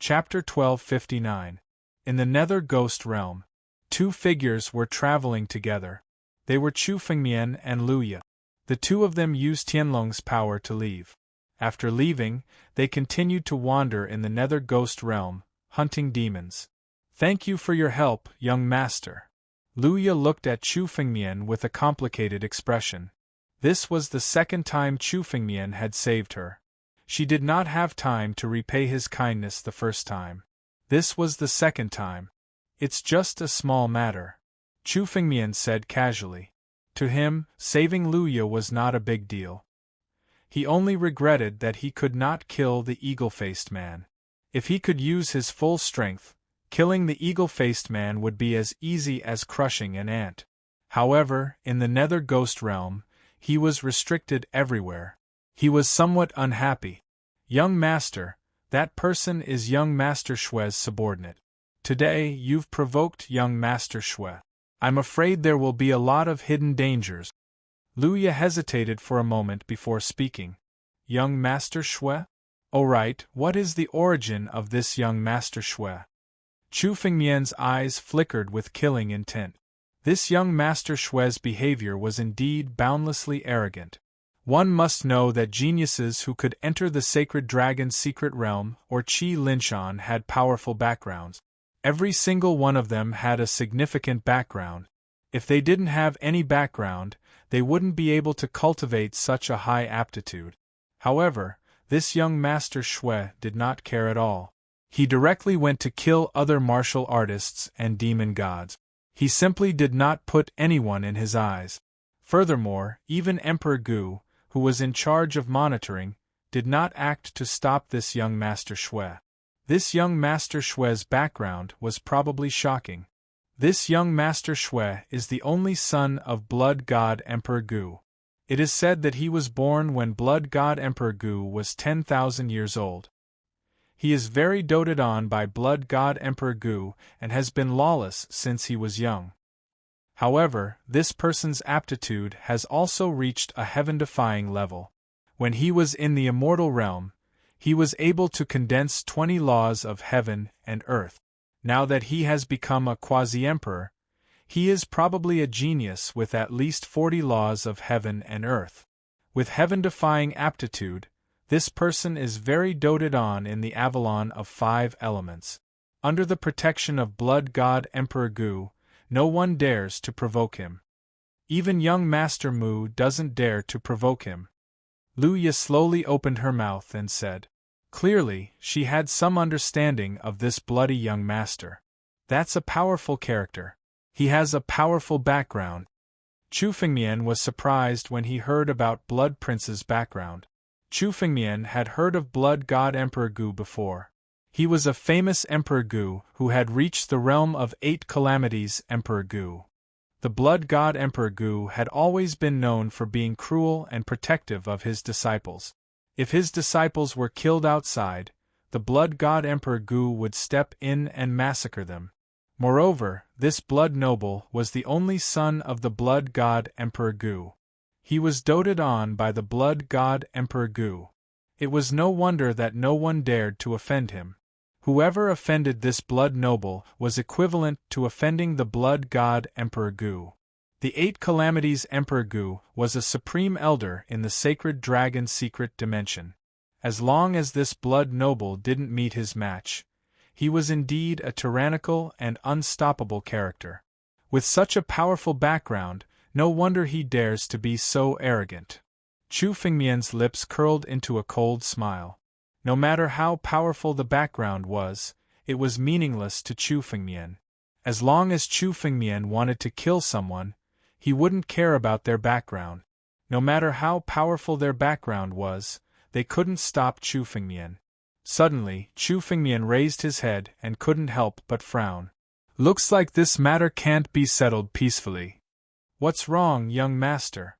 Chapter 1259. In the Nether Ghost Realm. Two figures were traveling together. They were Chu Fengmian and Luya. The two of them used Tianlong's power to leave. After leaving, they continued to wander in the Nether Ghost Realm, hunting demons. "Thank you for your help, young master." Luya looked at Chu Fengmian with a complicated expression. This was the second time Chu Fengmian had saved her. She did not have time to repay his kindness the first time. This was the second time. "It's just a small matter," Chu Fengmian said casually. To him, saving Luya was not a big deal. He only regretted that he could not kill the eagle-faced man. If he could use his full strength, killing the eagle-faced man would be as easy as crushing an ant. However, in the Nether Ghost Realm, he was restricted everywhere. He was somewhat unhappy. "Young master, that person is young Master Xue's subordinate. Today you've provoked young Master Xue. I'm afraid there will be a lot of hidden dangers." Luya hesitated for a moment before speaking. "Young Master Xue? Oh right, what is the origin of this young Master Xue?" Chu Fengmian's eyes flickered with killing intent. This young Master Xue's behavior was indeed boundlessly arrogant. One must know that geniuses who could enter the Sacred Dragon's secret realm or Qi Linshan had powerful backgrounds. Every single one of them had a significant background. If they didn't have any background, they wouldn't be able to cultivate such a high aptitude. However, this young Master Xue did not care at all. He directly went to kill other martial artists and demon gods. He simply did not put anyone in his eyes. Furthermore, even Emperor Gu, who was in charge of monitoring, did not act to stop this young Master Xue. This young Master Xue's background was probably shocking. This young Master Xue is the only son of Blood God Emperor Gu. It is said that he was born when Blood God Emperor Gu was 10,000 years old. He is very doted on by Blood God Emperor Gu and has been lawless since he was young. However, this person's aptitude has also reached a heaven-defying level. When he was in the immortal realm, he was able to condense 20 laws of heaven and earth. Now that he has become a quasi-emperor, he is probably a genius with at least 40 laws of heaven and earth. With heaven-defying aptitude, this person is very doted on in the Avalon of 5 elements. Under the protection of Blood God Emperor Gu, no one dares to provoke him. Even young Master Mu doesn't dare to provoke him. Luya slowly opened her mouth and said. Clearly, she had some understanding of this bloody young master. That's a powerful character. He has a powerful background. Chu Fengmian was surprised when he heard about Blood Prince's background. Chu Fengmian had heard of Blood God Emperor Gu before. He was a famous Emperor Gu who had reached the realm of 8 calamities. Emperor Gu. The Blood God Emperor Gu had always been known for being cruel and protective of his disciples. If his disciples were killed outside, the Blood God Emperor Gu would step in and massacre them. Moreover, this blood noble was the only son of the Blood God Emperor Gu. He was doted on by the Blood God Emperor Gu. It was no wonder that no one dared to offend him. Whoever offended this blood noble was equivalent to offending the Blood God Emperor Gu. The 8 calamities. Emperor Gu was a supreme elder in the Sacred Dragon's secret dimension. As long as this blood noble didn't meet his match, he was indeed a tyrannical and unstoppable character. With such a powerful background, no wonder he dares to be so arrogant. Chu Fengmian's lips curled into a cold smile. No matter how powerful the background was, it was meaningless to Chu Fengmian. As long as Chu Fengmian wanted to kill someone, he wouldn't care about their background. No matter how powerful their background was, they couldn't stop Chu Fengmian. Suddenly, Chu Fengmian raised his head and couldn't help but frown. Looks like this matter can't be settled peacefully. What's wrong, young master?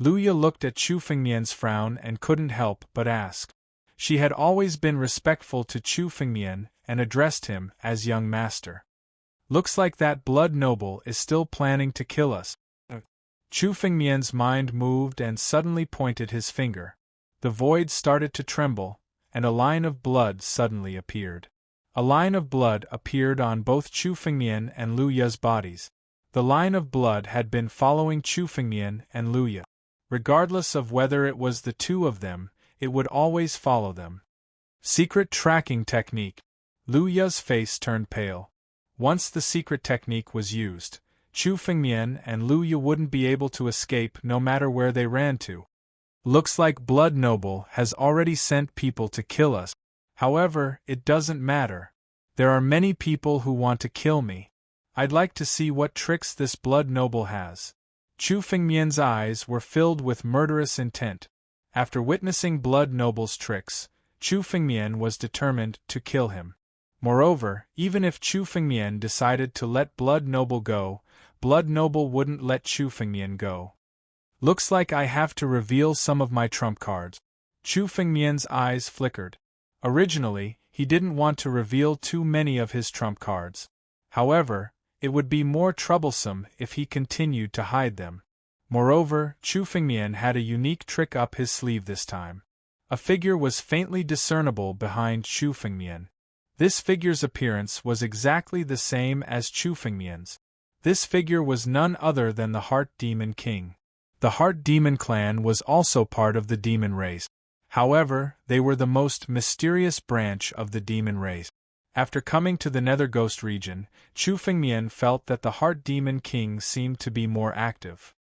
Luya looked at Chu Fengmian's frown and couldn't help but ask. She had always been respectful to Chu Fengmian and addressed him as young master. Looks like that blood noble is still planning to kill us. Chu Fengmian's mind moved and suddenly pointed his finger. The void started to tremble, and a line of blood suddenly appeared. A line of blood appeared on both Chu Fengmian and Lu Ya's bodies. The line of blood had been following Chu Fengmian and Lu Ya. Regardless of whether it was the two of them, it would always follow them. Secret tracking technique. Lu Ya's face turned pale. Once the secret technique was used, Chu Fengmian and Lu Ya wouldn't be able to escape no matter where they ran to. Looks like Blood Noble has already sent people to kill us. However, it doesn't matter. There are many people who want to kill me. I'd like to see what tricks this Blood Noble has. Chu Fengmian's eyes were filled with murderous intent. After witnessing Blood Noble's tricks, Chu Fengmian was determined to kill him. Moreover, even if Chu Fengmian decided to let Blood Noble go, Blood Noble wouldn't let Chu Fengmian go. Looks like I have to reveal some of my trump cards. Chu Fengmian's eyes flickered. Originally, he didn't want to reveal too many of his trump cards. However, it would be more troublesome if he continued to hide them. Moreover, Chu Fengmian had a unique trick up his sleeve this time. A figure was faintly discernible behind Chu Fengmian. This figure's appearance was exactly the same as Chu Fengmian's. This figure was none other than the Heart Demon King. The Heart Demon clan was also part of the demon race. However, they were the most mysterious branch of the demon race. After coming to the Nether Ghost region, Chu Fengmian felt that the Heart Demon King seemed to be more active.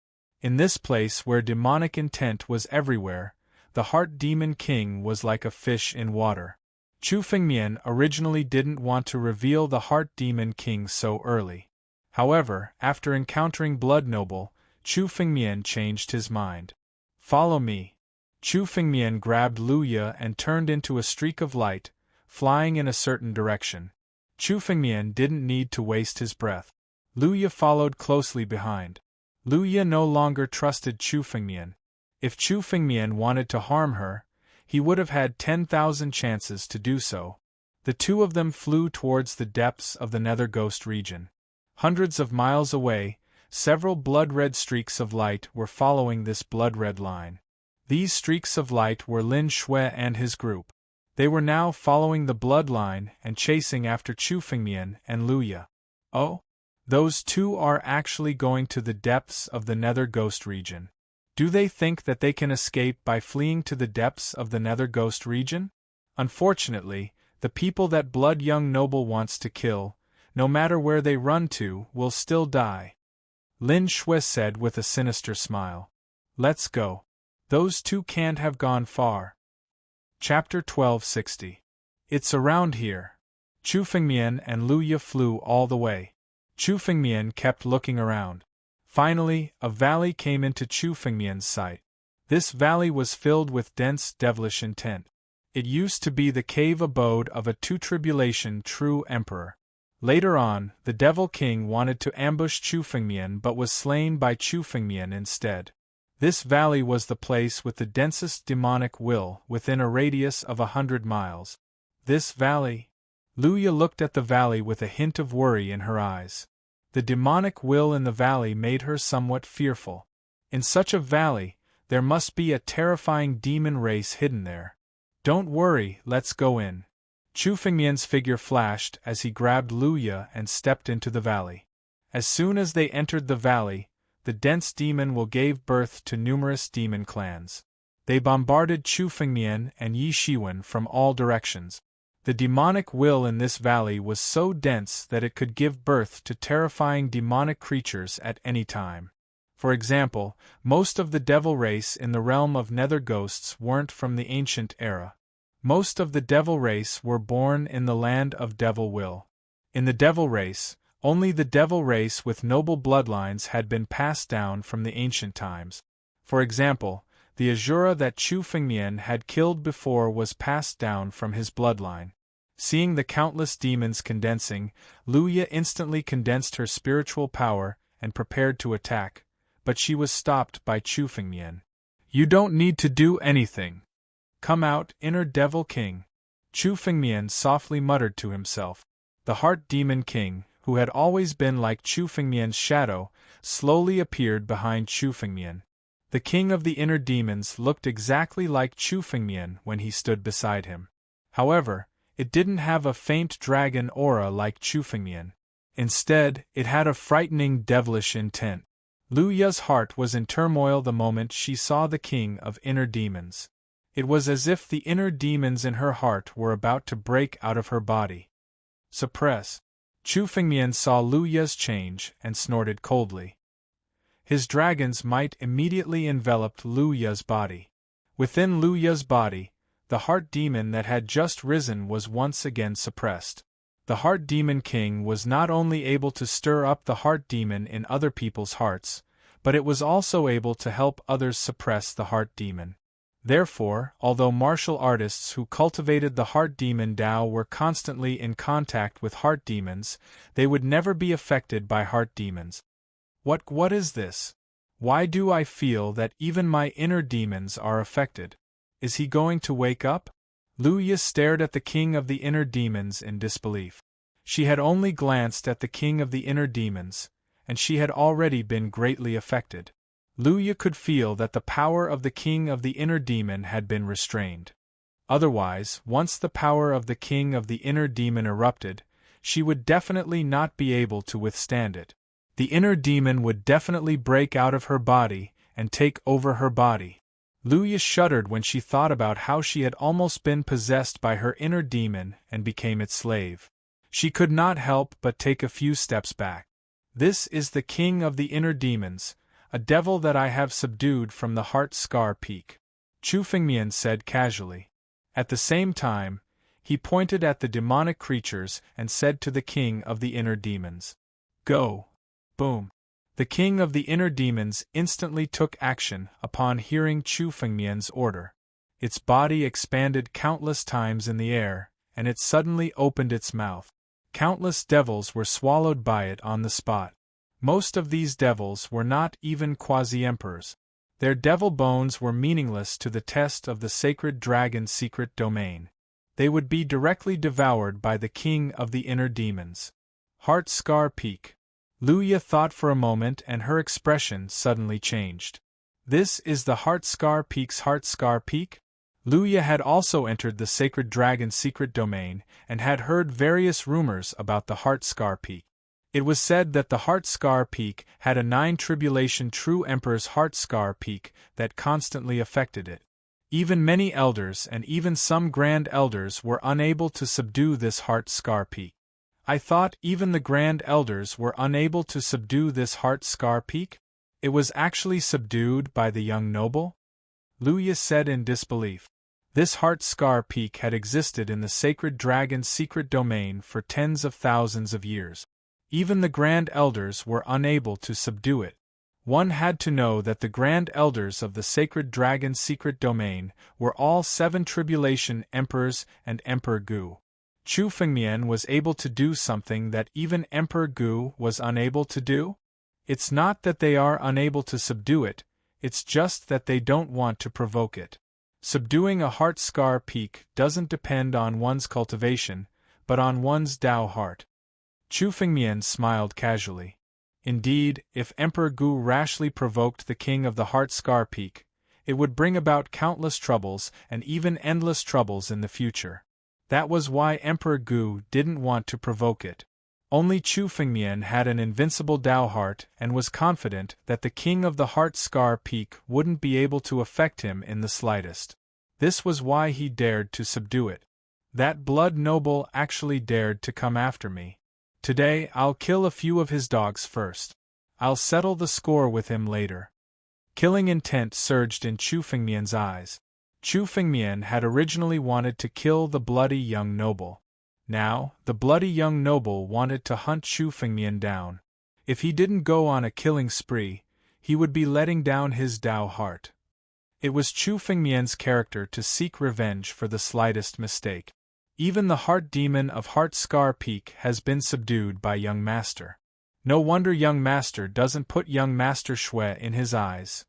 In this place where demonic intent was everywhere, the Heart Demon King was like a fish in water. Chu Fengmian originally didn't want to reveal the Heart Demon King so early. However, after encountering Blood Noble, Chu Fengmian changed his mind. Follow me. Chu Fengmian grabbed Lu Ya and turned into a streak of light, flying in a certain direction. Chu Fengmian didn't need to waste his breath. Lu Ya followed closely behind. Lu Ya no longer trusted Chu Fengmian. If Chu Fengmian wanted to harm her, he would have had 10,000 chances to do so. The two of them flew towards the depths of the Nether Ghost region. Hundreds of miles away, several blood-red streaks of light were following this blood-red line. These streaks of light were Lin Shui and his group. They were now following the bloodline and chasing after Chu Fengmian and Lu Ya. Oh? Those two are actually going to the depths of the Nether Ghost region. Do they think that they can escape by fleeing to the depths of the Nether Ghost region? Unfortunately, the people that Blood Young Noble wants to kill, no matter where they run to, will still die. Lin Shui said with a sinister smile. Let's go. Those two can't have gone far. Chapter 1260. It's around here. Chu Fengmian and Lu Ya flew all the way. Chu Fengmian kept looking around. Finally, a valley came into Chu Fengmian's sight. This valley was filled with dense devilish intent. It used to be the cave abode of a two-tribulation true emperor. Later on, the Devil King wanted to ambush Chu Fengmian but was slain by Chu Fengmian instead. This valley was the place with the densest demonic will within a radius of 100 miles. This valley? Lu Ya looked at the valley with a hint of worry in her eyes. The demonic will in the valley made her somewhat fearful. In such a valley, there must be a terrifying demon race hidden there. Don't worry, let's go in. Chu Fengmian's figure flashed as he grabbed Lu Ya and stepped into the valley. As soon as they entered the valley, the dense demon will gave birth to numerous demon clans. They bombarded Chu Fengmian and Yi Shiwen from all directions. The demonic will in this valley was so dense that it could give birth to terrifying demonic creatures at any time. For example, most of the devil race in the realm of Nether Ghosts weren't from the ancient era. Most of the devil race were born in the land of devil will. In the devil race, only the devil race with noble bloodlines had been passed down from the ancient times. For example, the Azura that Chu Fengmian had killed before was passed down from his bloodline. Seeing the countless demons condensing, Lu Ya instantly condensed her spiritual power and prepared to attack, but she was stopped by Chu Fengmian. You don't need to do anything. Come out, inner devil king. Chu Fengmian softly muttered to himself. The Heart Demon King, who had always been like Chu Fengmian's shadow, slowly appeared behind Chu Fengmian. The king of the inner demons looked exactly like Chu Fengmian when he stood beside him. However, It didn't have a faint dragon aura like Chu Fengmian. Instead, it had a frightening devilish intent. Lu Ya's heart was in turmoil the moment she saw the king of inner demons. It was as if the inner demons in her heart were about to break out of her body. Suppress. Chu Fengmian saw Lu Ya's change and snorted coldly. His dragon's might immediately enveloped Lu Ya's body. Within Lu Ya's body, the heart demon that had just risen was once again suppressed. The heart demon king was not only able to stir up the heart demon in other people's hearts, but it was also able to help others suppress the heart demon. Therefore, although martial artists who cultivated the heart demon Dao were constantly in contact with heart demons, they would never be affected by heart demons. What is this? Why do I feel that even my inner demons are affected? Is he going to wake up? Lu Ya stared at the king of the inner demons in disbelief. She had only glanced at the king of the inner demons, and she had already been greatly affected. Lu Ya could feel that the power of the king of the inner demon had been restrained. Otherwise, once the power of the king of the inner demon erupted, she would definitely not be able to withstand it. The inner demon would definitely break out of her body and take over her body. Lu Ya shuddered when she thought about how she had almost been possessed by her inner demon and became its slave. She could not help but take a few steps back. This is the king of the inner demons, a devil that I have subdued from the Heart Scar Peak, Chu Fengmian said casually. At the same time, he pointed at the demonic creatures and said to the king of the inner demons, "Go!" Boom! The king of the inner demons instantly took action upon hearing Chu Fengmian's order. Its body expanded countless times in the air, and it suddenly opened its mouth. Countless devils were swallowed by it on the spot. Most of these devils were not even quasi-emperors. Their devil bones were meaningless to the test of the sacred dragon's secret domain. They would be directly devoured by the king of the inner demons. Heart Scar Peak. Lu Ya thought for a moment and her expression suddenly changed. This is the Heart Scar Peak's Heart Scar Peak? Lu Ya had also entered the sacred dragon's secret domain and had heard various rumors about the Heart Scar Peak. It was said that the Heart Scar Peak had a 9-tribulation true emperor's Heart Scar Peak that constantly affected it. Even many elders and even some grand elders were unable to subdue this Heart Scar Peak. I thought even the grand elders were unable to subdue this Heart Scar Peak? It was actually subdued by the young noble? Lu Ya said in disbelief. This Heart Scar Peak had existed in the sacred dragon's secret domain for tens of thousands of years. Even the grand elders were unable to subdue it. One had to know that the grand elders of the sacred dragon's secret domain were all 7 tribulation emperors and Emperor Gu. Chu Fengmian was able to do something that even Emperor Gu was unable to do? It's not that they are unable to subdue it, it's just that they don't want to provoke it. Subduing a Heart Scar Peak doesn't depend on one's cultivation, but on one's Dao heart. Chu Fengmian smiled casually. Indeed, if Emperor Gu rashly provoked the king of the Heart Scar Peak, it would bring about countless troubles and even endless troubles in the future. That was why Emperor Gu didn't want to provoke it. Only Chu Fengmian had an invincible Dao heart and was confident that the king of the Heart Scar Peak wouldn't be able to affect him in the slightest. This was why he dared to subdue it. That blood noble actually dared to come after me. Today I'll kill a few of his dogs first. I'll settle the score with him later. Killing intent surged in Chu Fengmian's eyes. Chu Fengmian had originally wanted to kill the bloody young noble. Now, the bloody young noble wanted to hunt Chu Fengmian down. If he didn't go on a killing spree, he would be letting down his Dao heart. It was Chu Fengmian's character to seek revenge for the slightest mistake. Even the heart demon of Heart Scar Peak has been subdued by young master. No wonder young master doesn't put young master Shui in his eyes.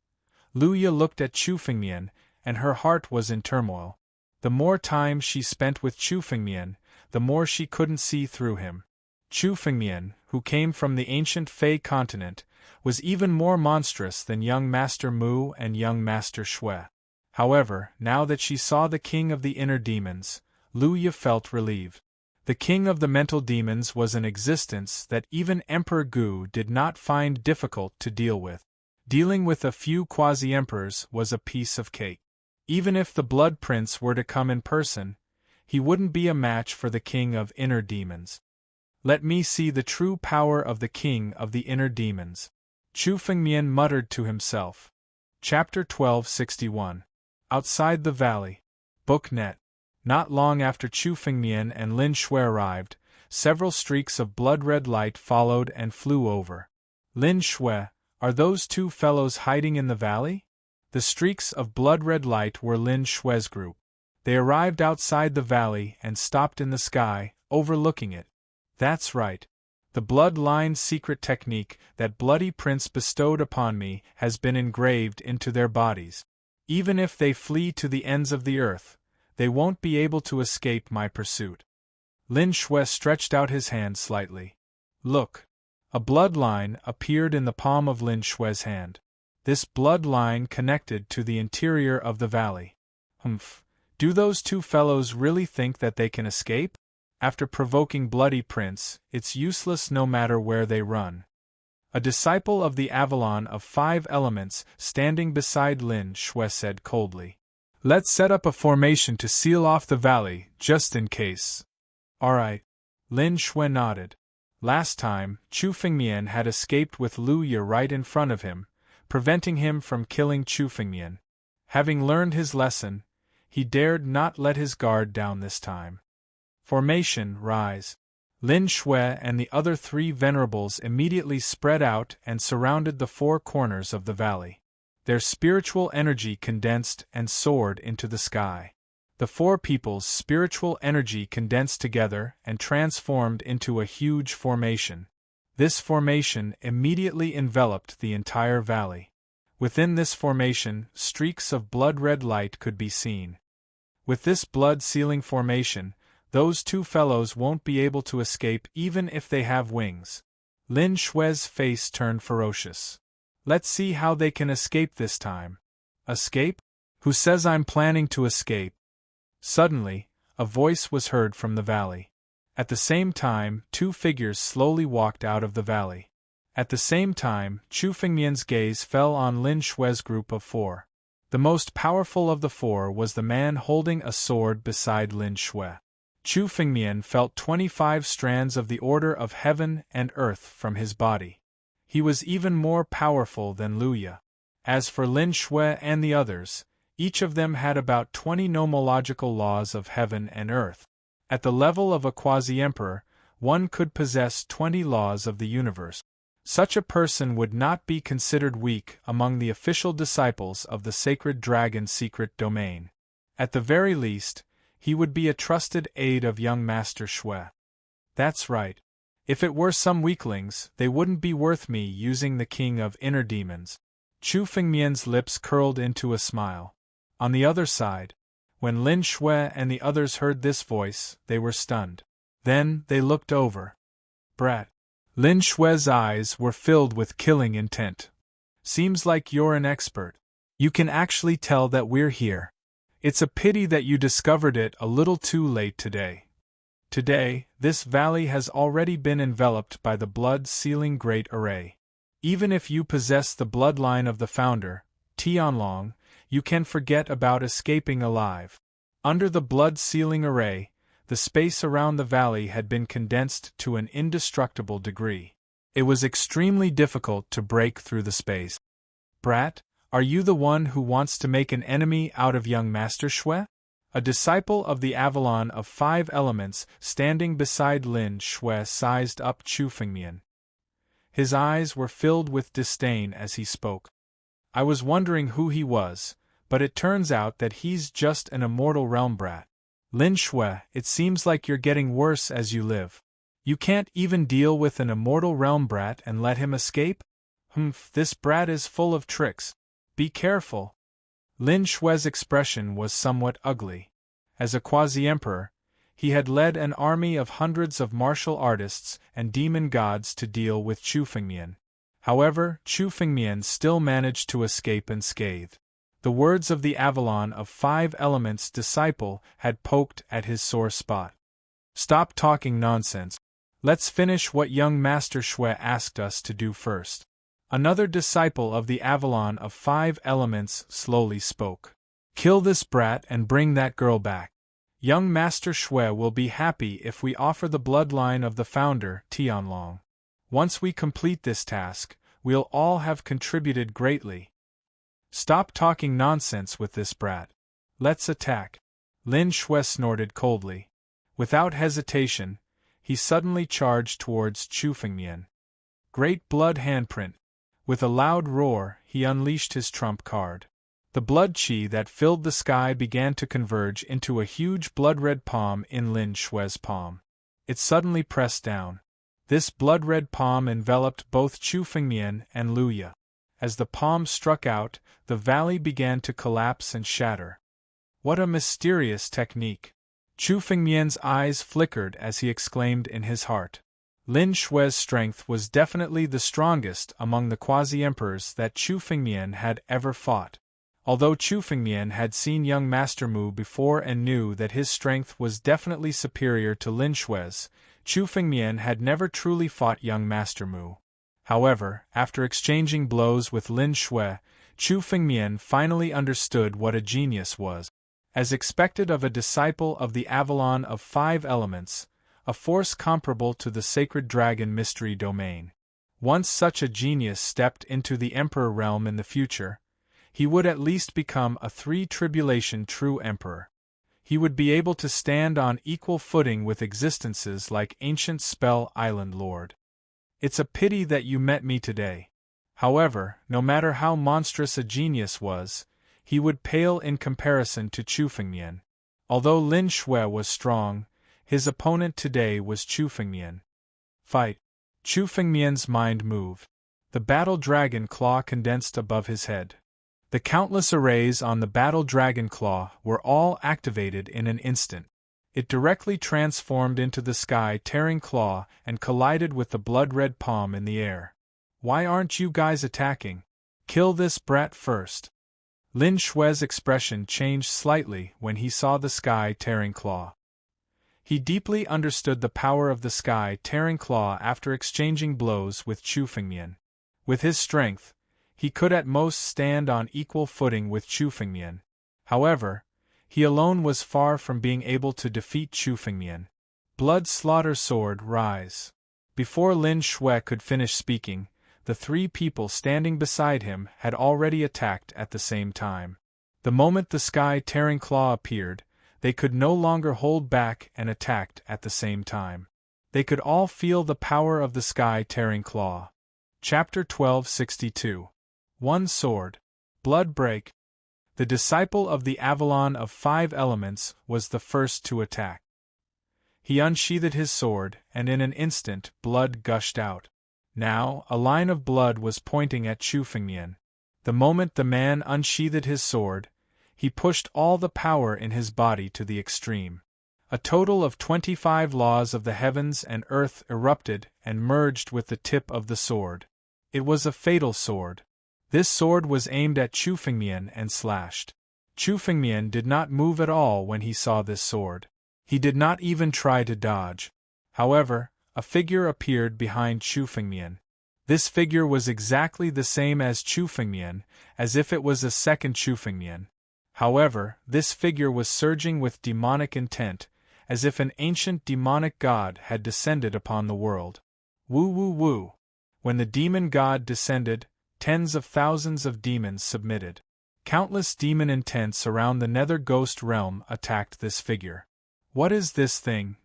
Lu Ya looked at Chu Fengmian, and her heart was in turmoil. The more time she spent with Chu Fengmian, the more she couldn't see through him. Chu Fengmian, who came from the ancient Fei continent, was even more monstrous than young Master Mu and young Master Shui. However, now that she saw the king of the inner demons, Luya felt relieved. The king of the mental demons was an existence that even Emperor Gu did not find difficult to deal with. Dealing with a few quasi-emperors was a piece of cake. Even if the Blood Prince were to come in person, he wouldn't be a match for the king of inner demons. Let me see the true power of the king of the inner demons, Chu Fengmian muttered to himself. Chapter 1261. Outside the Valley. Booknet. Not long after Chu Fengmian and Lin Shui arrived, several streaks of blood-red light followed and flew over. Lin Shui, are those two fellows hiding in the valley? The streaks of blood-red light were Lin Shui's group. They arrived outside the valley and stopped in the sky, overlooking it. That's right. The blood-line secret technique that Bloody Prince bestowed upon me has been engraved into their bodies. Even if they flee to the ends of the earth, they won't be able to escape my pursuit. Lin Shui stretched out his hand slightly. Look. A bloodline appeared in the palm of Lin Shui's hand. This bloodline connected to the interior of the valley. Do those two fellows really think that they can escape? After provoking Bloody Prince, it's useless no matter where they run. A disciple of the Avalon of 5 elements standing beside Lin Shui said coldly. Let's set up a formation to seal off the valley, just in case. Alright. Lin Shui nodded. Last time, Chu Fengmian had escaped with Luya right in front of him, preventing him from killing Chu Fengmian. Having learned his lesson, he dared not let his guard down this time. Formation, rise. Lin Shui and the other 3 venerables immediately spread out and surrounded the 4 corners of the valley. Their spiritual energy condensed and soared into the sky. The 4 people's spiritual energy condensed together and transformed into a huge formation. This formation immediately enveloped the entire valley. Within this formation, streaks of blood-red light could be seen. With this blood-sealing formation, those 2 fellows won't be able to escape even if they have wings. Lin Shui's face turned ferocious. Let's see how they can escape this time. Escape? Who says I'm planning to escape? Suddenly, a voice was heard from the valley. At the same time, 2 figures slowly walked out of the valley. At the same time, Chu Fengmian's gaze fell on Lin Shui's group of 4. The most powerful of the 4 was the man holding a sword beside Lin Shui. Chu Fengmian felt 25 strands of the order of heaven and earth from his body. He was even more powerful than Luya. As for Lin Shui and the others, each of them had about 20 nomological laws of heaven and earth. At the level of a quasi-emperor, one could possess 20 laws of the universe. Such a person would not be considered weak among the official disciples of the sacred dragon secret domain. At the very least, he would be a trusted aide of young Master Shui. That's right. If it were some weaklings, they wouldn't be worth me using the king of inner demons. Chu Fengmian's lips curled into a smile. On the other side, when Lin Shui and the others heard this voice, they were stunned. Then they looked over. Brat. Lin Shui's eyes were filled with killing intent. Seems like you're an expert. You can actually tell that we're here. It's a pity that you discovered it a little too late today. Today, this valley has already been enveloped by the blood-sealing Great Array. Even if you possess the bloodline of the founder, Tianlong, you can forget about escaping alive. Under the blood-sealing array, the space around the valley had been condensed to an indestructible degree. It was extremely difficult to break through the space. Brat, are you the one who wants to make an enemy out of young Master Shui? A disciple of the Avalon of 5 elements standing beside Lin Shui sized up Chu Fengmian. His eyes were filled with disdain as he spoke. I was wondering who he was, but it turns out that he's just an immortal realm brat. Lin Shui, it seems like you're getting worse as you live. You can't even deal with an immortal realm brat and let him escape? This brat is full of tricks. Be careful. Lin Shui's expression was somewhat ugly. As a quasi-emperor, he had led an army of hundreds of martial artists and demon gods to deal with Chu Fengmian. However, Chu Fengmian still managed to escape unscathed. The words of the Avalon of 5 Elements disciple had poked at his sore spot. Stop talking nonsense. Let's finish what young Master Xue asked us to do first. Another disciple of the Avalon of 5 Elements slowly spoke. Kill this brat and bring that girl back. Young Master Xue will be happy if we offer the bloodline of the founder, Tianlong. Once we complete this task, we'll all have contributed greatly. Stop talking nonsense with this brat. Let's attack. Lin Xue snorted coldly. Without hesitation, he suddenly charged towards Chu Fengmian. Great blood handprint. With a loud roar, he unleashed his trump card. The blood qi that filled the sky began to converge into a huge blood-red palm in Lin Xue's palm. It suddenly pressed down. This blood-red palm enveloped both Chu Fengmian and Luya. As the palm struck out, the valley began to collapse and shatter. What a mysterious technique! Chu Fengmian's eyes flickered as he exclaimed in his heart. Lin Xue's strength was definitely the strongest among the quasi-emperors that Chu Fengmian had ever fought. Although Chu Fengmian had seen young Master Mu before and knew that his strength was definitely superior to Lin Xue's, Chu Fengmian had never truly fought young Master Mu. However, after exchanging blows with Lin Xue, Chu Fengmian finally understood what a genius was. As expected of a disciple of the Avalon of 5 Elements, a force comparable to the sacred dragon mystery domain. Once such a genius stepped into the emperor realm in the future, he would at least become a 3-tribulation true emperor. He would be able to stand on equal footing with existences like ancient Spell Island Lord. It's a pity that you met me today. However, no matter how monstrous a genius was, he would pale in comparison to Chu Fengmian. Although Lin Xue was strong, his opponent today was Chu Fengmian. Fight! Chu Fengmian's mind moved. The battle dragon claw condensed above his head. The countless arrays on the battle dragon claw were all activated in an instant. It directly transformed into the sky-tearing claw and collided with the blood-red palm in the air. Why aren't you guys attacking? Kill this brat first. Lin Xue's expression changed slightly when he saw the sky-tearing claw. He deeply understood the power of the sky-tearing claw after exchanging blows with Chu Fengmian. With his strength, he could at most stand on equal footing with Chu Fengmian. However, he alone was far from being able to defeat Chu Fengmian. Blood Slaughter Sword Rise. Before Lin Xue could finish speaking, the 3 people standing beside him had already attacked at the same time. The moment the sky-tearing claw appeared, they could no longer hold back and attacked at the same time. They could all feel the power of the sky-tearing claw. Chapter 1262. One Sword. Blood Break. The disciple of the Avalon of 5 Elements was the first to attack. He unsheathed his sword, and in an instant blood gushed out. Now, a line of blood was pointing at Chu Fengmian. The moment the man unsheathed his sword, he pushed all the power in his body to the extreme. A total of 25 laws of the heavens and earth erupted and merged with the tip of the sword. It was a fatal sword. This sword was aimed at Chu Fengmian and slashed. Chu Fengmian did not move at all when he saw this sword. He did not even try to dodge. However, a figure appeared behind Chu Fengmian. This figure was exactly the same as Chu Fengmian, as if it was a second Chu Fengmian. However, this figure was surging with demonic intent, as if an ancient demonic god had descended upon the world. Woo woo woo! When the demon god descended, tens of thousands of demons submitted. Countless demon intents around the nether ghost realm attacked this figure. What is this thing?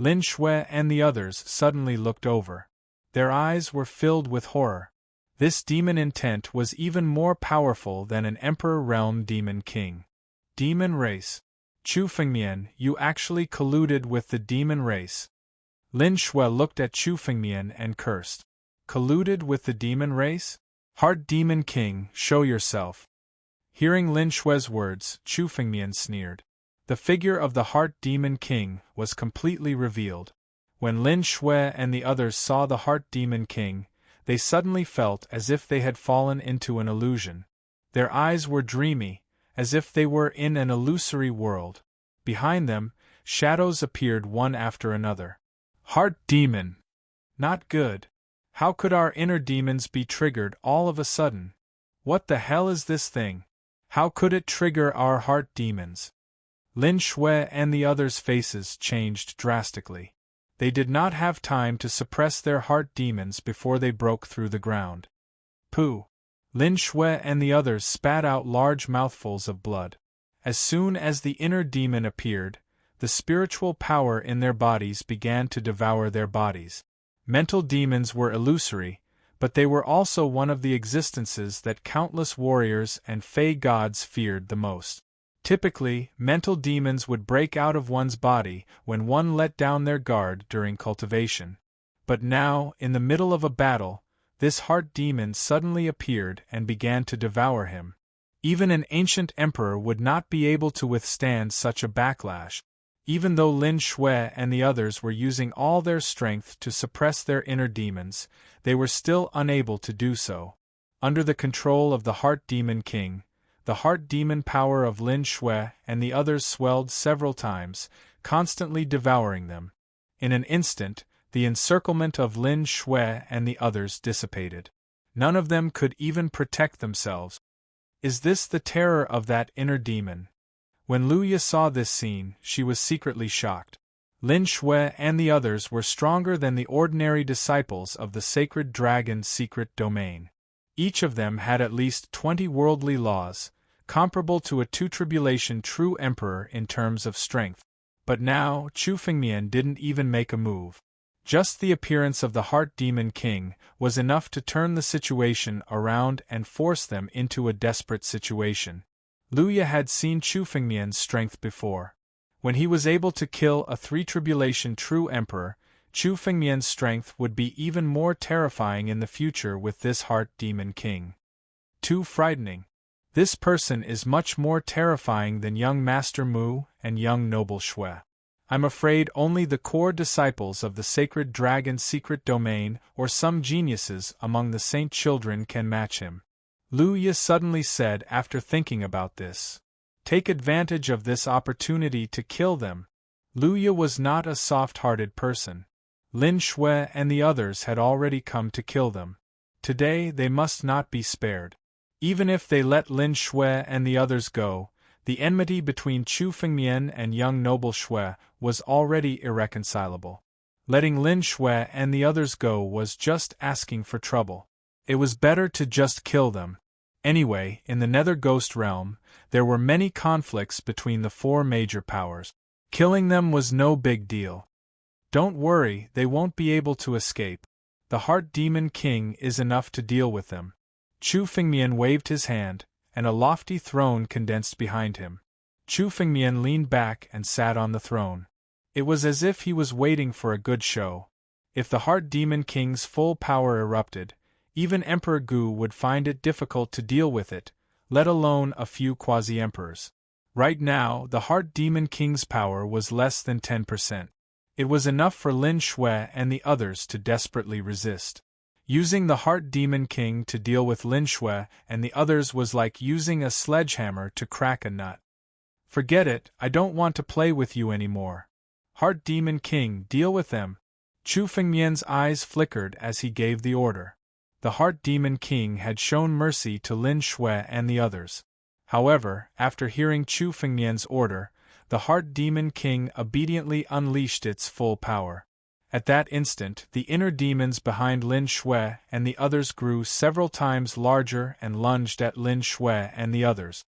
Lin Xue and the others suddenly looked over. Their eyes were filled with horror. This demon intent was even more powerful than an Emperor Realm Demon King. Demon race. Chu Fengmian, you actually colluded with the demon race. Lin Xue looked at Chu Fengmian and cursed. Colluded with the demon race? Heart Demon King, show yourself. Hearing Lin Xue's words, Chu Fengmian sneered. The figure of the Heart Demon King was completely revealed. When Lin Xue and the others saw the Heart Demon King, they suddenly felt as if they had fallen into an illusion. Their eyes were dreamy, as if they were in an illusory world. Behind them, shadows appeared one after another. Heart demon! Not good. How could our inner demons be triggered all of a sudden? What the hell is this thing? How could it trigger our heart demons? Lin Shui and the others' faces changed drastically. They did not have time to suppress their heart demons before they broke through the ground. Pooh! Lin Shui and the others spat out large mouthfuls of blood. As soon as the inner demon appeared, the spiritual power in their bodies began to devour their bodies. Mental demons were illusory, but they were also one of the existences that countless warriors and fey gods feared the most. Typically, mental demons would break out of one's body when one let down their guard during cultivation. But now, in the middle of a battle, this heart demon suddenly appeared and began to devour him. Even an ancient emperor would not be able to withstand such a backlash. Even though Lin Shui and the others were using all their strength to suppress their inner demons, they were still unable to do so. Under the control of the Heart Demon King, the heart demon power of Lin Shui and the others swelled several times, constantly devouring them. In an instant, the encirclement of Lin Shui and the others dissipated. None of them could even protect themselves. Is this the terror of that inner demon? When Luya saw this scene, she was secretly shocked. Lin Shui and the others were stronger than the ordinary disciples of the sacred dragon's secret domain. Each of them had at least 20 worldly laws, comparable to a two-tribulation true emperor in terms of strength. But now, Chu Fengmian didn't even make a move. Just the appearance of the Heart Demon King was enough to turn the situation around and force them into a desperate situation. Luya had seen Chu Fengmian's strength before. When he was able to kill a three-tribulation true emperor, Chu Fengmian's strength would be even more terrifying in the future with this Heart Demon King. Too frightening. This person is much more terrifying than young Master Mu and young Noble Shui. I'm afraid only the core disciples of the sacred dragon's secret domain or some geniuses among the saint children can match him. Luya suddenly said after thinking about this. Take advantage of this opportunity to kill them. Luya was not a soft-hearted person. Lin Shui and the others had already come to kill them. Today they must not be spared. Even if they let Lin Shui and the others go, the enmity between Chu Fengmian and young Noble Shui was already irreconcilable. Letting Lin Shui and the others go was just asking for trouble. It was better to just kill them. Anyway, in the Nether Ghost Realm, there were many conflicts between the four major powers. Killing them was no big deal. Don't worry, they won't be able to escape. The Heart Demon King is enough to deal with them. Chu Fengmian waved his hand, and a lofty throne condensed behind him. Chu Fengmian leaned back and sat on the throne. It was as if he was waiting for a good show. If the Heart Demon King's full power erupted, even Emperor Gu would find it difficult to deal with it, let alone a few quasi-emperors. Right now, the Heart Demon King's power was less than 10%. It was enough for Lin Shui and the others to desperately resist. Using the Heart Demon King to deal with Lin Shui and the others was like using a sledgehammer to crack a nut. Forget it, I don't want to play with you anymore. Heart Demon King, deal with them. Chu Fengmian's eyes flickered as he gave the order. The Heart Demon King had shown mercy to Lin Shui and the others. However, after hearing Chu Fengmian's order, the Heart Demon King obediently unleashed its full power. At that instant, the inner demons behind Lin Shui and the others grew several times larger and lunged at Lin Shui and the others.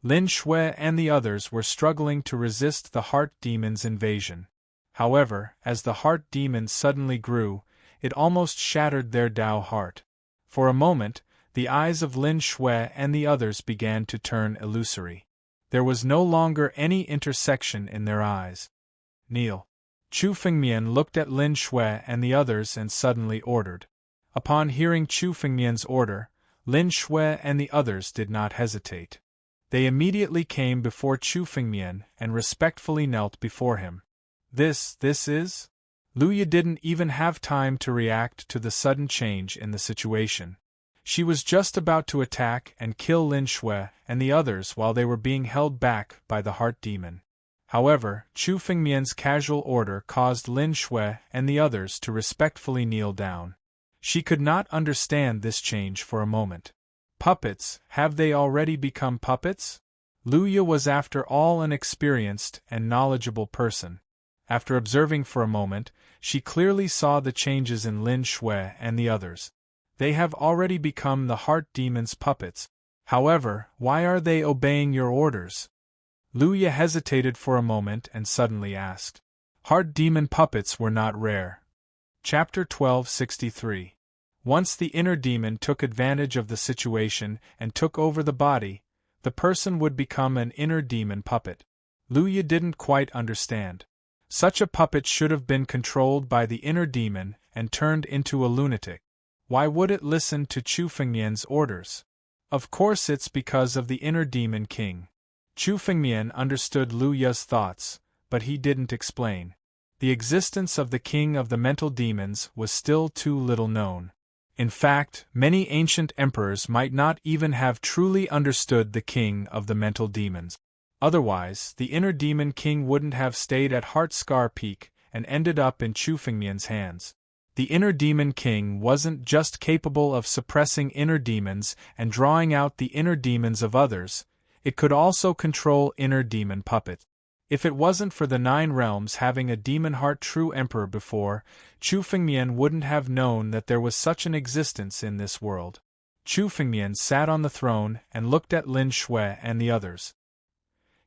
Lin Shui and the others were struggling to resist the Heart Demon's invasion. However, as the Heart Demon suddenly grew, it almost shattered their Dao heart. For a moment, the eyes of Lin Shui and the others began to turn illusory. There was no longer any intersection in their eyes. Kneel. Chu Fengmian looked at Lin Shui and the others and suddenly ordered. Upon hearing Chu Fengmian's order, Lin Shui and the others did not hesitate. They immediately came before Chu Fengmian and respectfully knelt before him. This is? Luya didn't even have time to react to the sudden change in the situation. She was just about to attack and kill Lin Shui and the others while they were being held back by the heart demon. However, Chu Fengmian's casual order caused Lin Shui and the others to respectfully kneel down. She could not understand this change for a moment. Puppets, have they already become puppets? Luya was after all an experienced and knowledgeable person. After observing for a moment, she clearly saw the changes in Lin Shui and the others. They have already become the heart demon's puppets. However, why are they obeying your orders? Luya hesitated for a moment and suddenly asked. Heart demon puppets were not rare. Chapter 1263. Once the inner demon took advantage of the situation and took over the body, the person would become an inner demon puppet. Luya didn't quite understand. Such a puppet should have been controlled by the inner demon and turned into a lunatic. Why would it listen to Chu Fengmian's orders? Of course it's because of the inner demon king. Chu Fengmian understood Luya's thoughts, but he didn't explain. The existence of the king of the mental demons was still too little known. In fact, many ancient emperors might not even have truly understood the king of the mental demons. Otherwise, the inner demon king wouldn't have stayed at Heart Scar Peak and ended up in Chu Fengmian's hands. The inner demon king wasn't just capable of suppressing inner demons and drawing out the inner demons of others, it could also control inner demon puppets. If it wasn't for the 9 realms having a demon heart true emperor before, Chu Fengmian wouldn't have known that there was such an existence in this world. Chu Fengmian sat on the throne and looked at Lin Shui and the others.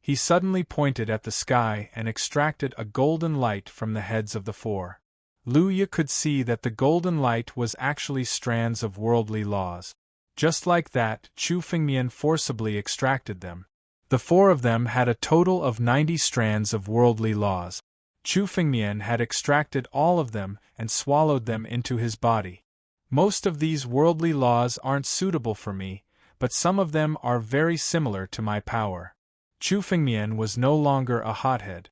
He suddenly pointed at the sky and extracted a golden light from the heads of the 4. Luya could see that the golden light was actually strands of worldly laws. Just like that, Chu Fengmian forcibly extracted them. The 4 of them had a total of 90 strands of worldly laws. Chu Fengmian had extracted all of them and swallowed them into his body. Most of these worldly laws aren't suitable for me, but some of them are very similar to my power. Chu Fengmian was no longer a hothead.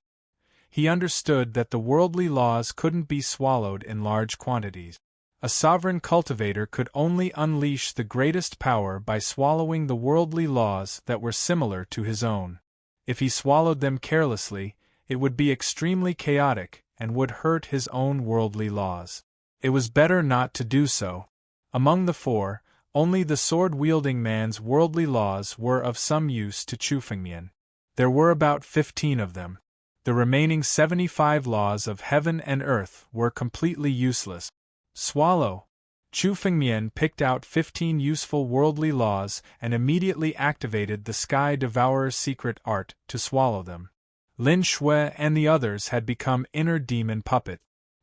He understood that the worldly laws couldn't be swallowed in large quantities. A sovereign cultivator could only unleash the greatest power by swallowing the worldly laws that were similar to his own. If he swallowed them carelessly, it would be extremely chaotic and would hurt his own worldly laws. It was better not to do so. Among the 4, only the sword-wielding man's worldly laws were of some use to Chu Fengmian. There were about 15 of them. The remaining 75 laws of heaven and earth were completely useless. Swallow. Chu Fengmian picked out 15 useful worldly laws and immediately activated the Sky Devourer's secret art to swallow them. Lin Shui and the others had become inner demon puppets.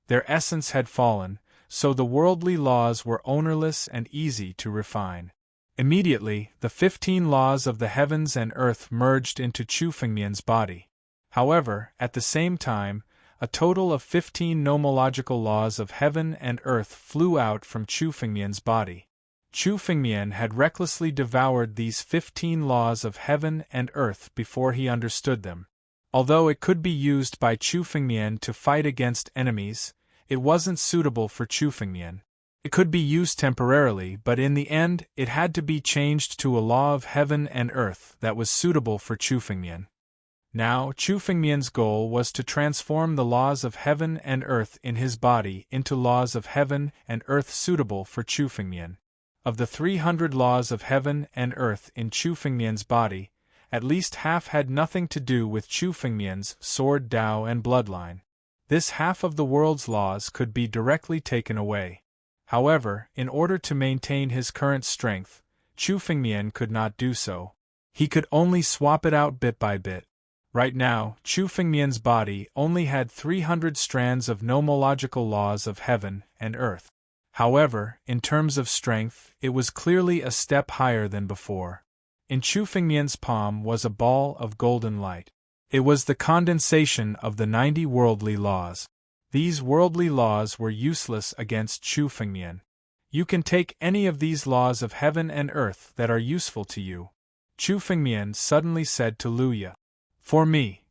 Their essence had fallen, so the worldly laws were ownerless and easy to refine. Immediately, the 15 laws of the heavens and earth merged into Chu Fengmian's body. However, at the same time, a total of 15 nomological laws of heaven and earth flew out from Chu Fengmian's body. Chu Fengmian had recklessly devoured these 15 laws of heaven and earth before he understood them. Although it could be used by Chu Fengmian to fight against enemies, it wasn't suitable for Chu Fengmian. It could be used temporarily, but in the end, it had to be changed to a law of heaven and earth that was suitable for Chu Fengmian. Now, Chu Fengmian's goal was to transform the laws of heaven and earth in his body into laws of heaven and earth suitable for Chu Fengmian. Of the 300 laws of heaven and earth in Chu Fengmian's body, at least half had nothing to do with Chu Fengmian's sword Dao and bloodline. This half of the world's laws could be directly taken away. However, in order to maintain his current strength, Chu Fengmian could not do so. He could only swap it out bit by bit. Right now, Chu Fengmian's body only had 300 strands of nomological laws of heaven and earth. However, in terms of strength, it was clearly a step higher than before. In Chu Fengmian's palm was a ball of golden light. It was the condensation of the 90 worldly laws. These worldly laws were useless against Chu Fengmian. You can take any of these laws of heaven and earth that are useful to you, Chu Fengmian suddenly said to Luya. For me.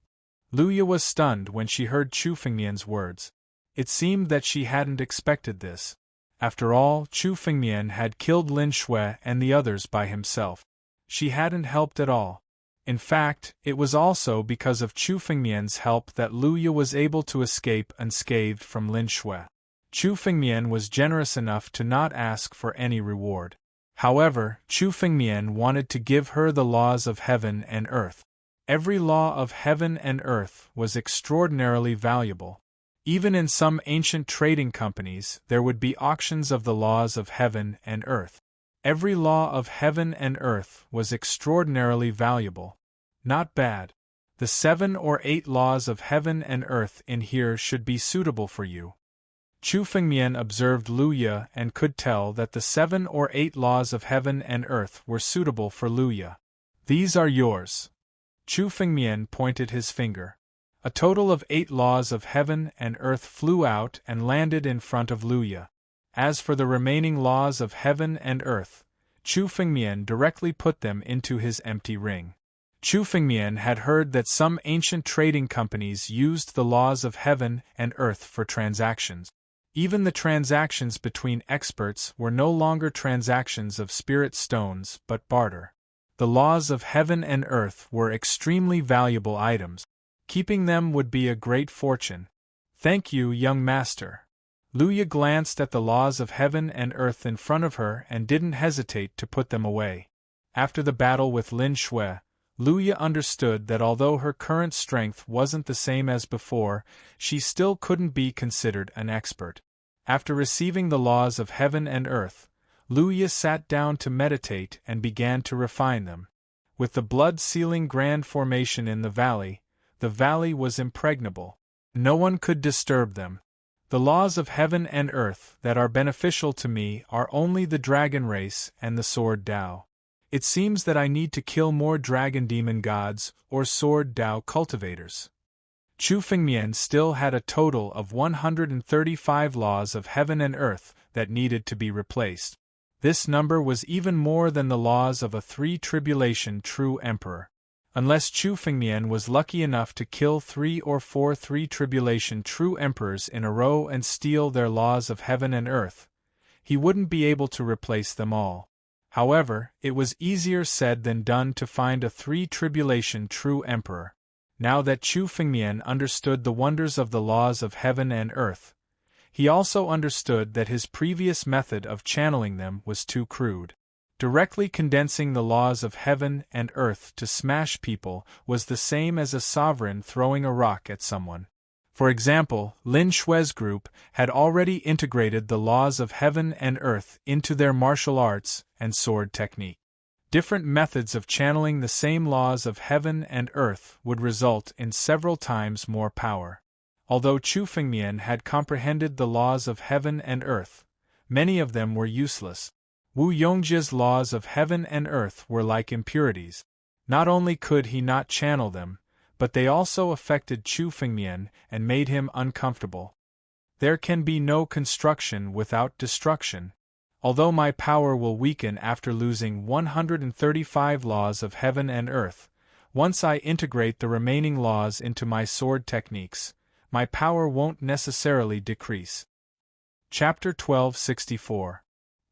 Luya was stunned when she heard Chu Fengmian's words. It seemed that she hadn't expected this. After all, Chu Fengmian had killed Lin Shui and the others by himself. She hadn't helped at all. In fact, it was also because of Chu Fengmian's help that Luya was able to escape unscathed from Lin Shui. Chu Fengmian was generous enough to not ask for any reward. However, Chu Fengmian wanted to give her the laws of heaven and earth. Every law of heaven and earth was extraordinarily valuable. Even in some ancient trading companies, there would be auctions of the laws of heaven and earth. Every law of heaven and earth was extraordinarily valuable. Not bad. The 7 or 8 laws of heaven and earth in here should be suitable for you. Chu Fengmian observed Luya and could tell that the 7 or 8 laws of heaven and earth were suitable for Luya. These are yours. Chu Fengmian pointed his finger. A total of 8 laws of heaven and earth flew out and landed in front of Luya. As for the remaining laws of heaven and earth, Chu Fengmian directly put them into his empty ring. Chu Fengmian had heard that some ancient trading companies used the laws of heaven and earth for transactions. Even the transactions between experts were no longer transactions of spirit stones but barter. The laws of heaven and earth were extremely valuable items. Keeping them would be a great fortune. Thank you, young master. Luya glanced at the laws of heaven and earth in front of her and didn't hesitate to put them away. After the battle with Lin Shui, Luya understood that although her current strength wasn't the same as before, she still couldn't be considered an expert. After receiving the laws of heaven and earth, Luya sat down to meditate and began to refine them. With the blood-sealing grand formation in the valley was impregnable. No one could disturb them. The laws of heaven and earth that are beneficial to me are only the dragon race and the sword Dao. It seems that I need to kill more dragon demon gods or sword Dao cultivators. Chu Fengmian still had a total of 135 laws of heaven and earth that needed to be replaced. This number was even more than the laws of a 3-tribulation true emperor. Unless Chu Fengmian was lucky enough to kill 3 or 4 3-tribulation true emperors in a row and steal their laws of heaven and earth, he wouldn't be able to replace them all. However, it was easier said than done to find a 3-tribulation true emperor. Now that Chu Fengmian understood the wonders of the laws of heaven and earth, he also understood that his previous method of channeling them was too crude. Directly condensing the laws of heaven and earth to smash people was the same as a sovereign throwing a rock at someone. For example, Lin Shui's group had already integrated the laws of heaven and earth into their martial arts and sword technique. Different methods of channeling the same laws of heaven and earth would result in several times more power. Although Chu Fengmian had comprehended the laws of heaven and earth, many of them were useless. Wu Yongjia's laws of heaven and earth were like impurities. Not only could he not channel them, but they also affected Chu Fengmian and made him uncomfortable. There can be no construction without destruction. Although my power will weaken after losing 135 laws of heaven and earth, once I integrate the remaining laws into my sword techniques, my power won't necessarily decrease. Chapter 1264.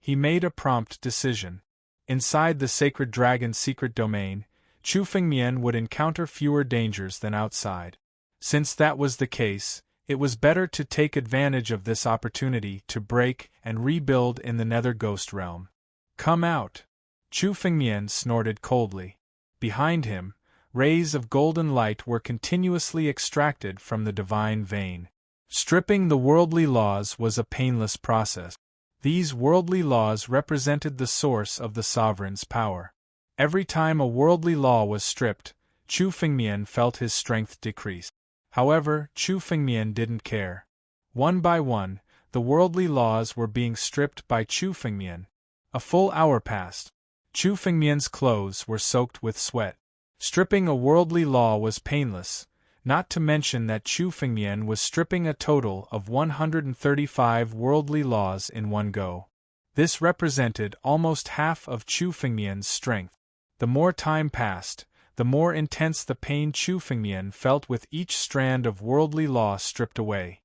He made a prompt decision. Inside the Sacred Dragon's secret domain, Chu Fengmian would encounter fewer dangers than outside. Since that was the case, it was better to take advantage of this opportunity to break and rebuild in the Nether Ghost realm. Come out! Chu Fengmian snorted coldly. Behind him, rays of golden light were continuously extracted from the divine vein. Stripping the worldly laws was a painless process. These worldly laws represented the source of the sovereign's power. Every time a worldly law was stripped, Chu Fengmian felt his strength decrease. However, Chu Fengmian didn't care. One by one, the worldly laws were being stripped by Chu Fengmian. A full hour passed. Chu Fengmian's clothes were soaked with sweat. Stripping a worldly law was painless, not to mention that Chu Fengmian was stripping a total of 135 worldly laws in one go. This represented almost half of Chu Fengmian's strength. The more time passed, the more intense the pain Chu Fengmian felt with each strand of worldly law stripped away.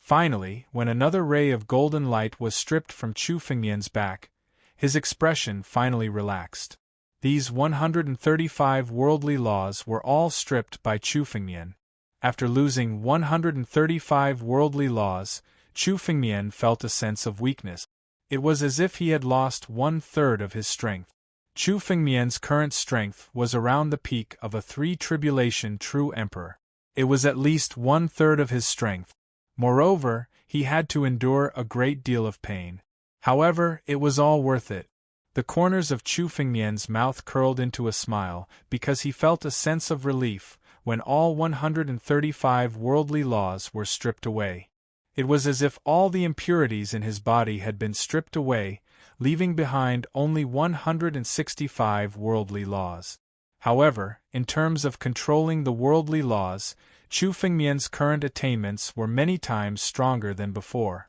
Finally, when another ray of golden light was stripped from Chu Fengmian's back, his expression finally relaxed. These 135 worldly laws were all stripped by Chu Fengmian. After losing 135 worldly laws, Chu Fengmian felt a sense of weakness. It was as if he had lost 1/3 of his strength. Chu Fengmian's current strength was around the peak of a 3 tribulation true emperor. It was at least 1/3 of his strength. Moreover, he had to endure a great deal of pain. However, it was all worth it. The corners of Chu Fengmian's mouth curled into a smile because he felt a sense of relief when all 135 worldly laws were stripped away. It was as if all the impurities in his body had been stripped away, leaving behind only 165 worldly laws. However, in terms of controlling the worldly laws, Chu Fengmian's current attainments were many times stronger than before.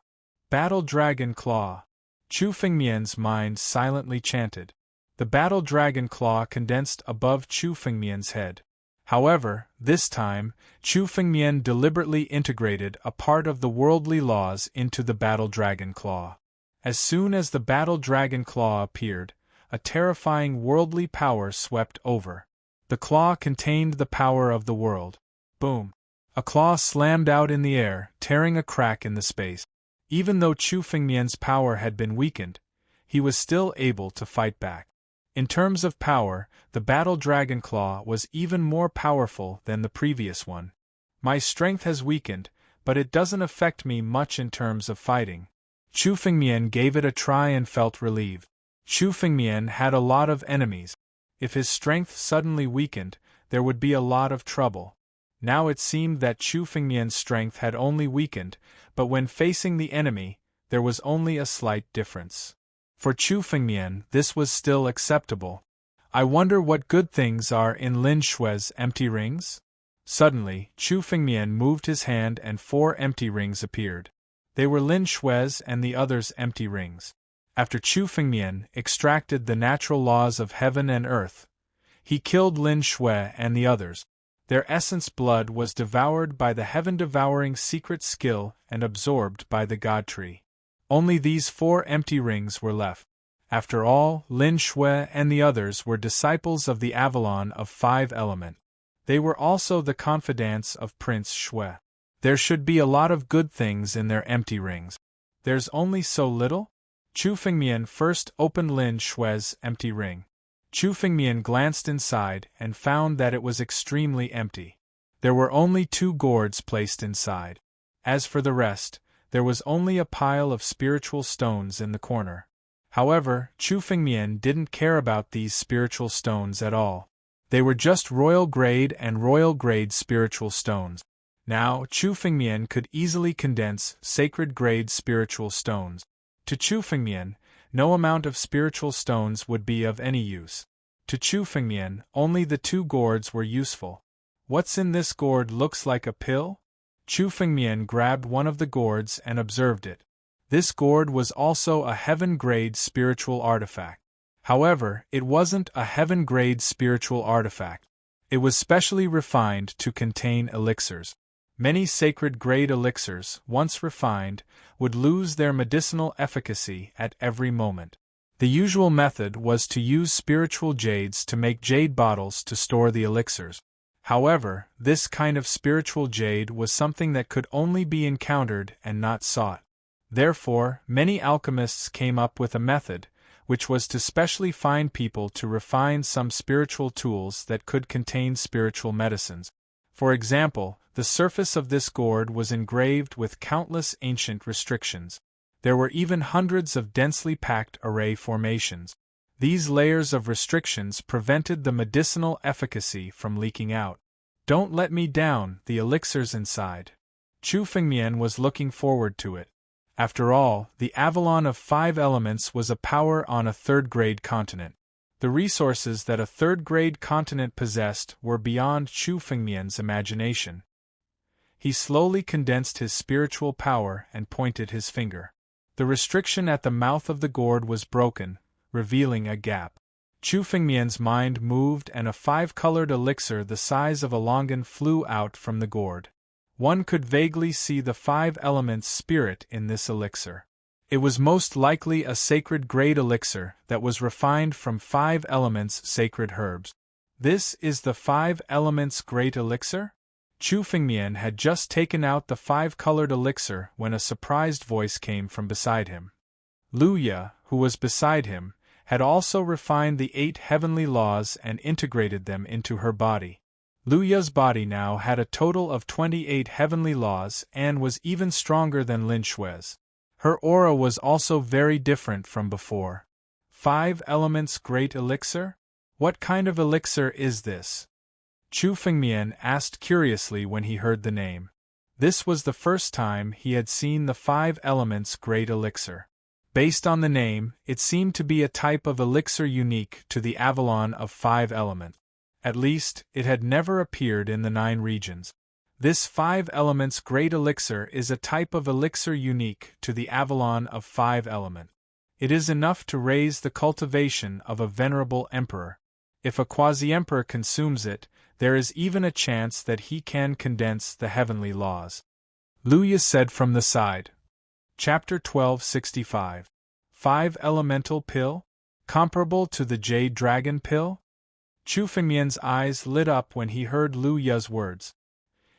Battle Dragon Claw. Chu Fengmian's mind silently chanted. The Battle Dragon Claw condensed above Chu Fengmian's head. However, this time, Chu Fengmian deliberately integrated a part of the worldly laws into the Battle Dragon Claw. As soon as the Battle Dragon Claw appeared, a terrifying worldly power swept over. The claw contained the power of the world. Boom! A claw slammed out in the air, tearing a crack in the space. Even though Chu Fengmian's power had been weakened, he was still able to fight back. In terms of power, the Battle Dragon Claw was even more powerful than the previous one. My strength has weakened, but it doesn't affect me much in terms of fighting. Chu Fengmian gave it a try and felt relieved. Chu Fengmian had a lot of enemies. If his strength suddenly weakened, there would be a lot of trouble. Now it seemed that Chu Fengmian's strength had only weakened, but when facing the enemy, there was only a slight difference. For Chu Fengmian, this was still acceptable. I wonder what good things are in Lin Shui's empty rings? Suddenly, Chu Fengmian moved his hand and 4 empty rings appeared. They were Lin Shui's and the others' empty rings. After Chu Fengmian extracted the natural laws of heaven and earth, he killed Lin Shui and the others. Their essence blood was devoured by the heaven-devouring secret skill and absorbed by the God Tree. Only these 4 empty rings were left. After all, Lin Shui and the others were disciples of the Avalon of 5 Element. They were also the confidants of Prince Shui. There should be a lot of good things in their empty rings. There's only so little? Chu Fengmian first opened Lin Shui's empty ring. Chu Fengmian glanced inside and found that it was extremely empty. There were only 2 gourds placed inside. As for the rest, there was only a pile of spiritual stones in the corner. However, Chu Fengmian didn't care about these spiritual stones at all. They were just royal grade and royal grade spiritual stones. Now, Chu Fengmian could easily condense sacred grade spiritual stones. To Chu Fengmian, no amount of spiritual stones would be of any use. To Chu Fengmian, only the 2 gourds were useful. What's in this gourd looks like a pill? Chu Fengmian grabbed one of the gourds and observed it. This gourd was also a heaven-grade spiritual artifact. However, it wasn't a heaven-grade spiritual artifact. It was specially refined to contain elixirs. Many sacred-grade elixirs, once refined, would lose their medicinal efficacy at every moment. The usual method was to use spiritual jades to make jade bottles to store the elixirs. However, this kind of spiritual jade was something that could only be encountered and not sought. Therefore, many alchemists came up with a method, which was to specially find people to refine some spiritual tools that could contain spiritual medicines. For example, the surface of this gourd was engraved with countless ancient restrictions. There were even hundreds of densely packed array formations. These layers of restrictions prevented the medicinal efficacy from leaking out. Don't let me down, the elixirs inside. Chu Fengmian was looking forward to it. After all, the Avalon of 5 Elements was a power on a 3rd-grade continent. The resources that a 3rd-grade continent possessed were beyond Chu Fengmian's imagination. He slowly condensed his spiritual power and pointed his finger. The restriction at the mouth of the gourd was broken, revealing a gap. Chu Fengmian's mind moved and a 5-colored elixir the size of a longan flew out from the gourd. One could vaguely see the 5 elements spirit in this elixir. It was most likely a sacred grade elixir that was refined from 5 elements sacred herbs. This is the 5 elements great elixir? Chu Fengmian had just taken out the 5-colored elixir when a surprised voice came from beside him. Luya, who was beside him, had also refined the 8 heavenly laws and integrated them into her body. Luya's body now had a total of 28 heavenly laws and was even stronger than Lin Shui's. Her aura was also very different from before. 5 elements great elixir? What kind of elixir is this? Chu Fengmian asked curiously when he heard the name. This was the first time he had seen the 5 elements great elixir. Based on the name, it seemed to be a type of elixir unique to the Avalon of 5 elements. At least, it had never appeared in the 9 regions. This 5 elements great elixir is a type of elixir unique to the Avalon of 5 elements. It is enough to raise the cultivation of a venerable emperor. If a quasi-emperor consumes it, there is even a chance that he can condense the heavenly laws. Luya said from the side. Chapter 1265. 5 Elemental Pill? Comparable to the Jade Dragon Pill? Chu Fengmian's eyes lit up when he heard Luya's words.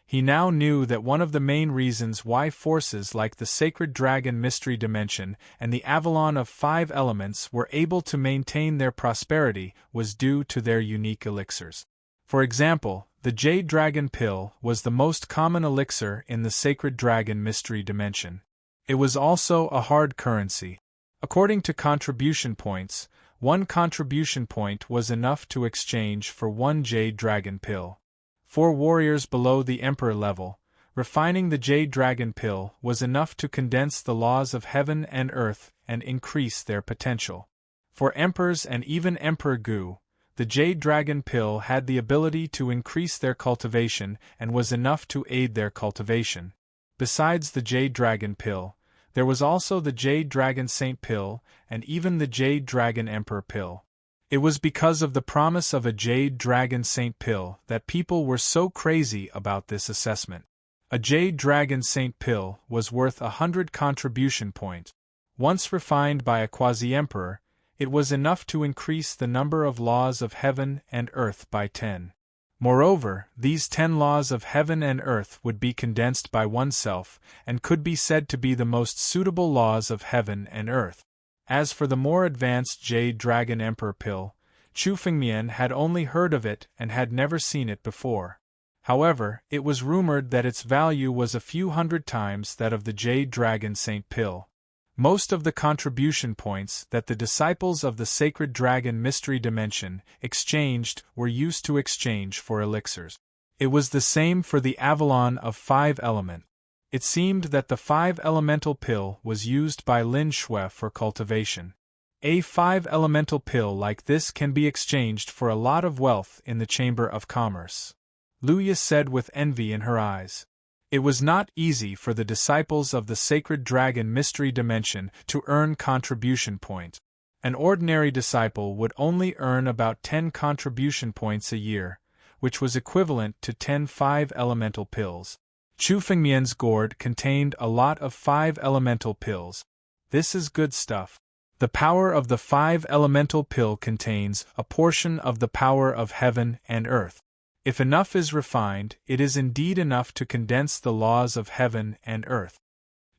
He now knew that one of the main reasons why forces like the Sacred Dragon Mystery Dimension and the Avalon of 5 Elements were able to maintain their prosperity was due to their unique elixirs. For example, the Jade Dragon Pill was the most common elixir in the Sacred Dragon Mystery Dimension. It was also a hard currency. According to contribution points, 1 contribution point was enough to exchange for 1 Jade Dragon Pill. For warriors below the Emperor level, refining the Jade Dragon Pill was enough to condense the laws of heaven and earth and increase their potential. For emperors and even Emperor Gu, the Jade Dragon Pill had the ability to increase their cultivation and was enough to aid their cultivation. Besides the Jade Dragon Pill, there was also the Jade Dragon Saint Pill and even the Jade Dragon Emperor Pill. It was because of the promise of a Jade Dragon Saint Pill that people were so crazy about this assessment. A Jade Dragon Saint Pill was worth 100 contribution points. Once refined by a quasi-emperor, it was enough to increase the number of laws of heaven and earth by 10. Moreover, these 10 laws of heaven and earth would be condensed by oneself and could be said to be the most suitable laws of heaven and earth. As for the more advanced Jade Dragon Emperor Pill, Chu Fengmian had only heard of it and had never seen it before. However, it was rumored that its value was a few hundred times that of the Jade Dragon Saint Pill. Most of the contribution points that the disciples of the Sacred Dragon Mystery Dimension exchanged were used to exchange for elixirs. It was the same for the Avalon of 5 Element. It seemed that the 5 Elemental Pill was used by Lin Shui for cultivation. A 5 Elemental Pill like this can be exchanged for a lot of wealth in the Chamber of Commerce. Luya said with envy in her eyes. It was not easy for the disciples of the Sacred Dragon Mystery Dimension to earn contribution points. An ordinary disciple would only earn about 10 contribution points a year, which was equivalent to 10 5 Elemental Pills. Chu Fengmian's gourd contained a lot of 5 Elemental Pills. This is good stuff. The power of the 5 Elemental Pill contains a portion of the power of heaven and earth. If enough is refined, it is indeed enough to condense the laws of heaven and earth.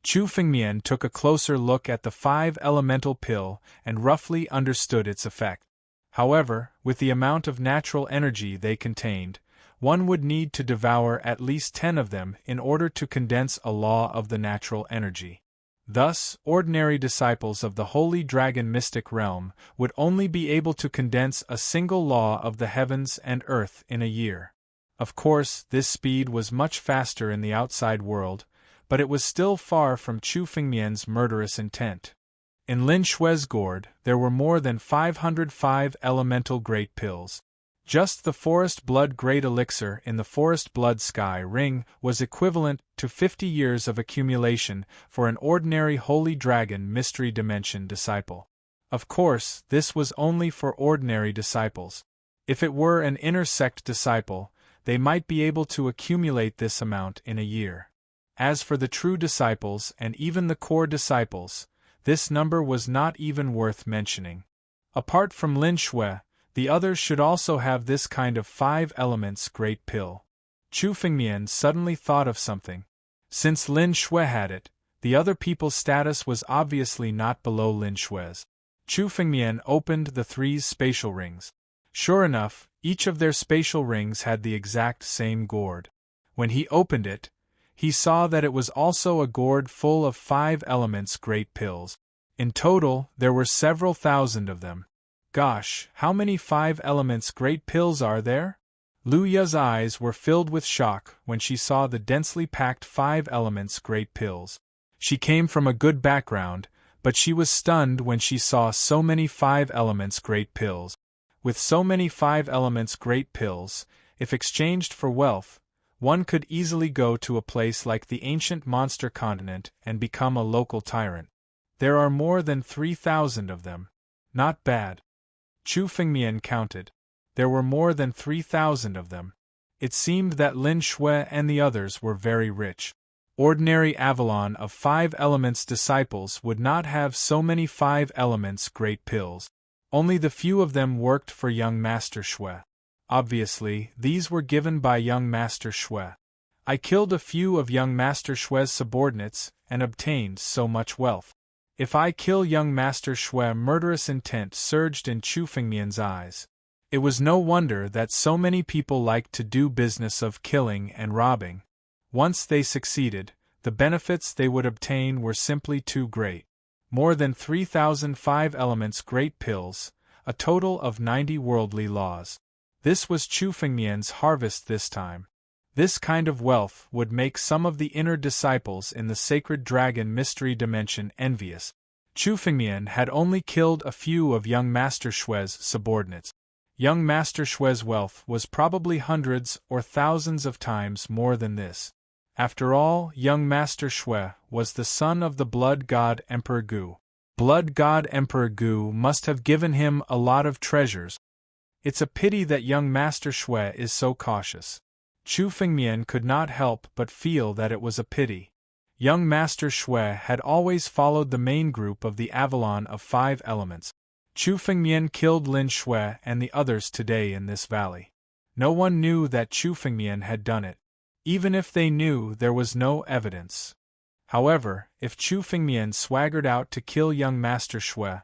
Chu Fengmian took a closer look at the 5 Elemental Pill and roughly understood its effect. However, with the amount of natural energy they contained, one would need to devour at least 10 of them in order to condense a law of the natural energy. Thus, ordinary disciples of the Holy Dragon Mystic Realm would only be able to condense a single law of the heavens and earth in a year. Of course, this speed was much faster in the outside world, but it was still far from Chu Fengmian's murderous intent. In Lin Shui's gourd, there were more than 505 elemental great pills. Just the Forest Blood Great Elixir in the Forest Blood Sky Ring was equivalent to 50 years of accumulation for an ordinary Holy Dragon Mystery Dimension disciple. Of course, this was only for ordinary disciples. If it were an inner sect disciple, they might be able to accumulate this amount in a year. As for the true disciples and even the core disciples, this number was not even worth mentioning. Apart from Lin Shui, the others should also have this kind of 5 elements great pill. Chu Fengmian suddenly thought of something. Since Lin Shui had it, the other people's status was obviously not below Lin Shui's. Chu Fengmian opened the 3's spatial rings. Sure enough, each of their spatial rings had the exact same gourd. When he opened it, he saw that it was also a gourd full of 5 elements great pills. In total, there were several thousand of them. Gosh, how many 5 elements great pills are there? Lu Ya's eyes were filled with shock when she saw the densely packed 5 elements great pills. She came from a good background, but she was stunned when she saw so many 5 elements great pills. With so many 5 elements great pills, if exchanged for wealth, one could easily go to a place like the ancient monster continent and become a local tyrant. There are more than 3,000 of them. Not bad. Chu Fengmian counted. There were more than 3,000 of them. It seemed that Lin Shui and the others were very rich. Ordinary Avalon of 5 elements disciples would not have so many 5 elements great pills. Only the few of them worked for young Master Shui. Obviously, these were given by young Master Shui. I killed a few of young Master Shui's subordinates and obtained so much wealth. If I kill young Master Shui, murderous intent surged in Chu Fengmian's eyes. It was no wonder that so many people liked to do business of killing and robbing. Once they succeeded, the benefits they would obtain were simply too great. More than 3,005 elements great pills, a total of 90 worldly laws. This was Chu Fengmian's harvest this time. This kind of wealth would make some of the inner disciples in the Sacred Dragon Mystery Dimension envious. Chu Fengmian had only killed a few of young Master Shui's subordinates. Young Master Shui's wealth was probably hundreds or thousands of times more than this. After all, young Master Shui was the son of the Blood God Emperor Gu. Blood God Emperor Gu must have given him a lot of treasures. It's a pity that young Master Shui is so cautious. Chu Fengmian could not help but feel that it was a pity. Young Master Shui had always followed the main group of the Avalon of 5 elements. Chu Fengmian killed Lin Shui and the others today in this valley. No one knew that Chu Fengmian had done it. Even if they knew, there was no evidence. However, if Chu Fengmian swaggered out to kill young Master Shui,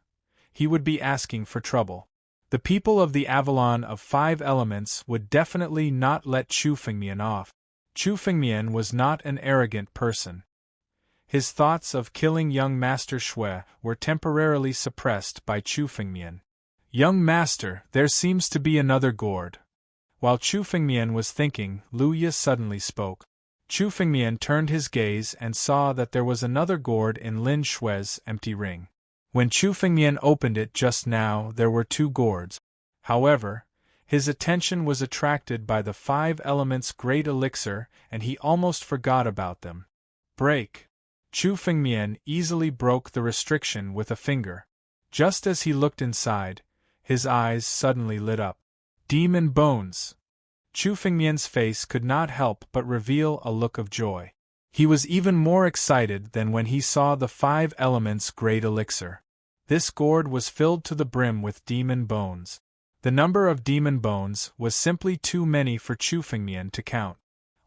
he would be asking for trouble. The people of the Avalon of 5 elements would definitely not let Chu Fengmian off. Chu Fengmian was not an arrogant person. His thoughts of killing young Master Shui were temporarily suppressed by Chu Fengmian. Young Master, there seems to be another gourd. While Chu Fengmian was thinking, Lu Ya suddenly spoke. Chu Fengmian turned his gaze and saw that there was another gourd in Lin Shui's empty ring. When Chu Fengmian opened it just now, there were 2 gourds. However, his attention was attracted by the 5 elements great elixir and he almost forgot about them. Break. Chu Fengmian easily broke the restriction with a finger. Just as he looked inside, his eyes suddenly lit up. Demon bones! Chu Fengmian's face could not help but reveal a look of joy. He was even more excited than when he saw the 5 elements great elixir. This gourd was filled to the brim with demon bones. The number of demon bones was simply too many for Chu Fengmian to count.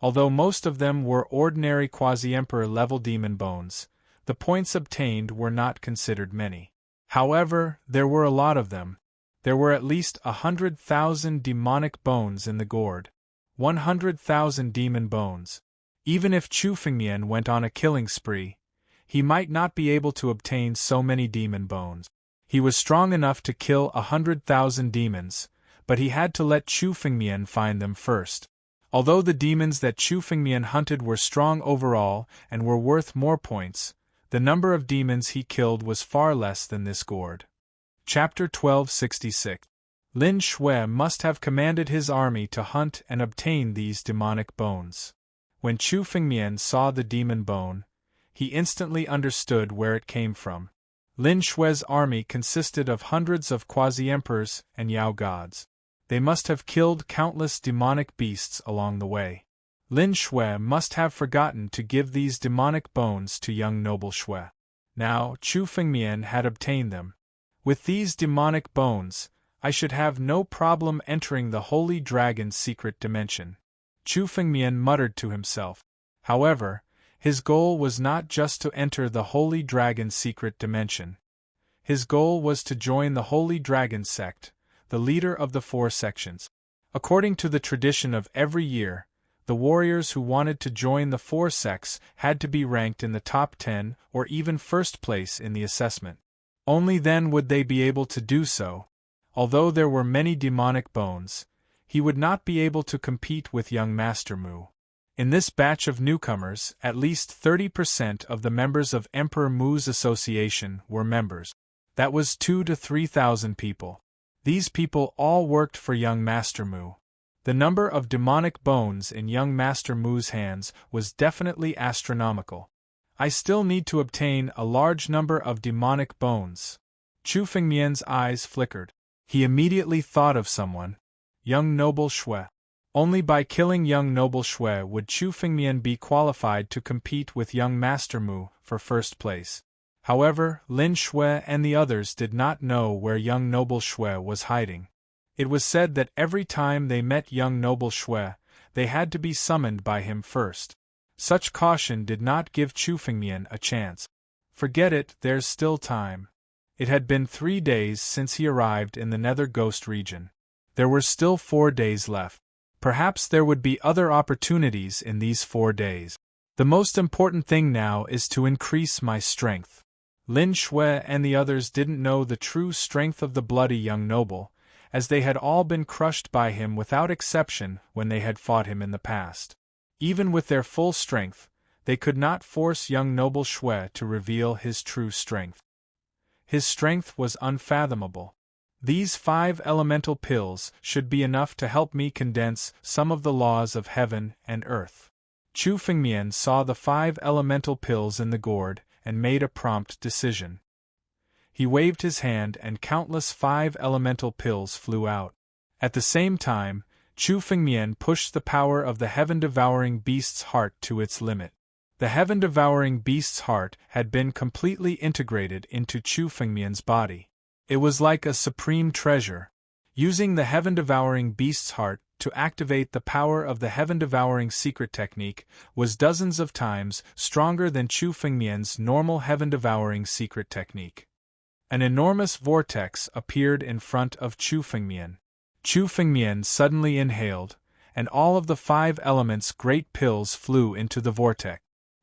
Although most of them were ordinary quasi-emperor level demon bones, the points obtained were not considered many. However, there were a lot of them. There were at least 100,000 demonic bones in the gourd. 100,000 demon bones. Even if Chu Fengmian went on a killing spree, he might not be able to obtain so many demon bones. He was strong enough to kill 100,000 demons, but he had to let Chu Fengmian find them first. Although the demons that Chu Fengmian hunted were strong overall and were worth more points, the number of demons he killed was far less than this gourd. Chapter 1266. Lin Shui must have commanded his army to hunt and obtain these demonic bones. When Chu Fengmian saw the demon bone, he instantly understood where it came from. Lin Shui's army consisted of hundreds of quasi-emperors and Yao gods. They must have killed countless demonic beasts along the way. Lin Shui must have forgotten to give these demonic bones to young noble Shui. Now, Chu Fengmian had obtained them. With these demonic bones, I should have no problem entering the Holy Dragon's secret dimension. Chu Fengmian muttered to himself. However, his goal was not just to enter the Holy Dragon's secret dimension. His goal was to join the Holy Dragon sect, the leader of the 4 sections. According to the tradition of every year, the warriors who wanted to join the 4 sects had to be ranked in the top 10 or even first place in the assessment. Only then would they be able to do so. Although there were many demonic bones, he would not be able to compete with young Master Mu. In this batch of newcomers, at least 30% of the members of Emperor Mu's association were members. That was 2,000 to 3,000 people. These people all worked for young Master Mu. The number of demonic bones in young Master Mu's hands was definitely astronomical. I still need to obtain a large number of demonic bones. Chu Fengmian's eyes flickered. He immediately thought of someone. Young noble Shui. Only by killing young noble Shui would Chu Fengmian be qualified to compete with young Master Mu for first place. However, Lin Shui and the others did not know where young noble Shui was hiding. It was said that every time they met young noble Shui, they had to be summoned by him first. Such caution did not give Chu Fengmian a chance. Forget it, there's still time. It had been 3 days since he arrived in the Nether Ghost region. There were still 4 days left. Perhaps there would be other opportunities in these 4 days. The most important thing now is to increase my strength. Lin Shui and the others didn't know the true strength of the bloody young noble, as they had all been crushed by him without exception when they had fought him in the past. Even with their full strength, they could not force young noble Shui to reveal his true strength. His strength was unfathomable. These 5 elemental pills should be enough to help me condense some of the laws of heaven and earth. Chu Fengmian saw the 5 elemental pills in the gourd and made a prompt decision. He waved his hand and countless 5 elemental pills flew out. At the same time, Chu Fengmian pushed the power of the heaven-devouring beast's heart to its limit. The heaven-devouring beast's heart had been completely integrated into Chu Fengmian's body. It was like a supreme treasure. Using the heaven-devouring beast's heart to activate the power of the heaven-devouring secret technique was dozens of times stronger than Chu Fengmian's normal heaven-devouring secret technique. An enormous vortex appeared in front of Chu Fengmian. Chu Fengmian suddenly inhaled, and all of the 5 elements' great pills flew into the vortex.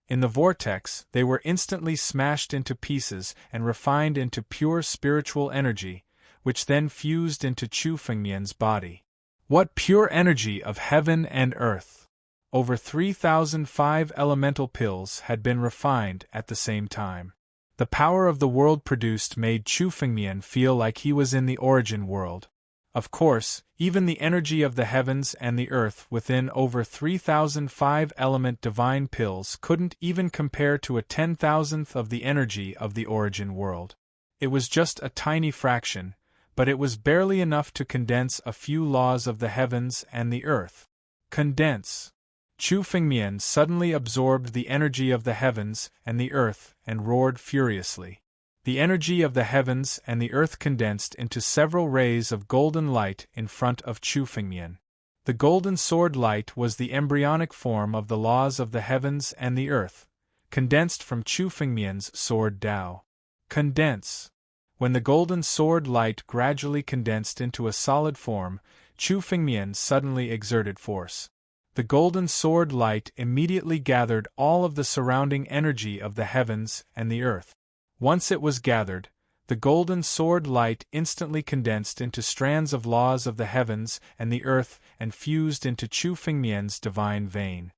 In the vortex, they were instantly smashed into pieces and refined into pure spiritual energy, which then fused into Chu Fengmian's body. What pure energy of heaven and earth! Over 3,005 elemental pills had been refined at the same time. The power of the world produced made Chu Fengmian feel like he was in the origin world. Of course, even the energy of the heavens and the earth within over 3,005 element divine pills couldn't even compare to a 10,000th of the energy of the origin world. It was just a tiny fraction, but it was barely enough to condense a few laws of the heavens and the earth. Condense. Chu Fengmian suddenly absorbed the energy of the heavens and the earth and roared furiously. The energy of the heavens and the earth condensed into several rays of golden light in front of Chu Fengmian. The golden sword light was the embryonic form of the laws of the heavens and the earth, condensed from Chu Fengmian's sword Dao. Condense. When the golden sword light gradually condensed into a solid form, Chu Fengmian suddenly exerted force. The golden sword light immediately gathered all of the surrounding energy of the heavens and the earth. Once it was gathered, the golden sword light instantly condensed into strands of laws of the heavens and the earth and fused into Chu Fengmian's divine vein.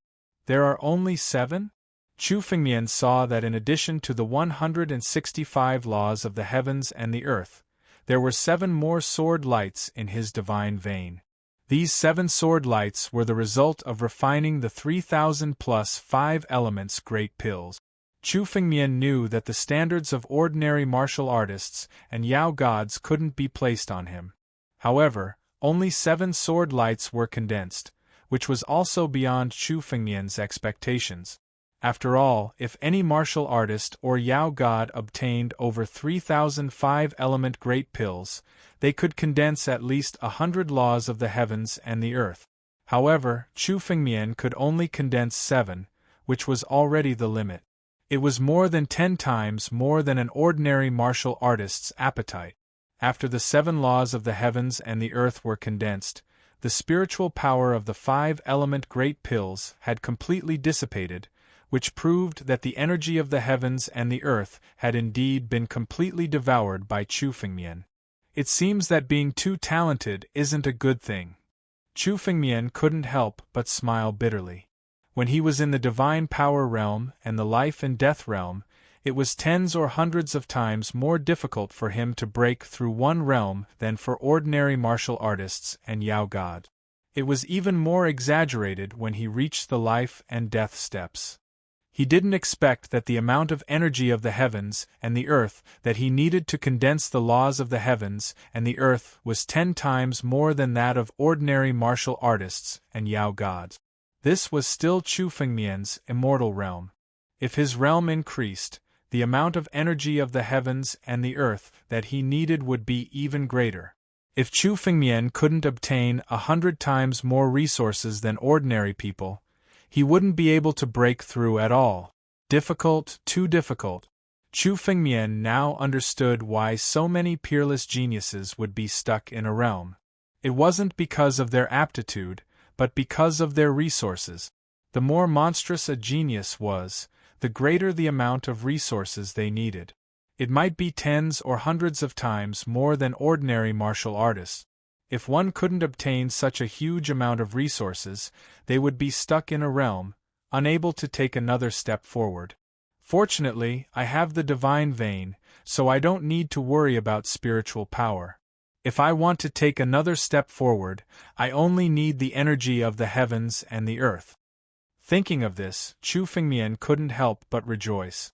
There are only 7? Chu Fengmian saw that in addition to the 165 laws of the heavens and the earth, there were 7 more sword lights in his divine vein. These 7 sword lights were the result of refining the 3,000 plus 5 elements great pills. Chu Fengmian knew that the standards of ordinary martial artists and Yao gods couldn't be placed on him. However, Only 7 sword lights were condensed, which was also beyond Chu Fengmian's expectations. After all, if any martial artist or Yao god obtained over 3,000 5-element great pills, they could condense at least 100 laws of the heavens and the earth. However, Chu Fengmian could only condense 7, which was already the limit. It was more than 10 times more than an ordinary martial artist's appetite. After the 7 laws of the heavens and the earth were condensed, the spiritual power of the 5-element great pills had completely dissipated, which proved that the energy of the heavens and the earth had indeed been completely devoured by Chu Fengmian. It seems that being too talented isn't a good thing. Chu Fengmian couldn't help but smile bitterly. When he was in the divine power realm and the life and death realm, it was tens or hundreds of times more difficult for him to break through one realm than for ordinary martial artists and Yao God. It was even more exaggerated when he reached the life and death steps. He didn't expect that the amount of energy of the heavens and the earth that he needed to condense the laws of the heavens and the earth was 10 times more than that of ordinary martial artists and Yao gods. This was still Chu Fengmian's immortal realm. If his realm increased, the amount of energy of the heavens and the earth that he needed would be even greater. If Chu Fengmian couldn't obtain 100 times more resources than ordinary people, he wouldn't be able to break through at all. Difficult, too difficult. Chu Fengmian now understood why so many peerless geniuses would be stuck in a realm. It wasn't because of their aptitude, but because of their resources. The more monstrous a genius was, the greater the amount of resources they needed. It might be tens or hundreds of times more than ordinary martial artists. If one couldn't obtain such a huge amount of resources, they would be stuck in a realm, unable to take another step forward. Fortunately, I have the divine vein, so I don't need to worry about spiritual power. If I want to take another step forward, I only need the energy of the heavens and the earth. Thinking of this, Chu Fengmian couldn't help but rejoice.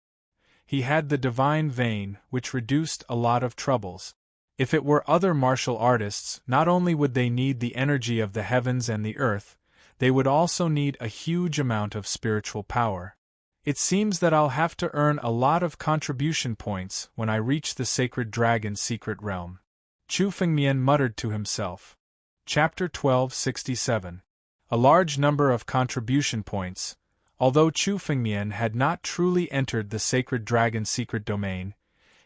He had the divine vein, which reduced a lot of troubles. If it were other martial artists, not only would they need the energy of the heavens and the earth, they would also need a huge amount of spiritual power. It seems that I'll have to earn a lot of contribution points when I reach the Sacred Dragon's secret realm. Chu Fengmian muttered to himself. Chapter 1267. A large number of contribution points. Although Chu Fengmian had not truly entered the Sacred Dragon's secret domain,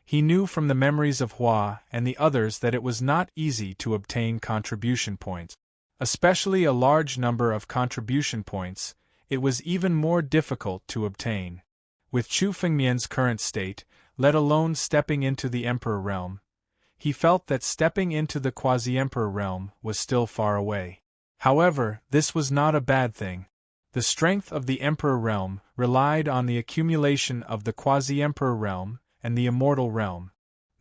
he knew from the memories of Hua and the others that it was not easy to obtain contribution points. Especially a large number of contribution points, it was even more difficult to obtain. With Chu Fengmian's current state, let alone stepping into the Emperor realm, he felt that stepping into the Quasi-Emperor realm was still far away. However, this was not a bad thing. The strength of the Emperor realm relied on the accumulation of the Quasi-Emperor realm and the Immortal realm.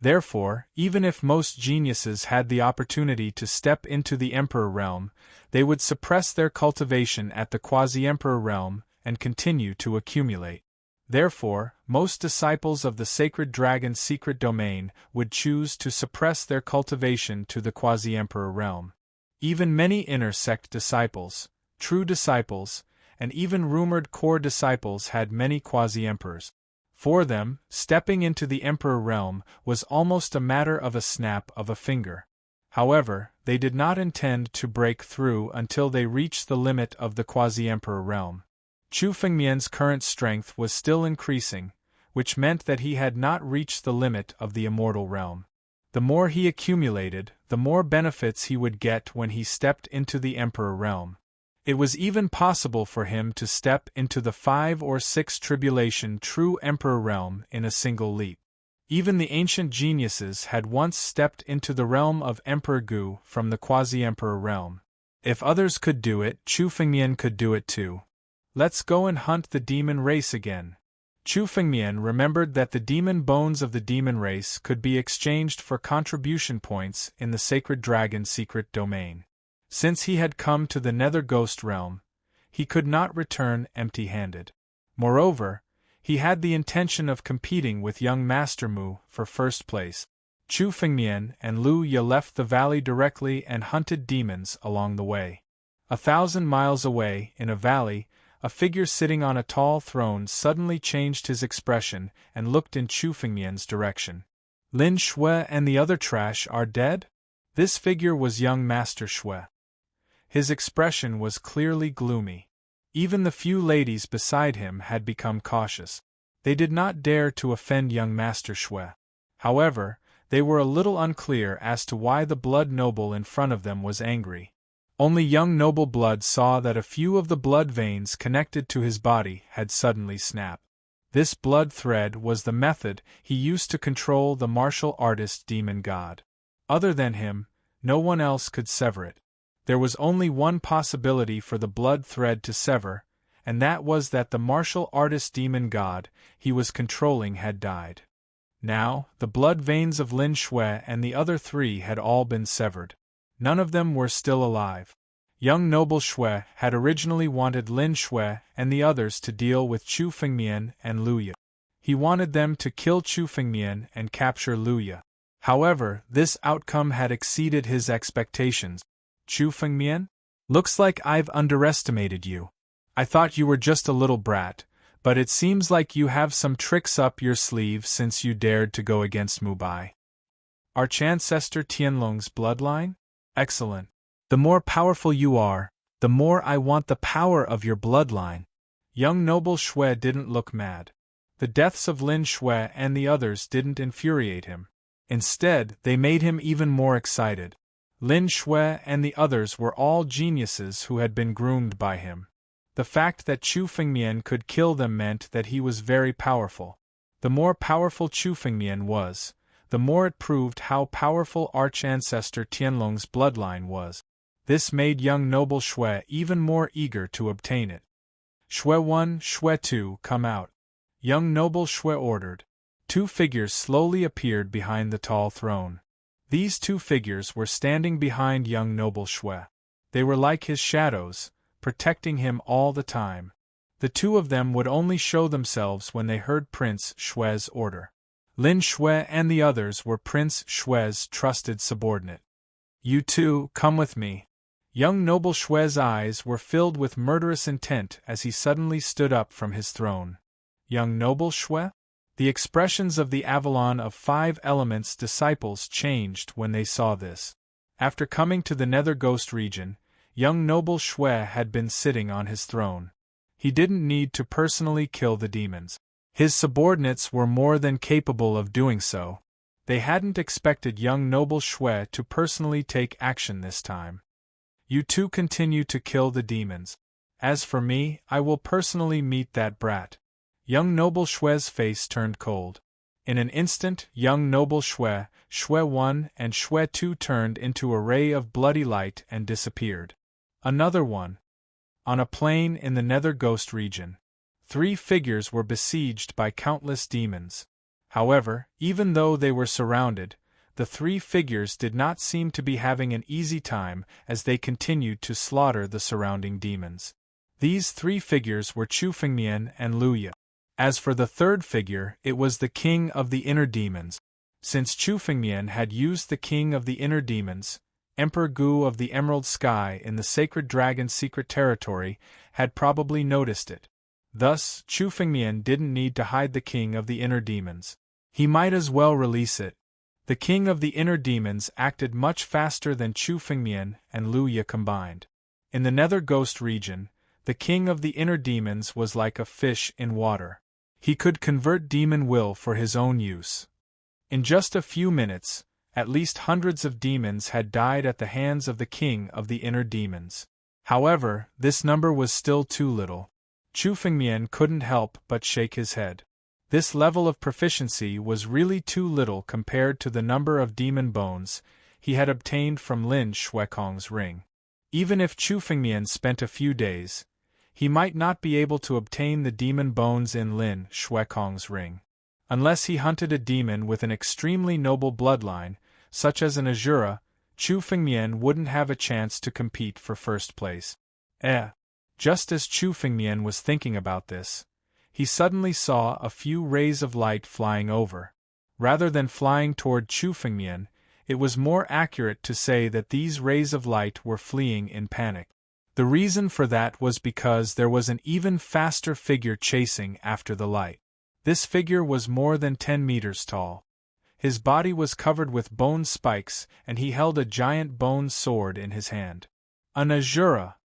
Therefore, even if most geniuses had the opportunity to step into the Emperor realm, they would suppress their cultivation at the Quasi-Emperor realm and continue to accumulate. Therefore, most disciples of the Sacred Dragon's secret domain would choose to suppress their cultivation to the Quasi-Emperor realm. Even many inner sect disciples, true disciples, and even rumored core disciples had many quasi-emperors. For them, stepping into the Emperor realm was almost a matter of a snap of a finger. However, they did not intend to break through until they reached the limit of the Quasi-Emperor realm. Chu Fengmian's current strength was still increasing, which meant that he had not reached the limit of the Immortal realm. The more he accumulated, the more benefits he would get when he stepped into the Emperor realm. It was even possible for him to step into the 5 or 6 tribulation true Emperor realm in a single leap. Even the ancient geniuses had once stepped into the realm of Emperor Gu from the Quasi-Emperor realm. If others could do it, Chu Fengmian could do it too. Let's go and hunt the demon race again. Chu Fengmian remembered that the demon bones of the demon race could be exchanged for contribution points in the Sacred Dragon's secret domain. Since he had come to the Nether Ghost realm, he could not return empty-handed. Moreover, he had the intention of competing with young Master Mu for first place. Chu Fengmian and Lu Ye left the valley directly and hunted demons along the way. 1,000 miles away, in a valley, a figure sitting on a tall throne suddenly changed his expression and looked in Chu Fengmian's direction. Lin Shui and the other trash are dead? This figure was young Master Shui. His expression was clearly gloomy. Even the few ladies beside him had become cautious. They did not dare to offend young Master Shui. However, they were a little unclear as to why the blood noble in front of them was angry. Only young noble blood saw that a few of the blood veins connected to his body had suddenly snapped. This blood thread was the method he used to control the martial artist demon god. Other than him, no one else could sever it. There was only one possibility for the blood thread to sever, and that was that the martial artist demon god he was controlling had died. Now, the blood veins of Lin Shui and the other three had all been severed. None of them were still alive. Young noble Shui had originally wanted Lin Shui and the others to deal with Chu Fengmian and Lu Ye. He wanted them to kill Chu Fengmian and capture Lu Ye. However, this outcome had exceeded his expectations. Chu Fengmian? Looks like I've underestimated you. I thought you were just a little brat, but it seems like you have some tricks up your sleeve since you dared to go against Mubai. Arch ancestor Tianlong's bloodline? Excellent. The more powerful you are, the more I want the power of your bloodline. Young noble Shui didn't look mad. The deaths of Lin Shui and the others didn't infuriate him. Instead, they made him even more excited. Lin Shui and the others were all geniuses who had been groomed by him. The fact that Chu Fengmian could kill them meant that he was very powerful. The more powerful Chu Fengmian was, the more it proved how powerful Arch-Ancestor Tianlong's bloodline was. This made young noble Shui even more eager to obtain it. Shui 1, Shui 2, come out. Young noble Shui ordered. 2 figures slowly appeared behind the tall throne. These 2 figures were standing behind young noble Shui. They were like his shadows, protecting him all the time. The 2 of them would only show themselves when they heard Prince Shui's order. Lin Shui and the others were Prince Shui's trusted subordinate. You 2, come with me. Young noble Shui's eyes were filled with murderous intent as he suddenly stood up from his throne. Young noble Shui? The expressions of the Avalon of 5 Elements disciples changed when they saw this. After coming to the Nether Ghost region, young noble Shui had been sitting on his throne. He didn't need to personally kill the demons. His subordinates were more than capable of doing so. They hadn't expected young noble Shui to personally take action this time. You 2 continue to kill the demons. As for me, I will personally meet that brat. Young noble Shui's face turned cold. In an instant, young noble Shui, Shui 1 and Shui 2 turned into a ray of bloody light and disappeared. Another one. On a plain in the Nether Ghost region, 3 figures were besieged by countless demons. However, even though they were surrounded, the 3 figures did not seem to be having an easy time as they continued to slaughter the surrounding demons. These 3 figures were Chu Fengmian and Lu Ye. As for the 3rd figure, it was the king of the inner demons. Since Chu Fengmian had used the king of the inner demons, Emperor Gu of the Emerald Sky in the Sacred Dragon's secret territory had probably noticed it. Thus, Chu Fengmian didn't need to hide the king of the inner demons. He might as well release it. The king of the inner demons acted much faster than Chu Fengmian and Lu Ye combined. In the Nether Ghost region, the king of the inner demons was like a fish in water. He could convert demon will for his own use. In just a few minutes, at least hundreds of demons had died at the hands of the king of the inner demons. However, this number was still too little. Chu Fengmian couldn't help but shake his head. This level of proficiency was really too little compared to the number of demon bones he had obtained from Lin Shuikong's ring. Even if Chu Fengmian spent a few days, he might not be able to obtain the demon bones in Lin Shuikong's ring. Unless he hunted a demon with an extremely noble bloodline, such as an Azura, Chu Fengmian wouldn't have a chance to compete for first place. Just as Chu Fengmian was thinking about this, he suddenly saw a few rays of light flying over. Rather than flying toward Chu Fengmian, it was more accurate to say that these rays of light were fleeing in panic. The reason for that was because there was an even faster figure chasing after the light. This figure was more than 10 meters tall. His body was covered with bone spikes, and he held a giant bone sword in his hand. An Azura!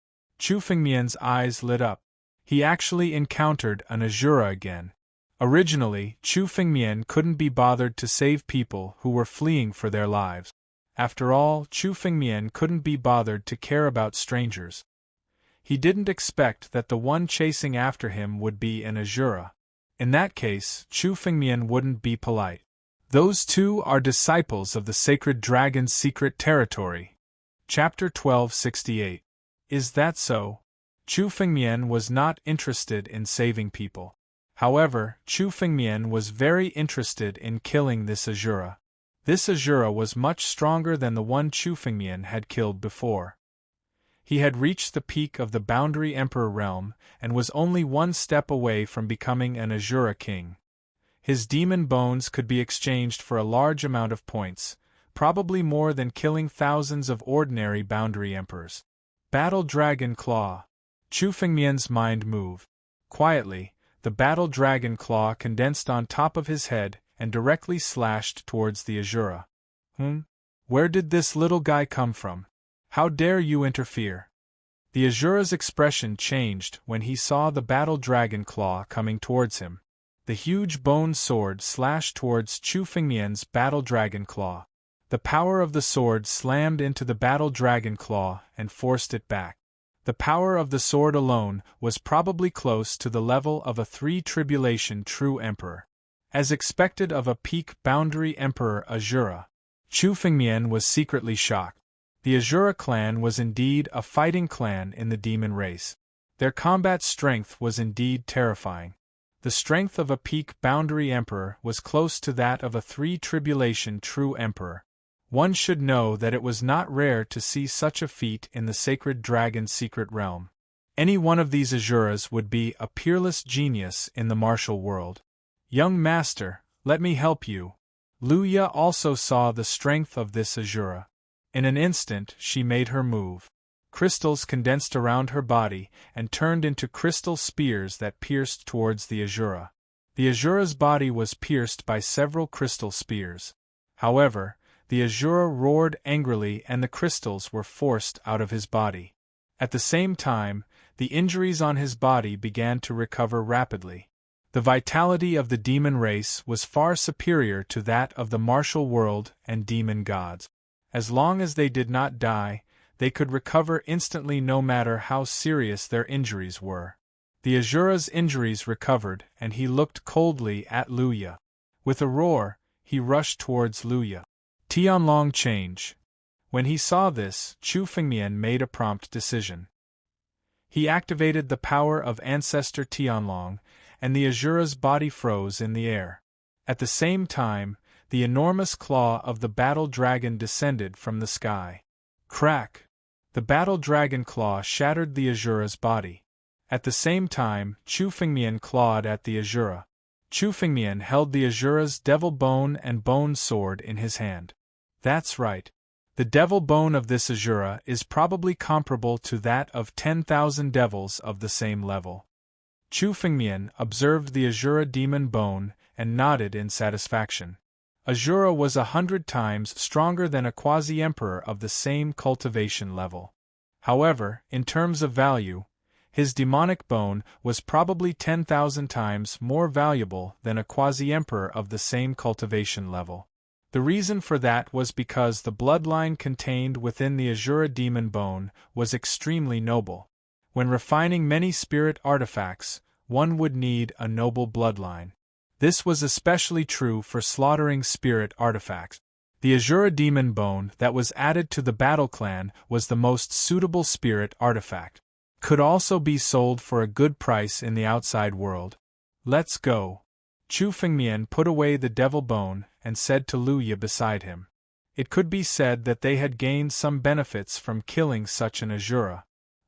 Chu Fengmian's eyes lit up. He actually encountered an Azura again. Originally, Chu Fengmian couldn't be bothered to save people who were fleeing for their lives. After all, Chu Fengmian couldn't be bothered to care about strangers. He didn't expect that the one chasing after him would be an Azura. In that case, Chu Fengmian wouldn't be polite. Those two are disciples of the sacred dragon's secret territory. Chapter 1268. Is that so? Chu Fengmian was not interested in saving people. However, Chu Fengmian was very interested in killing this Azura. This Azura was much stronger than the one Chu Fengmian had killed before. He had reached the peak of the Boundary Emperor realm, and was only one step away from becoming an Azura king. His demon bones could be exchanged for a large amount of points, probably more than killing thousands of ordinary Boundary Emperors. Battle Dragon Claw. Chu Fengmian's mind moved. Quietly, the Battle Dragon Claw condensed on top of his head and directly slashed towards the Azura. Where did this little guy come from? How dare you interfere? The Azura's expression changed when he saw the Battle Dragon Claw coming towards him. The huge bone sword slashed towards Chu Fengmian's Battle Dragon Claw. The power of the sword slammed into the Battle Dragon Claw and forced it back. The power of the sword alone was probably close to the level of a 3 Tribulation True Emperor. As expected of a peak Boundary Emperor Azura, Chu Fengmian was secretly shocked. The Azura clan was indeed a fighting clan in the demon race. Their combat strength was indeed terrifying. The strength of a peak Boundary Emperor was close to that of a 3 Tribulation True Emperor. One should know that it was not rare to see such a feat in the sacred dragon's secret realm. Any one of these Azuras would be a peerless genius in the martial world. Young master, let me help you. Luya also saw the strength of this Azura. In an instant she made her move. Crystals condensed around her body and turned into crystal spears that pierced towards the Azura. The Azura's body was pierced by several crystal spears. However, the Azura roared angrily and the crystals were forced out of his body. At the same time, the injuries on his body began to recover rapidly. The vitality of the demon race was far superior to that of the martial world and demon gods. As long as they did not die, they could recover instantly no matter how serious their injuries were. The Azura's injuries recovered and he looked coldly at Luya. With a roar, he rushed towards Luya. Tianlong change. When he saw this, Chu Fengmian made a prompt decision. He activated the power of Ancestor Tianlong, and the Azura's body froze in the air. At the same time, the enormous claw of the Battle Dragon descended from the sky. Crack! The Battle Dragon claw shattered the Azura's body. At the same time, Chu Fengmian clawed at the Azura. Chu Fengmian held the Azura's devil bone and bone sword in his hand. That's right. The devil bone of this Azura is probably comparable to that of 10,000 devils of the same level. Chu Fengmian observed the Azura demon bone and nodded in satisfaction. Azura was 100 times stronger than a quasi-emperor of the same cultivation level. However, in terms of value, his demonic bone was probably 10,000 times more valuable than a quasi-emperor of the same cultivation level. The reason for that was because the bloodline contained within the Azura demon bone was extremely noble. When refining many spirit artifacts, one would need a noble bloodline. This was especially true for slaughtering spirit artifacts. The Azura demon bone that was added to the battle clan was the most suitable spirit artifact. Could also be sold for a good price in the outside world. Let's go. Chu Fengmian put away the devil bone and said to Luya beside him. It could be said that they had gained some benefits from killing such an Azura.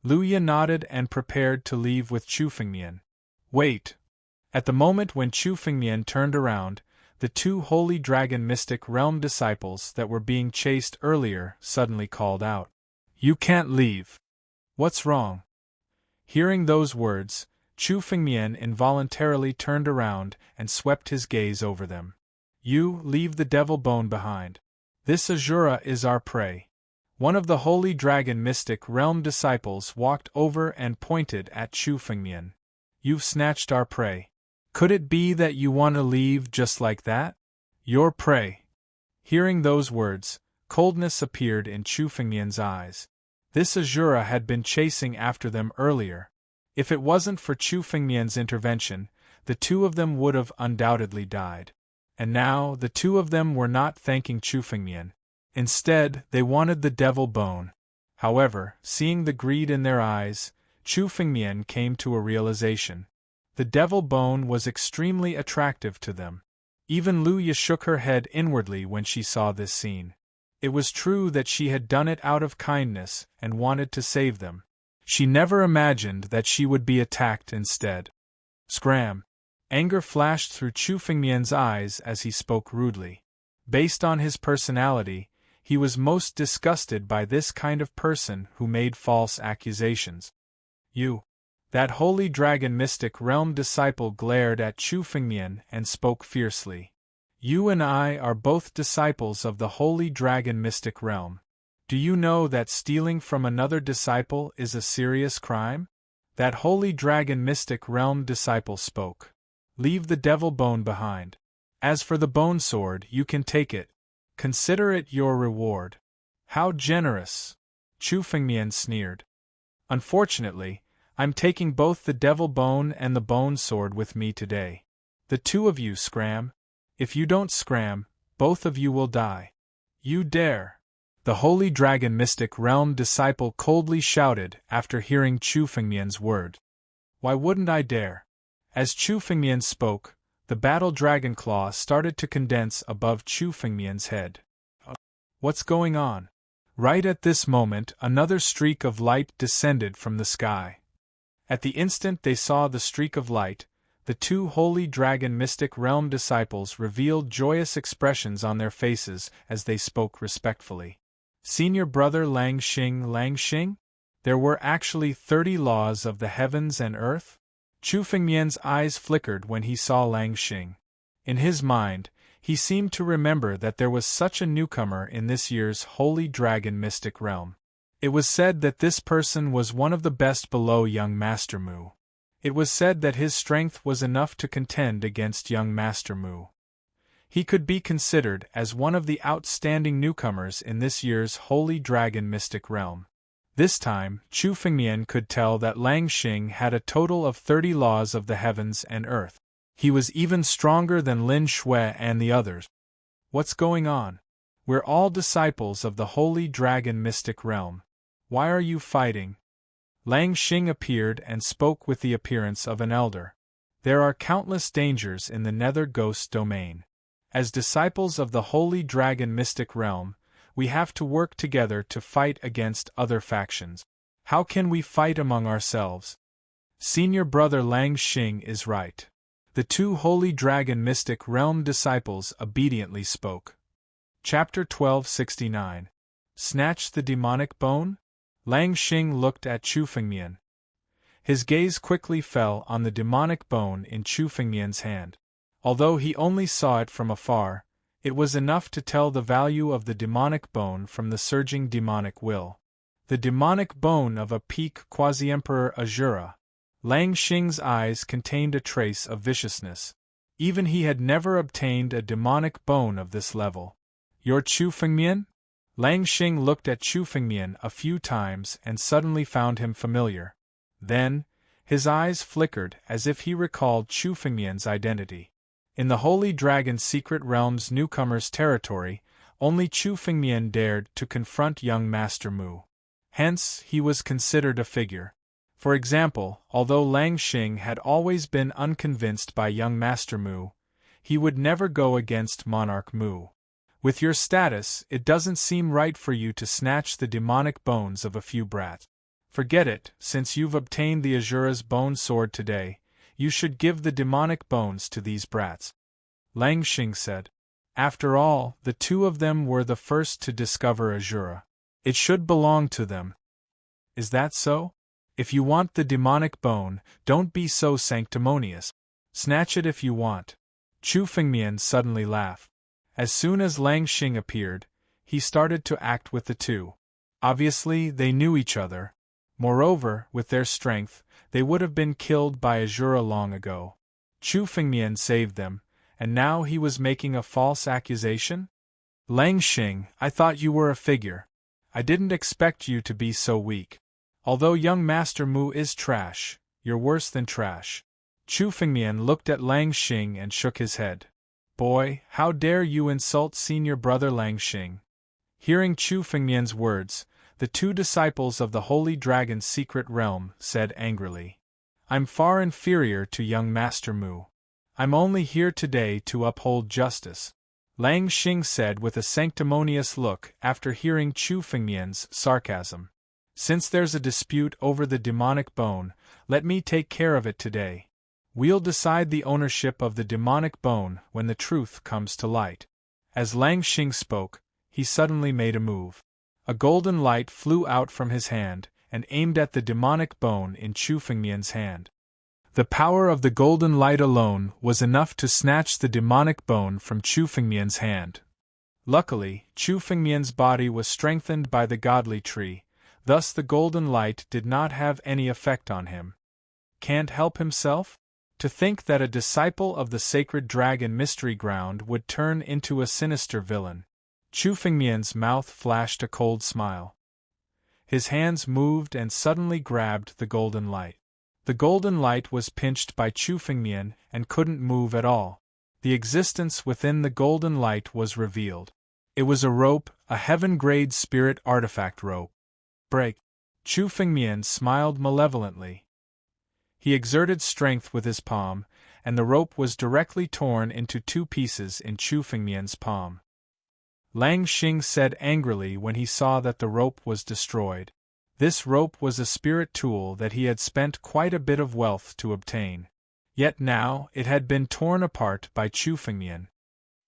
Luya nodded and prepared to leave with Chu Fengmian. Wait! At the moment when Chu Fengmian turned around, the two Holy Dragon Mystic Realm disciples that were being chased earlier suddenly called out, "You can't leave! What's wrong?" Hearing those words, Chu Fengmian involuntarily turned around and swept his gaze over them. "You leave the devil bone behind. This Azura is our prey." One of the Holy Dragon Mystic Realm disciples walked over and pointed at Chu Fengmian. "You've snatched our prey. Could it be that you want to leave just like that? Your prey." Hearing those words, coldness appeared in Chu Fengmian's eyes. This Azura had been chasing after them earlier. If it wasn't for Chu Fengmian's intervention, the two of them would have undoubtedly died. And now, the two of them were not thanking Chu Fengmian. Instead, they wanted the devil bone. However, seeing the greed in their eyes, Chu Fengmian came to a realization. The devil bone was extremely attractive to them. Even Luya shook her head inwardly when she saw this scene. It was true that she had done it out of kindness and wanted to save them. She never imagined that she would be attacked instead. Scram! Anger flashed through Chu Fengmian's eyes as he spoke rudely. Based on his personality, he was most disgusted by this kind of person who made false accusations. "You!" That Holy Dragon Mystic Realm disciple glared at Chu Fengmian and spoke fiercely. "You and I are both disciples of the Holy Dragon Mystic Realm. Do you know that stealing from another disciple is a serious crime?" That Holy Dragon Mystic Realm disciple spoke. "Leave the devil bone behind. As for the bone sword, you can take it. Consider it your reward." "How generous!" Chu Fengmian sneered. "Unfortunately, I'm taking both the devil bone and the bone sword with me today. The two of you scram. If you don't scram, both of you will die." "You dare!" The Holy Dragon Mystic Realm disciple coldly shouted after hearing Chu Fengmian's word. "Why wouldn't I dare?" As Chu Fengmian spoke, the battle dragon claw started to condense above Chu Fengmian's head. "What's going on?" Right at this moment, another streak of light descended from the sky. At the instant they saw the streak of light, the two Holy Dragon Mystic Realm disciples revealed joyous expressions on their faces as they spoke respectfully. "Senior brother Lang Xing? There were actually 30 laws of the heavens and earth?" Chu Fengmian's eyes flickered when he saw Lang Xing. In his mind, he seemed to remember that there was such a newcomer in this year's Holy Dragon Mystic Realm. It was said that this person was one of the best below young Master Mu. It was said that his strength was enough to contend against young Master Mu. He could be considered as one of the outstanding newcomers in this year's Holy Dragon Mystic Realm. This time, Chu Fengmian could tell that Lang Xing had a total of 30 laws of the heavens and earth. He was even stronger than Lin Shui and the others. "What's going on? We're all disciples of the Holy Dragon Mystic Realm. Why are you fighting?" Lang Xing appeared and spoke with the appearance of an elder. "There are countless dangers in the Nether Ghost domain. As disciples of the Holy Dragon Mystic Realm, we have to work together to fight against other factions. How can we fight among ourselves?" Senior brother Lang Xing is right. The two Holy Dragon Mystic Realm disciples obediently spoke. Chapter 1269. Snatch the Demonic Bone? Lang Xing looked at Chu Fengmian. His gaze quickly fell on the demonic bone in Chu Fengmian's hand. Although he only saw it from afar, it was enough to tell the value of the demonic bone from the surging demonic will. The demonic bone of a peak quasi-emperor Azura. Lang Xing's eyes contained a trace of viciousness. Even he had never obtained a demonic bone of this level. "You're Chu Fengmian?" Lang Xing looked at Chu Fengmian a few times and suddenly found him familiar. Then, his eyes flickered as if he recalled Chu Fengmian's identity. In the Holy Dragon Secret Realm's newcomer's territory, only Chu Fengmian dared to confront young Master Mu. Hence, he was considered a figure. For example, although Lang Xing had always been unconvinced by young Master Mu, he would never go against Monarch Mu. "With your status, it doesn't seem right for you to snatch the demonic bones of a few brats. Forget it, since you've obtained the Azura's bone sword today, you should give the demonic bones to these brats." Lang Xing said. After all, the two of them were the first to discover Azura. It should belong to them. Is that so? If you want the demonic bone, don't be so sanctimonious. Snatch it if you want. Chu Fengmian suddenly laughed. As soon as Lang Xing appeared, he started to act with the two. Obviously, they knew each other. Moreover, with their strength, they would have been killed by Azura long ago. Chu Fengmian saved them, and now he was making a false accusation? Lang Xing, I thought you were a figure. I didn't expect you to be so weak. Although young Master Mu is trash, you're worse than trash. Chu Fengmian looked at Lang Xing and shook his head. Boy, how dare you insult senior brother Lang Xing? Hearing Chu Fengmian's words, the two disciples of the Holy Dragon's secret realm said angrily, I'm far inferior to young Master Mu. I'm only here today to uphold justice. Lang Xing said with a sanctimonious look after hearing Chu Fengmian's sarcasm. Since there's a dispute over the demonic bone, let me take care of it today. We'll decide the ownership of the demonic bone when the truth comes to light. As Lang Xing spoke, he suddenly made a move. A golden light flew out from his hand and aimed at the demonic bone in Chu Fengmian's hand. The power of the golden light alone was enough to snatch the demonic bone from Chu Fengmian's hand. Luckily, Chu Fengmian's body was strengthened by the godly tree, thus the golden light did not have any effect on him. Can't help himself? To think that a disciple of the sacred dragon mystery ground would turn into a sinister villain. Chu Fengmian's mouth flashed a cold smile. His hands moved and suddenly grabbed the golden light. The golden light was pinched by Chu Fengmian and couldn't move at all. The existence within the golden light was revealed. It was a rope, a heaven-grade spirit artifact rope. Break. Chu Fengmian smiled malevolently. He exerted strength with his palm, and the rope was directly torn into two pieces in Chu Fengmian's palm. Lang Xing said angrily when he saw that the rope was destroyed. This rope was a spirit tool that he had spent quite a bit of wealth to obtain. Yet now it had been torn apart by Chu Fengmian.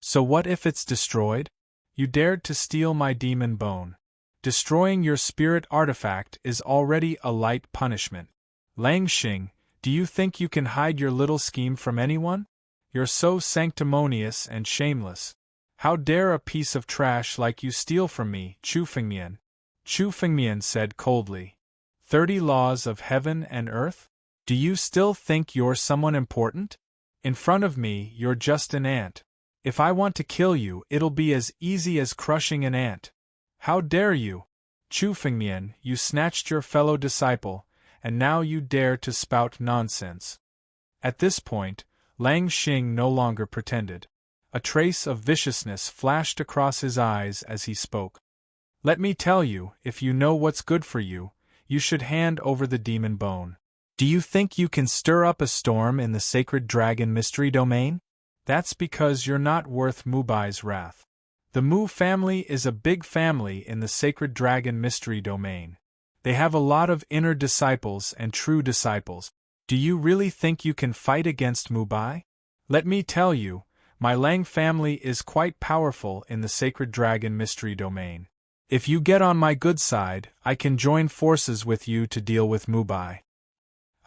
So what if it's destroyed? You dared to steal my demon bone. Destroying your spirit artifact is already a light punishment. Lang Xing, do you think you can hide your little scheme from anyone? You're so sanctimonious and shameless. How dare a piece of trash like you steal from me, Chu Fengmian? Chu Fengmian said coldly. 30 laws of heaven and earth? Do you still think you're someone important? In front of me, you're just an ant. If I want to kill you, it'll be as easy as crushing an ant. How dare you? Chu Fengmian, you snatched your fellow disciple, and now you dare to spout nonsense. At this point, Lang Xing no longer pretended. A trace of viciousness flashed across his eyes as he spoke. Let me tell you, if you know what's good for you, you should hand over the demon bone. Do you think you can stir up a storm in the sacred dragon mystery domain? That's because you're not worth Mubai's wrath. The Mu family is a big family in the sacred dragon mystery domain. They have a lot of inner disciples and true disciples. Do you really think you can fight against Mubai? Let me tell you, my Lang family is quite powerful in the sacred dragon mystery domain. If you get on my good side, I can join forces with you to deal with Mubai.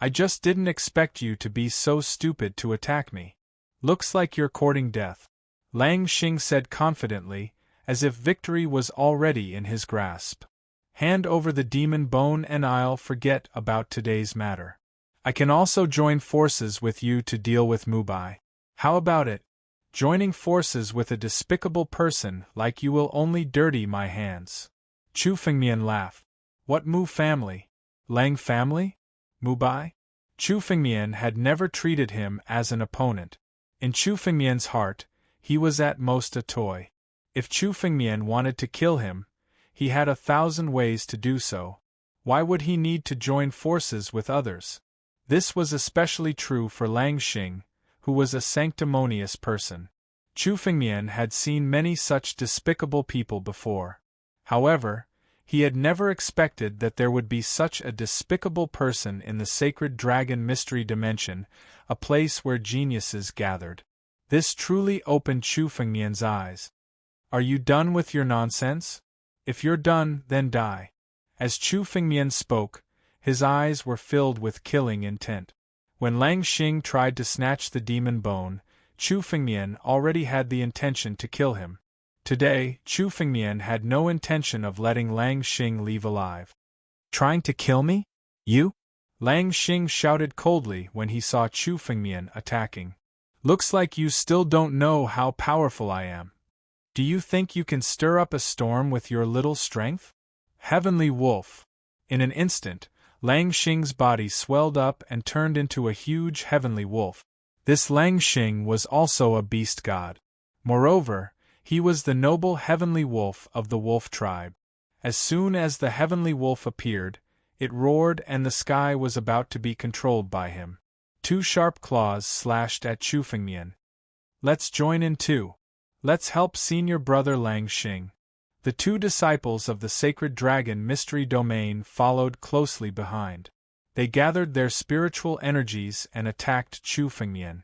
I just didn't expect you to be so stupid to attack me. Looks like you're courting death. Lang Xing said confidently, as if victory was already in his grasp. Hand over the demon bone and I'll forget about today's matter. I can also join forces with you to deal with Mubai. How about it? Joining forces with a despicable person like you will only dirty my hands. Chu Fengmian laughed. What Mu family? Lang family? Mubai? Chu Fengmian had never treated him as an opponent. In Chu Fengmian's heart, he was at most a toy. If Chu Fengmian wanted to kill him, he had 1,000 ways to do so. Why would he need to join forces with others? This was especially true for Lang Xing, who was a sanctimonious person. Chu Fengmian had seen many such despicable people before. However, he had never expected that there would be such a despicable person in the sacred dragon mystery dimension, a place where geniuses gathered. This truly opened Chu Fengmian's eyes. Are you done with your nonsense? If you're done, then die. As Chu Fengmian spoke, his eyes were filled with killing intent. When Lang Xing tried to snatch the demon bone, Chu Fengmian already had the intention to kill him. Today, Chu Fengmian had no intention of letting Lang Xing leave alive. Trying to kill me? You? Lang Xing shouted coldly when he saw Chu Fengmian attacking. Looks like you still don't know how powerful I am. Do you think you can stir up a storm with your little strength? Heavenly Wolf! In an instant, Lang Xing's body swelled up and turned into a huge heavenly wolf. This Lang Xing was also a beast god. Moreover, he was the noble heavenly wolf of the wolf tribe. As soon as the heavenly wolf appeared, it roared and the sky was about to be controlled by him. 2 sharp claws slashed at Chu Fengmian. Let's join in too. Let's help senior brother Lang Xing. The 2 disciples of the sacred dragon mystery domain followed closely behind. They gathered their spiritual energies and attacked Chu Fengmian.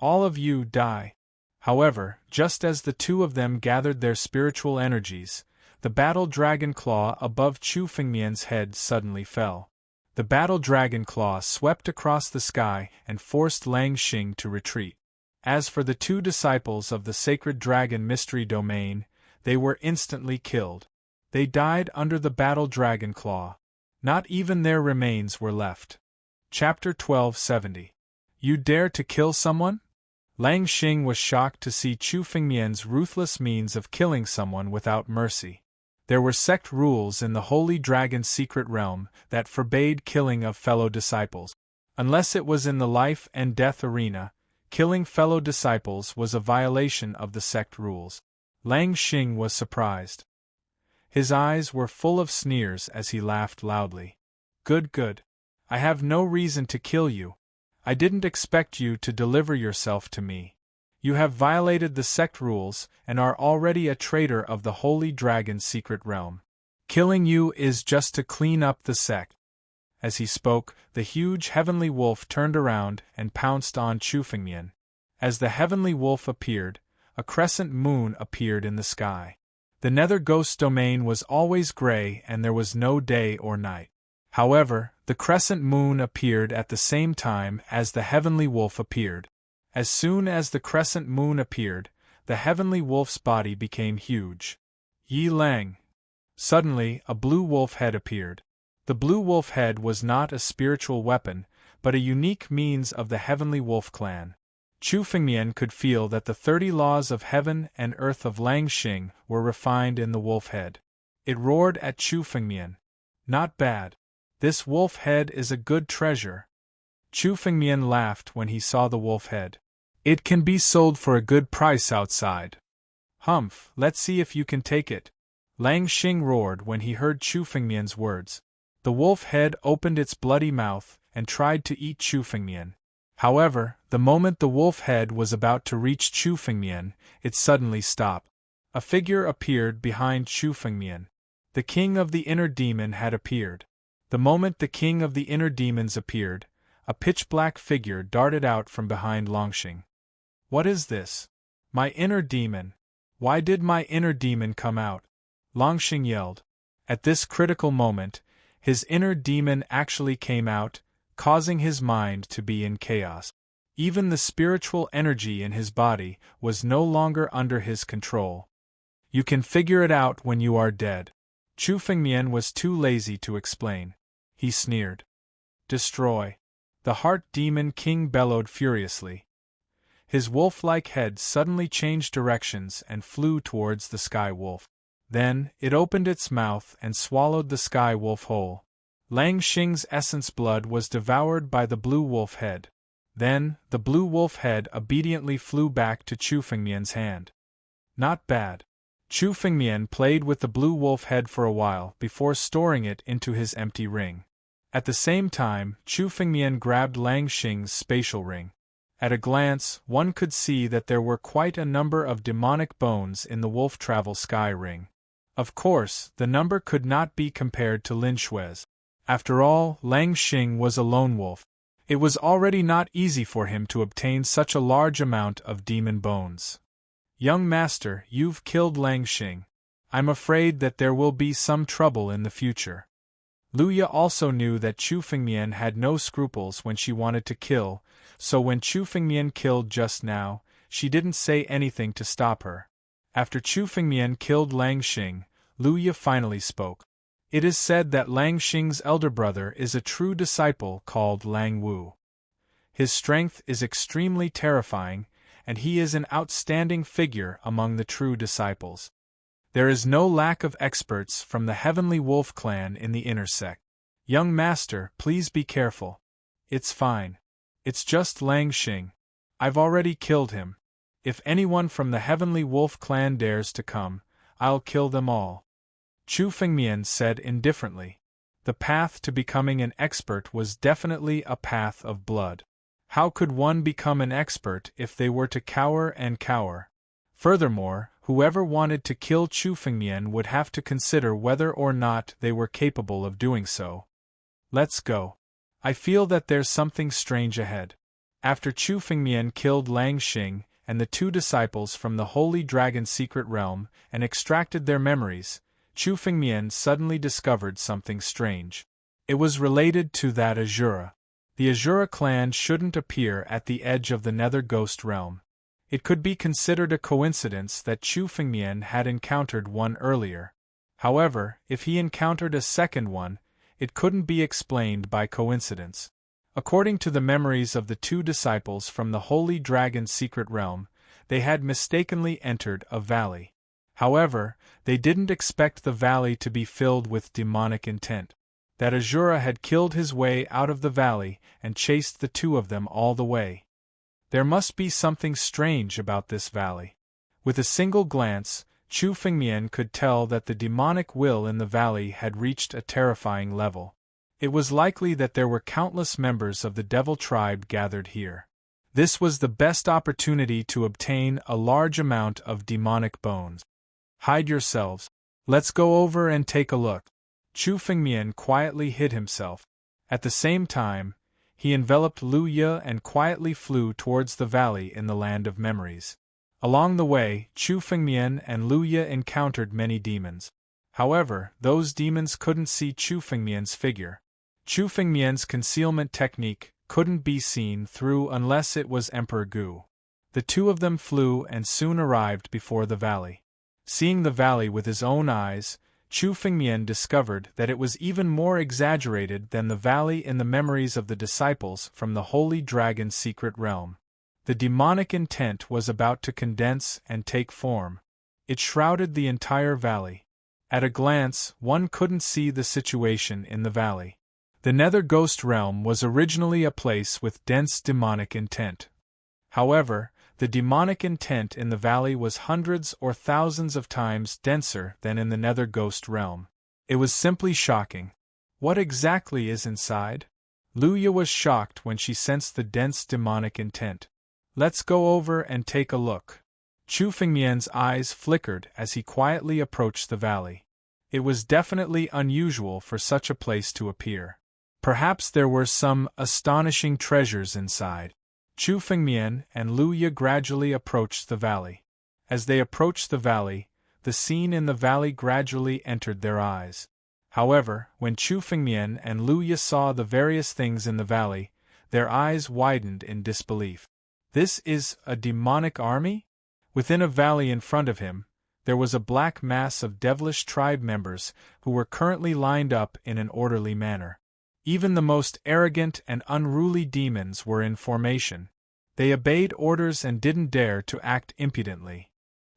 All of you die. However, just as the 2 of them gathered their spiritual energies, the battle dragon claw above Chu Fengmian's head suddenly fell. The battle dragon claw swept across the sky and forced Lang Xing to retreat. As for the 2 disciples of the sacred dragon mystery domain, they were instantly killed. They died under the battle dragon claw. Not even their remains were left. Chapter 1270. You dare to kill someone? Lang Xing was shocked to see Chu Fengmian's ruthless means of killing someone without mercy. There were sect rules in the Holy Dragon's secret realm that forbade killing of fellow disciples. Unless it was in the life and death arena, killing fellow disciples was a violation of the sect rules. Lang Xing was surprised. His eyes were full of sneers as he laughed loudly. Good. I have no reason to kill you. I didn't expect you to deliver yourself to me. You have violated the sect rules and are already a traitor of the Holy Dragon's secret realm. Killing you is just to clean up the sect. As he spoke, the huge heavenly wolf turned around and pounced on Chu Fengmian. As the heavenly wolf appeared, a crescent moon appeared in the sky. The nether ghost domain was always gray and there was no day or night. However, the crescent moon appeared at the same time as the heavenly wolf appeared. As soon as the crescent moon appeared, the heavenly wolf's body became huge. Yi Lang! Suddenly, a blue wolf head appeared. The blue wolf head was not a spiritual weapon, but a unique means of the heavenly wolf clan. Chu Fengmian could feel that the 30 laws of heaven and earth of Lang Xing were refined in the wolf head. It roared at Chu Fengmian. Not bad. This wolf head is a good treasure. Chu Fengmian laughed when he saw the wolf head. It can be sold for a good price outside. Humph, let's see if you can take it. Lang Xing roared when he heard Chu Fengmian's words. The wolf head opened its bloody mouth and tried to eat Chu Fengmian. However, the moment the wolf head was about to reach Chu Fengmian, it suddenly stopped. A figure appeared behind Chu Fengmian. The king of the inner demon had appeared. The moment the king of the inner demons appeared, a pitch-black figure darted out from behind Langxing. What is this? My inner demon. Why did my inner demon come out? Langxing yelled. At this critical moment, his inner demon actually came out, causing his mind to be in chaos. Even the spiritual energy in his body was no longer under his control. You can figure it out when you are dead. Chu Fengmian was too lazy to explain. He sneered. Destroy. The Heart Demon King bellowed furiously. His wolf-like head suddenly changed directions and flew towards the Sky Wolf. Then, it opened its mouth and swallowed the Sky Wolf whole. Lang Xing's essence blood was devoured by the blue wolf head. Then, the blue wolf head obediently flew back to Chu Fengmian's hand. Not bad. Chu Fengmian played with the blue wolf head for a while before storing it into his empty ring. At the same time, Chu Fengmian grabbed Lang Xing's spatial ring. At a glance, one could see that there were quite a number of demonic bones in the Wolf Travel Sky Ring. Of course, the number could not be compared to Lin Xue's. After all, Lang Xing was a lone wolf. It was already not easy for him to obtain such a large amount of demon bones. Young master, you've killed Lang Xing. I'm afraid that there will be some trouble in the future. Luya also knew that Chu Fengmian had no scruples when she wanted to kill, so when Chu Fengmian killed just now, she didn't say anything to stop her. After Chu Fengmian killed Lang Xing, Luya finally spoke. It is said that Lang Xing's elder brother is a true disciple called Lang Wu. His strength is extremely terrifying, and he is an outstanding figure among the true disciples. There is no lack of experts from the Heavenly Wolf clan in the inner sect. Young master, please be careful. It's fine. It's just Lang Xing. I've already killed him. If anyone from the Heavenly Wolf clan dares to come, I'll kill them all. Chu Fengmian said indifferently. The path to becoming an expert was definitely a path of blood. How could one become an expert if they were to cower and cower? Furthermore, whoever wanted to kill Chu Fengmian would have to consider whether or not they were capable of doing so. Let's go. I feel that there's something strange ahead. After Chu Fengmian killed Lang Xing and the two disciples from the Holy Dragon's secret realm and extracted their memories, Chu Fengmian suddenly discovered something strange. It was related to that Azura. The Azura clan shouldn't appear at the edge of the Nether Ghost realm. It could be considered a coincidence that Chu Fengmian had encountered one earlier. However, if he encountered a second one, it couldn't be explained by coincidence. According to the memories of the two disciples from the Holy Dragon's secret realm, they had mistakenly entered a valley. However, they didn't expect the valley to be filled with demonic intent. That Azura had killed his way out of the valley and chased the two of them all the way. There must be something strange about this valley. With a single glance, Chu Fengmian could tell that the demonic will in the valley had reached a terrifying level. It was likely that there were countless members of the Devil tribe gathered here. This was the best opportunity to obtain a large amount of demonic bones. Hide yourselves. Let's go over and take a look. Chu Fengmian quietly hid himself. At the same time, he enveloped Luya and quietly flew towards the valley in the land of memories. Along the way, Chu Fengmian and Luya encountered many demons. However, those demons couldn't see Chu Fengmian's figure. Chu Fengmian's concealment technique couldn't be seen through unless it was Emperor Gu. The two of them flew and soon arrived before the valley. Seeing the valley with his own eyes, Chu Fengmian discovered that it was even more exaggerated than the valley in the memories of the disciples from the Holy Dragon's secret realm. The demonic intent was about to condense and take form. It shrouded the entire valley. At a glance, one couldn't see the situation in the valley. The Nether Ghost realm was originally a place with dense demonic intent. However, the demonic intent in the valley was hundreds or thousands of times denser than in the Nether Ghost realm. It was simply shocking. What exactly is inside? Luya was shocked when she sensed the dense demonic intent. Let's go over and take a look. Chu Fengmian's eyes flickered as he quietly approached the valley. It was definitely unusual for such a place to appear. Perhaps there were some astonishing treasures inside. Chu Fengmian and Luya gradually approached the valley. As they approached the valley, the scene in the valley gradually entered their eyes. However, when Chu Fengmian and Luya saw the various things in the valley, their eyes widened in disbelief. This is a demonic army? Within a valley in front of him, there was a black mass of devilish tribe members who were currently lined up in an orderly manner. Even the most arrogant and unruly demons were in formation. They obeyed orders and didn't dare to act impudently.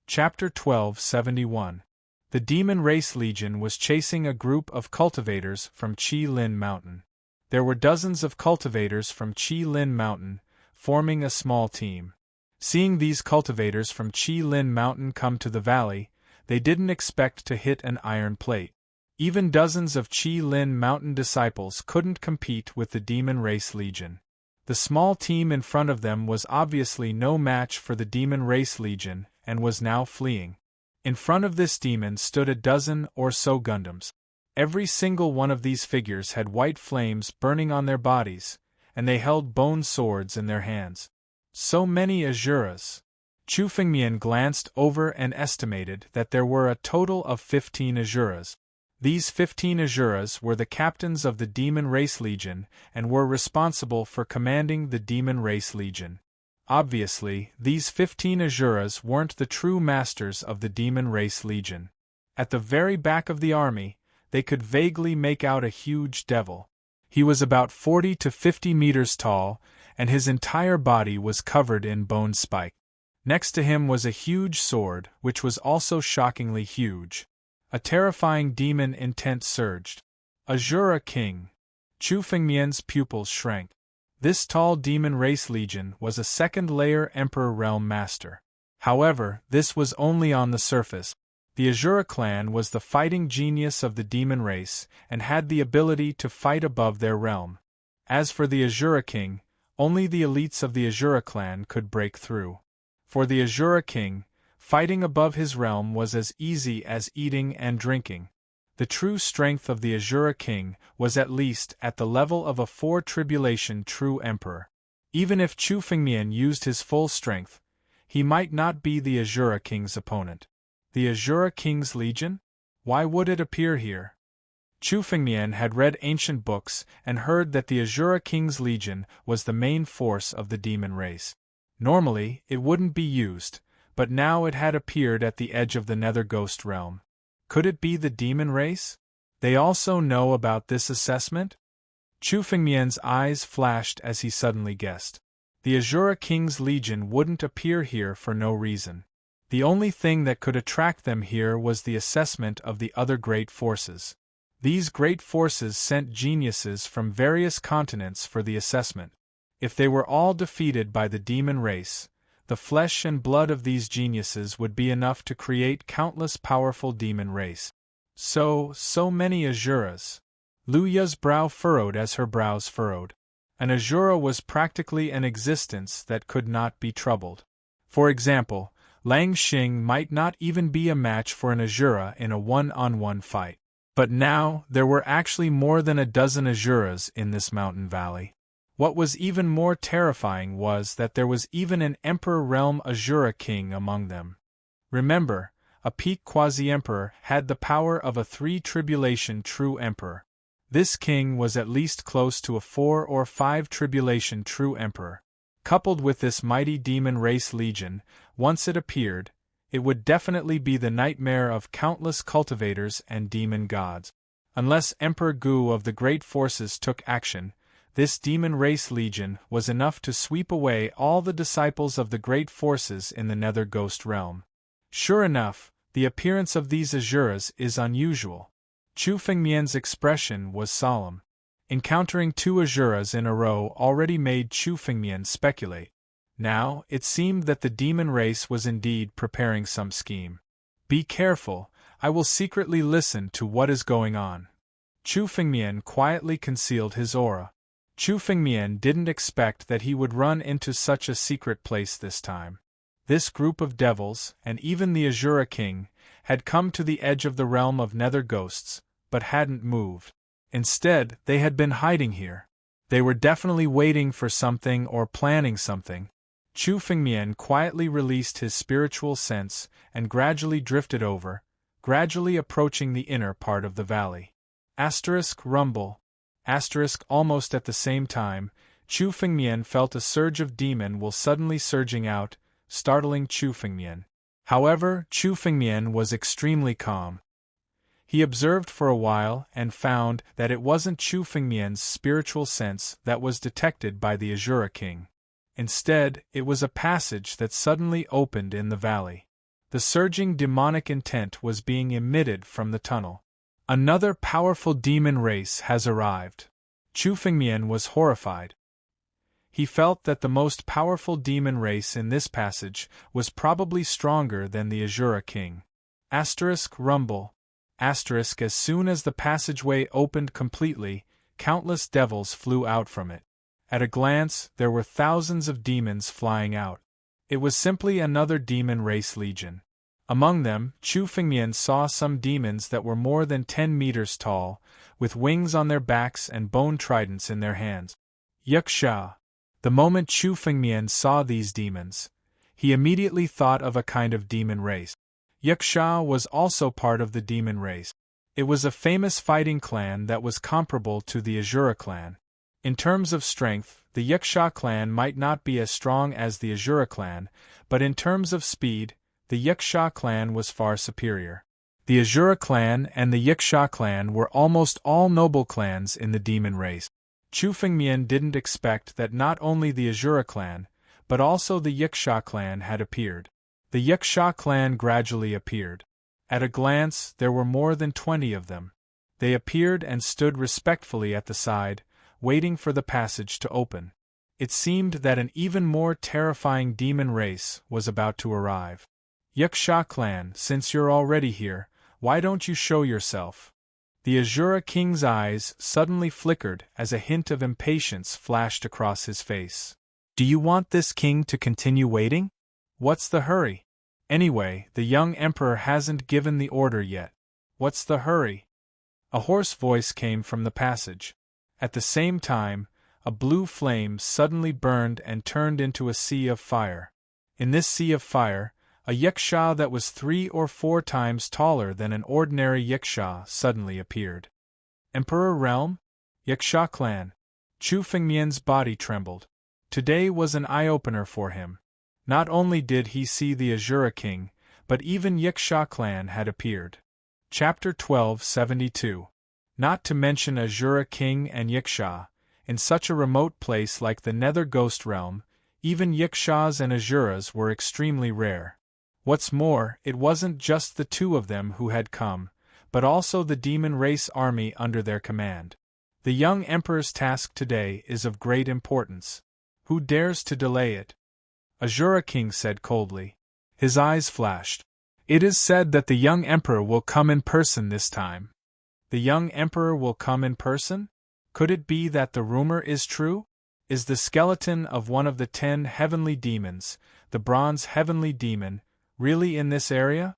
Chapter 1271. The Demon Race Legion was chasing a group of cultivators from Qi Lin Mountain. There were dozens of cultivators from Qi Lin Mountain, forming a small team. Seeing these cultivators from Qi Lin Mountain come to the valley, they didn't expect to hit an iron plate. Even dozens of Qi Lin Mountain disciples couldn't compete with the Demon Race Legion. The small team in front of them was obviously no match for the Demon Race Legion and was now fleeing. In front of this demon stood a dozen or so Gundams. Every single one of these figures had white flames burning on their bodies, and they held bone swords in their hands. So many Asuras. Chu Fengmian glanced over and estimated that there were a total of 15 Asuras. These 15 Asuras were the captains of the Demon Race Legion and were responsible for commanding the Demon Race Legion. Obviously, these 15 Asuras weren't the true masters of the Demon Race Legion. At the very back of the army, they could vaguely make out a huge devil. He was about 40 to 50 meters tall, and his entire body was covered in bone spike. Next to him was a huge sword, which was also shockingly huge. A terrifying demon intent surged. Asura King. Chu Fengmian's pupils shrank. This tall Demon Race Legion was a second-layer Emperor Realm Master. However, this was only on the surface. The Asura clan was the fighting genius of the Demon Race and had the ability to fight above their realm. As for the Asura King, only the elites of the Asura clan could break through. For the Asura King, fighting above his realm was as easy as eating and drinking. The true strength of the Asura King was at least at the level of a 4-tribulation true emperor. Even if Chu Fengmian used his full strength, he might not be the Asura King's opponent. The Asura King's Legion? Why would it appear here? Chu Fengmian had read ancient books and heard that the Asura King's Legion was the main force of the demon race. Normally, it wouldn't be used, but now it had appeared at the edge of the Nether Ghost realm. Could it be the demon race? They also know about this assessment? Chu Fengmian's eyes flashed as he suddenly guessed. The Asura King's Legion wouldn't appear here for no reason. The only thing that could attract them here was the assessment of the other great forces. These great forces sent geniuses from various continents for the assessment. If they were all defeated by the demon race, the flesh and blood of these geniuses would be enough to create countless powerful demon race. So many Asuras. Luya's brow furrowed as her brows furrowed. An Asura was practically an existence that could not be troubled. For example, Lang Xing might not even be a match for an Asura in a one-on-one fight. But now, there were actually more than a dozen Asuras in this mountain valley. What was even more terrifying was that there was even an Emperor Realm Asura King among them. Remember, a peak quasi-emperor had the power of a 3-tribulation true emperor. This king was at least close to a 4 or 5-tribulation true emperor. Coupled with this mighty demon race legion, once it appeared, it would definitely be the nightmare of countless cultivators and demon gods. Unless Emperor Gu of the Great Forces took action, this demon race legion was enough to sweep away all the disciples of the Great Forces in the Nether Ghost realm. Sure enough, the appearance of these Asuras is unusual. Chu Fengmian's expression was solemn. Encountering 2 Asuras in a row already made Chu Fengmian speculate. Now, it seemed that the demon race was indeed preparing some scheme. Be careful, I will secretly listen to what is going on. Chu Fengmian quietly concealed his aura. Chu Fengmian didn't expect that he would run into such a secret place this time. This group of devils, and even the Asura King, had come to the edge of the realm of Nether Ghosts, but hadn't moved. Instead, they had been hiding here. They were definitely waiting for something or planning something. Chu Fengmian quietly released his spiritual sense and gradually drifted over, gradually approaching the inner part of the valley. Rumble. Almost at the same time, Chu Fengmian felt a surge of demon will suddenly surging out, startling Chu Fengmian. However, Chu Fengmian was extremely calm. He observed for a while and found that it wasn't Chu Fengmian's spiritual sense that was detected by the Asura King. Instead, it was a passage that suddenly opened in the valley. The surging demonic intent was being emitted from the tunnel. Another powerful demon race has arrived. Chu Fengmian was horrified. He felt that the most powerful demon race in this passage was probably stronger than the Asura King. Rumble. As soon as the passageway opened completely, countless devils flew out from it. At a glance, there were thousands of demons flying out. It was simply another demon race legion. Among them, Chu Fengmian saw some demons that were more than 10 meters tall, with wings on their backs and bone tridents in their hands. Yaksha. The moment Chu Fengmian saw these demons, he immediately thought of a kind of demon race. Yaksha was also part of the demon race. It was a famous fighting clan that was comparable to the Asura clan. In terms of strength, the Yaksha clan might not be as strong as the Asura clan, but in terms of speed, the Yaksha clan was far superior. The Asura clan and the Yaksha clan were almost all noble clans in the demon race. Chu Fengmian didn't expect that not only the Asura clan, but also the Yaksha clan had appeared. The Yaksha clan gradually appeared. At a glance, there were more than 20 of them. They appeared and stood respectfully at the side, waiting for the passage to open. It seemed that an even more terrifying demon race was about to arrive. Yaksha clan, since you're already here, why don't you show yourself? The Asura king's eyes suddenly flickered as a hint of impatience flashed across his face. Do you want this king to continue waiting? What's the hurry? Anyway, the young emperor hasn't given the order yet. What's the hurry? A hoarse voice came from the passage. At the same time, a blue flame suddenly burned and turned into a sea of fire. In this sea of fire, a yaksha that was 3 or 4 times taller than an ordinary yaksha suddenly appeared. Emperor Realm? Yaksha clan. Chu Fengmian's body trembled. Today was an eye-opener for him. Not only did he see the Asura king, but even Yaksha clan had appeared. Chapter 1272. Not to mention Asura king and Yaksha, in such a remote place like the Nether Ghost Realm, even Yakshas and Asuras were extremely rare. What's more, it wasn't just the 2 of them who had come, but also the demon race army under their command. The young emperor's task today is of great importance. Who dares to delay it? Asura king said coldly. His eyes flashed. It is said that the young emperor will come in person this time. The young emperor will come in person? Could it be that the rumor is true? Is the skeleton of one of the 10 heavenly demons, the bronze heavenly demon, really in this area?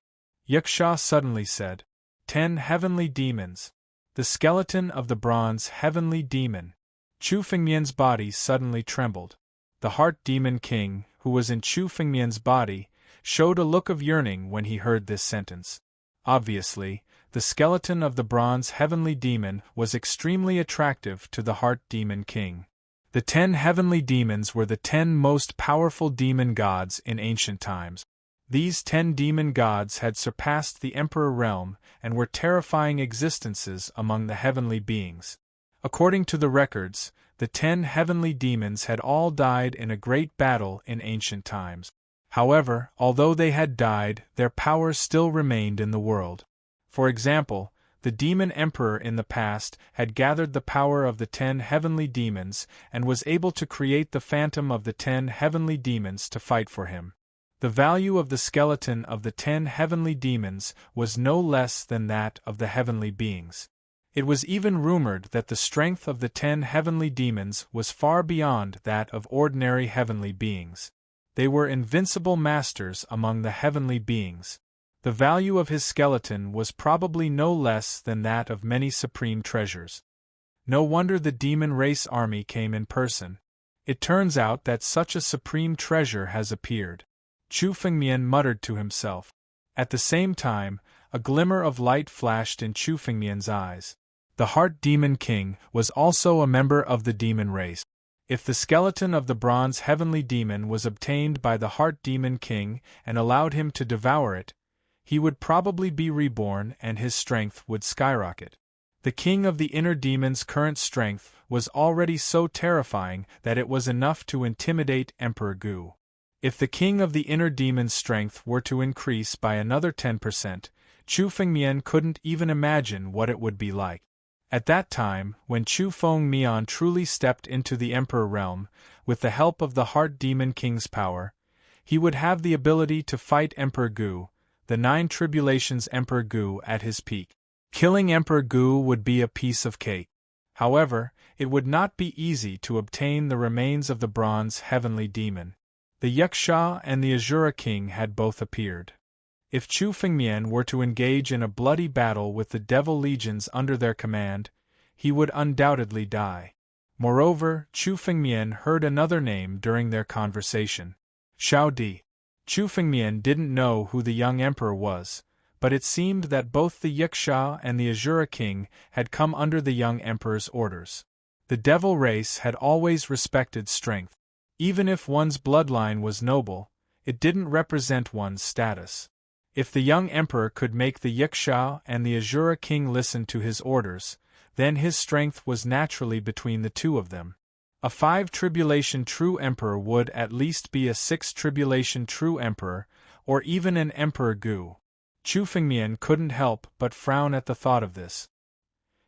Yaksha suddenly said. 10 heavenly demons. The skeleton of the bronze heavenly demon. Chu Fengmian's body suddenly trembled. The heart demon king, who was in Chu Fengmian's body, showed a look of yearning when he heard this sentence. Obviously, the skeleton of the bronze heavenly demon was extremely attractive to the heart demon king. The 10 heavenly demons were the 10 most powerful demon gods in ancient times. These 10 demon gods had surpassed the Emperor realm and were terrifying existences among the heavenly beings. According to the records, the 10 heavenly demons had all died in a great battle in ancient times. However, although they had died, their power still remained in the world. For example, the demon emperor in the past had gathered the power of the 10 heavenly demons and was able to create the phantom of the 10 heavenly demons to fight for him. The value of the skeleton of the 10 heavenly demons was no less than that of the heavenly beings. It was even rumored that the strength of the 10 heavenly demons was far beyond that of ordinary heavenly beings. They were invincible masters among the heavenly beings. The value of his skeleton was probably no less than that of many supreme treasures. No wonder the demon race army came in person. It turns out that such a supreme treasure has appeared. Chu Fengmian muttered to himself. At the same time, a glimmer of light flashed in Chu Fengmian's eyes. The Heart Demon King was also a member of the demon race. If the skeleton of the bronze heavenly demon was obtained by the Heart Demon King and allowed him to devour it, he would probably be reborn and his strength would skyrocket. The king of the inner demon's current strength was already so terrifying that it was enough to intimidate Emperor Gu. If the king of the inner demon's strength were to increase by another 10%, Chu Fengmian couldn't even imagine what it would be like. At that time, when Chu Fengmian truly stepped into the Emperor realm, with the help of the Heart Demon King's power, he would have the ability to fight Emperor Gu, the 9 Tribulations Emperor Gu at his peak. Killing Emperor Gu would be a piece of cake. However, it would not be easy to obtain the remains of the bronze heavenly demon. The Yaksha and the Asura king had both appeared. If Chu Fengmian were to engage in a bloody battle with the devil legions under their command, he would undoubtedly die. Moreover, Chu Fengmian heard another name during their conversation. Xiao Di. Chu Fengmian didn't know who the young emperor was, but it seemed that both the Yiksha and the Azura king had come under the young emperor's orders. The devil race had always respected strength. Even if one's bloodline was noble, it didn't represent one's status. If the young emperor could make the Yiksha and the Azura king listen to his orders, then his strength was naturally between the two of them. A 5 tribulation true emperor would at least be a 6 tribulation true emperor, or even an emperor Gu. Chu Fengmian couldn't help but frown at the thought of this.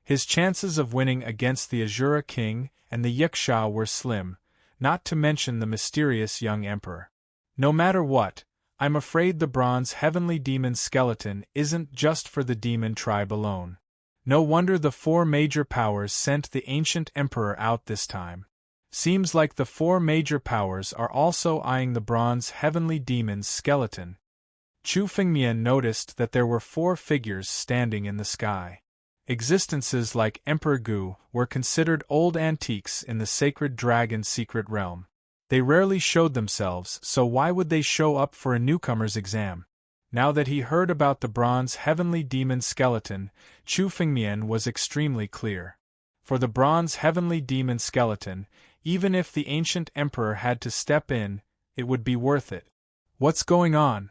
His chances of winning against the Azura king and the Yiksha were slim, not to mention the mysterious young emperor. No matter what, I'm afraid the bronze heavenly demon skeleton isn't just for the demon tribe alone. No wonder the 4 major powers sent the ancient emperor out this time. Seems like the 4 major powers are also eyeing the bronze heavenly demon's skeleton. Chu Fengmian noticed that there were 4 figures standing in the sky. Existences like Emperor Gu were considered old antiques in the sacred dragon secret realm. They rarely showed themselves, so why would they show up for a newcomer's exam? Now that he heard about the bronze heavenly demon skeleton, Chu Fengmian was extremely clear. For the bronze heavenly demon skeleton, even if the ancient emperor had to step in, it would be worth it. What's going on?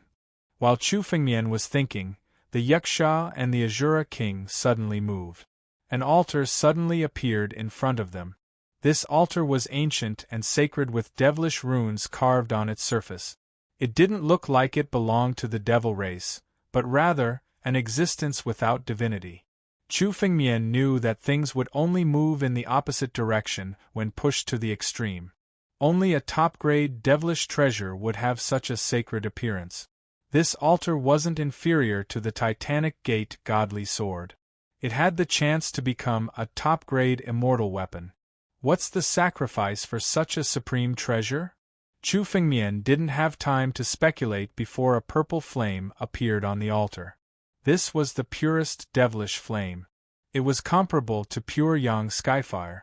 While Chu Fengmian was thinking, the Yiksha and the Azura king suddenly moved. An altar suddenly appeared in front of them. This altar was ancient and sacred with devilish runes carved on its surface. It didn't look like it belonged to the devil race, but rather, an existence without divinity. Chu Fengmian knew that things would only move in the opposite direction when pushed to the extreme. Only a top-grade devilish treasure would have such a sacred appearance. This altar wasn't inferior to the Titanic Gate godly sword. It had the chance to become a top-grade immortal weapon. What's the sacrifice for such a supreme treasure? Chu Fengmian didn't have time to speculate before a purple flame appeared on the altar. This was the purest devilish flame. It was comparable to pure yang skyfire.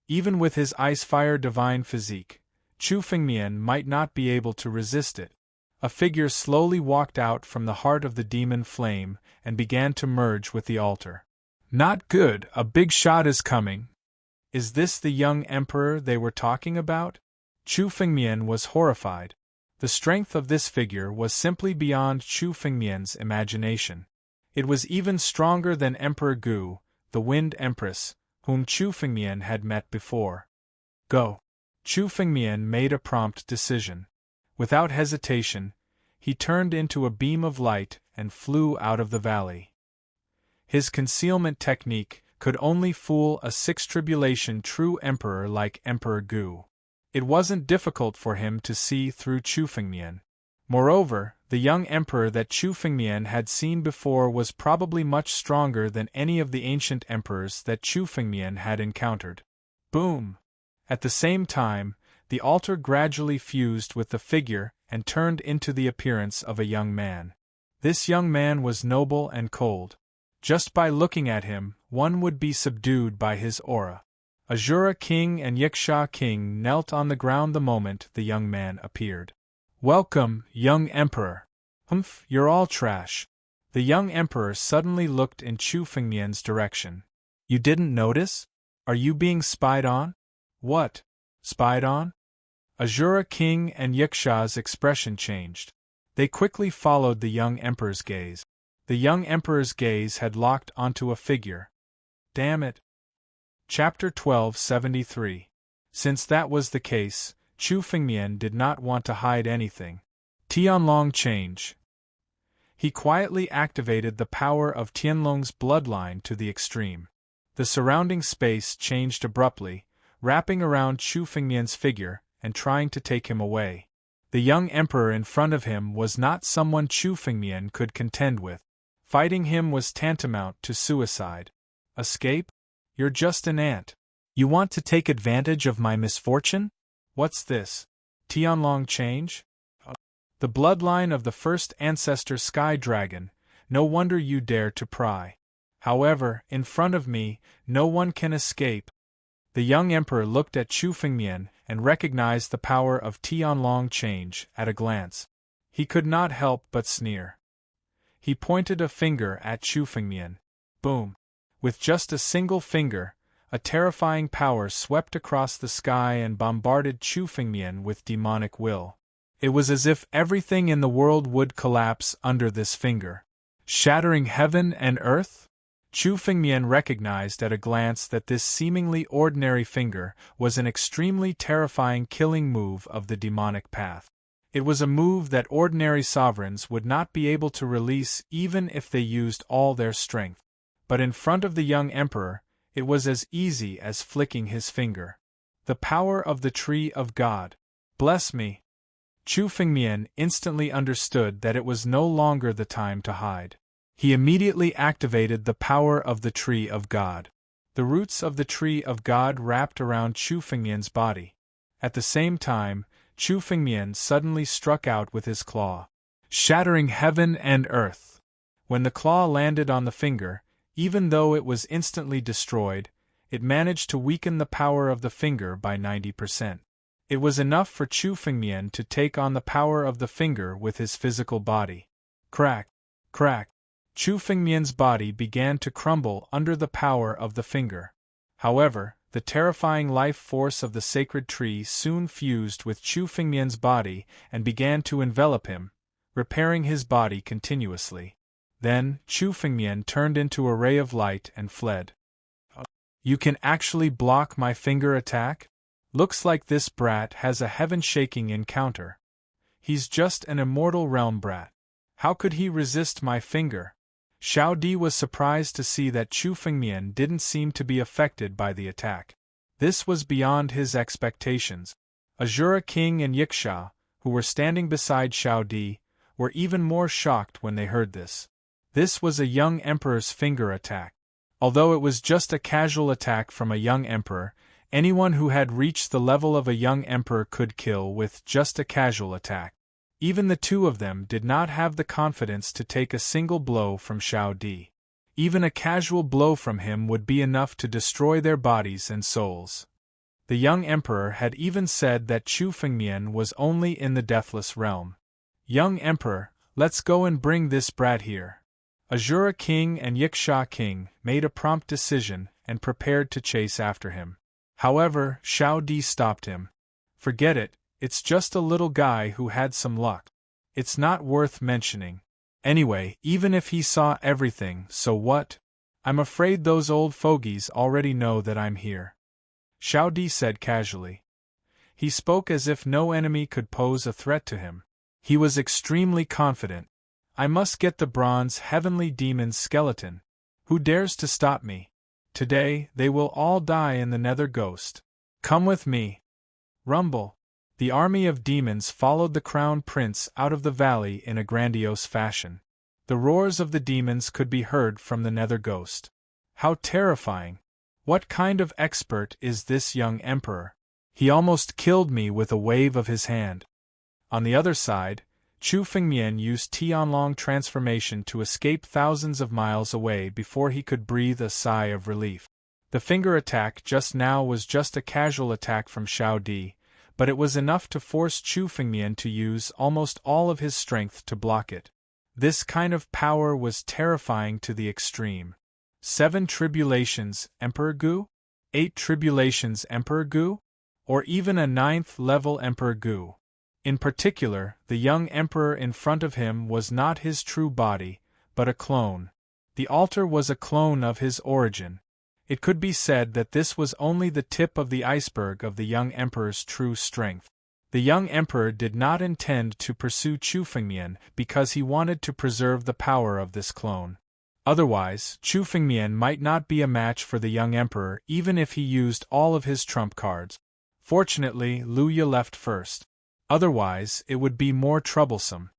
Even with his ice-fire divine physique, Chu Fengmian might not be able to resist it. A figure slowly walked out from the heart of the demon flame and began to merge with the altar. Not good, a big shot is coming. Is this the young emperor they were talking about? Chu Fengmian was horrified. The strength of this figure was simply beyond Chu Fengmian's imagination. It was even stronger than Emperor Gu, the Wind Empress, whom Chu Fengmian had met before. Go. Chu Fengmian made a prompt decision. Without hesitation, he turned into a beam of light and flew out of the valley. His concealment technique could only fool a 6 tribulation true emperor like Emperor Gu. It wasn't difficult for him to see through Chu Fengmian. Moreover, the young emperor that Chu Fengmian had seen before was probably much stronger than any of the ancient emperors that Chu Fengmian had encountered. Boom! At the same time, the altar gradually fused with the figure and turned into the appearance of a young man. This young man was noble and cold. Just by looking at him, one would be subdued by his aura. Azura king and Yiksha king knelt on the ground the moment the young man appeared. Welcome, young emperor. Humph, you're all trash. The young emperor suddenly looked in Chu Fengmian's direction. You didn't notice? Are you being spied on? What? Spied on? Azura king and Yiksha's expression changed. They quickly followed the young emperor's gaze. The young emperor's gaze had locked onto a figure. Damn it. Chapter 1273. Since that was the case, Chu Fengmian did not want to hide anything. Tianlong change. He quietly activated the power of Tianlong's bloodline to the extreme. The surrounding space changed abruptly, wrapping around Chu Fengmian's figure and trying to take him away. The young emperor in front of him was not someone Chu Fengmian could contend with. Fighting him was tantamount to suicide. Escape? You're just an ant. You want to take advantage of my misfortune? What's this? Tianlong change? The bloodline of the first ancestor Sky Dragon, no wonder you dare to pry. However, in front of me, no one can escape. The young emperor looked at Chu Fengmian and recognized the power of Tianlong change at a glance. He could not help but sneer. He pointed a finger at Chu Fengmian. Boom! With just a single finger, a terrifying power swept across the sky and bombarded Chu Fengmian with demonic will. It was as if everything in the world would collapse under this finger. Shattering heaven and earth? Chu Fengmian recognized at a glance that this seemingly ordinary finger was an extremely terrifying killing move of the demonic path. It was a move that ordinary sovereigns would not be able to release even if they used all their strength. But in front of the young emperor, it was as easy as flicking his finger. The power of the Tree of God. Bless me! Chu Fengmian instantly understood that it was no longer the time to hide. He immediately activated the power of the Tree of God. The roots of the Tree of God wrapped around Chu Fengmian's body. At the same time, Chu Fengmian suddenly struck out with his claw, shattering heaven and earth. When the claw landed on the finger, even though it was instantly destroyed, it managed to weaken the power of the finger by 90%. It was enough for Chu Fengmian to take on the power of the finger with his physical body. Crack! Crack! Chu Fengmian's body began to crumble under the power of the finger. However, the terrifying life force of the sacred tree soon fused with Chu Fengmian's body and began to envelop him, repairing his body continuously. Then, Chu Fengmian turned into a ray of light and fled. You can actually block my finger attack? Looks like this brat has a heaven-shaking encounter. He's just an immortal realm brat. How could he resist my finger? Xiao Di was surprised to see that Chu Fengmian didn't seem to be affected by the attack. This was beyond his expectations. Azura King and Yiksha, who were standing beside Xiao Di, were even more shocked when they heard this. This was a young emperor's finger attack. Although it was just a casual attack from a young emperor, anyone who had reached the level of a young emperor could kill with just a casual attack. Even the two of them did not have the confidence to take a single blow from Xiao Di. Even a casual blow from him would be enough to destroy their bodies and souls. The young emperor had even said that Chu Fengmian was only in the deathless realm. Young emperor, let's go and bring this brat here. Azura King and Yiksha King made a prompt decision and prepared to chase after him. However, Xiao Di stopped him. Forget it. It's just a little guy who had some luck. It's not worth mentioning. Anyway, even if he saw everything, so what? I'm afraid those old fogies already know that I'm here. Xiao Di said casually. He spoke as if no enemy could pose a threat to him. He was extremely confident. I must get the bronze heavenly demon's skeleton. Who dares to stop me? Today, they will all die in the Nether Ghost. Come with me. Rumble. The army of demons followed the crown prince out of the valley in a grandiose fashion. The roars of the demons could be heard from the Nether Ghost. How terrifying! What kind of expert is this young emperor? He almost killed me with a wave of his hand. On the other side, Chu Fengmian used Tianlong transformation to escape thousands of miles away before he could breathe a sigh of relief. The finger attack just now was just a casual attack from Xiao Di, but it was enough to force Chu Fengmian to use almost all of his strength to block it. This kind of power was terrifying to the extreme. 7 tribulations, Emperor Gu? 8 tribulations, Emperor Gu? Or even a 9th level Emperor Gu? In particular, the young emperor in front of him was not his true body, but a clone. The altar was a clone of his origin. It could be said that this was only the tip of the iceberg of the young emperor's true strength. The young emperor did not intend to pursue Chu Fengmian because he wanted to preserve the power of this clone. Otherwise, Chu Fengmian might not be a match for the young emperor even if he used all of his trump cards. Fortunately, Luya left first. Otherwise, it would be more troublesome.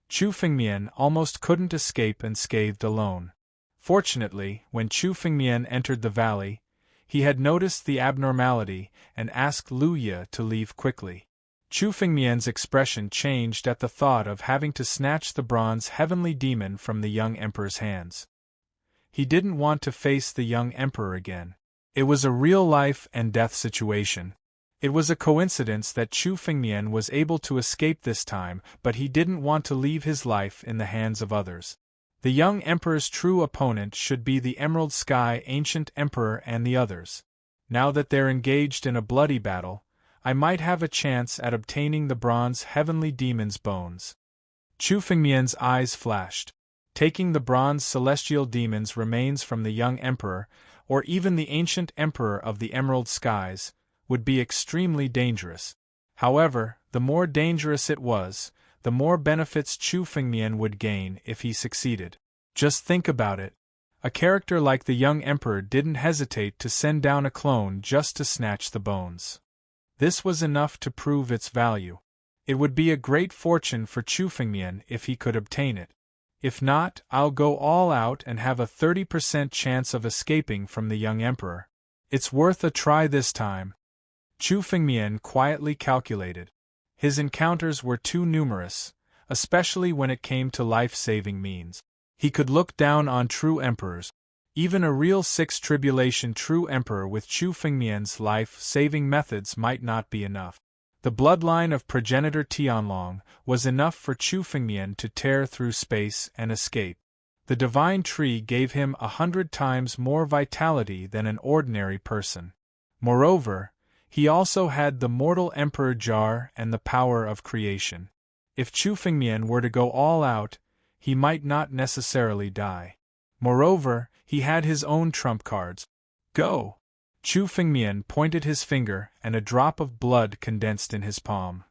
Chu Fengmian almost couldn't escape unscathed alone. Fortunately, when Chu Fengmian entered the valley, he had noticed the abnormality and asked Luya to leave quickly. Chu Fengmian's expression changed at the thought of having to snatch the bronze heavenly demon from the young emperor's hands. He didn't want to face the young emperor again. It was a real life and death situation. It was a coincidence that Chu Fengmian was able to escape this time, but he didn't want to leave his life in the hands of others. The young emperor's true opponent should be the Emerald Sky Ancient Emperor and the others. Now that they're engaged in a bloody battle, I might have a chance at obtaining the bronze heavenly demon's bones. Chu Fengmian's eyes flashed. Taking the bronze celestial demon's remains from the young emperor, or even the ancient emperor of the Emerald Skies, would be extremely dangerous. However, the more dangerous it was, the more benefits Chu Fengmian would gain if he succeeded. Just think about it. A character like the young emperor didn't hesitate to send down a clone just to snatch the bones. This was enough to prove its value. It would be a great fortune for Chu Fengmian if he could obtain it. If not, I'll go all out and have a 30% chance of escaping from the young emperor. It's worth a try this time. Chu Fengmian quietly calculated. His encounters were too numerous, especially when it came to life-saving means. He could look down on true emperors. Even a real Six Tribulation true emperor with Chu Fengmian's life-saving methods might not be enough. The bloodline of progenitor Tianlong was enough for Chu Fengmian to tear through space and escape. The divine tree gave him 100 times more vitality than an ordinary person. Moreover, he also had the mortal emperor jar and the power of creation. If Chu Fengmian were to go all out, he might not necessarily die. Moreover, he had his own trump cards. Go! Chu Fengmian pointed his finger and a drop of blood condensed in his palm.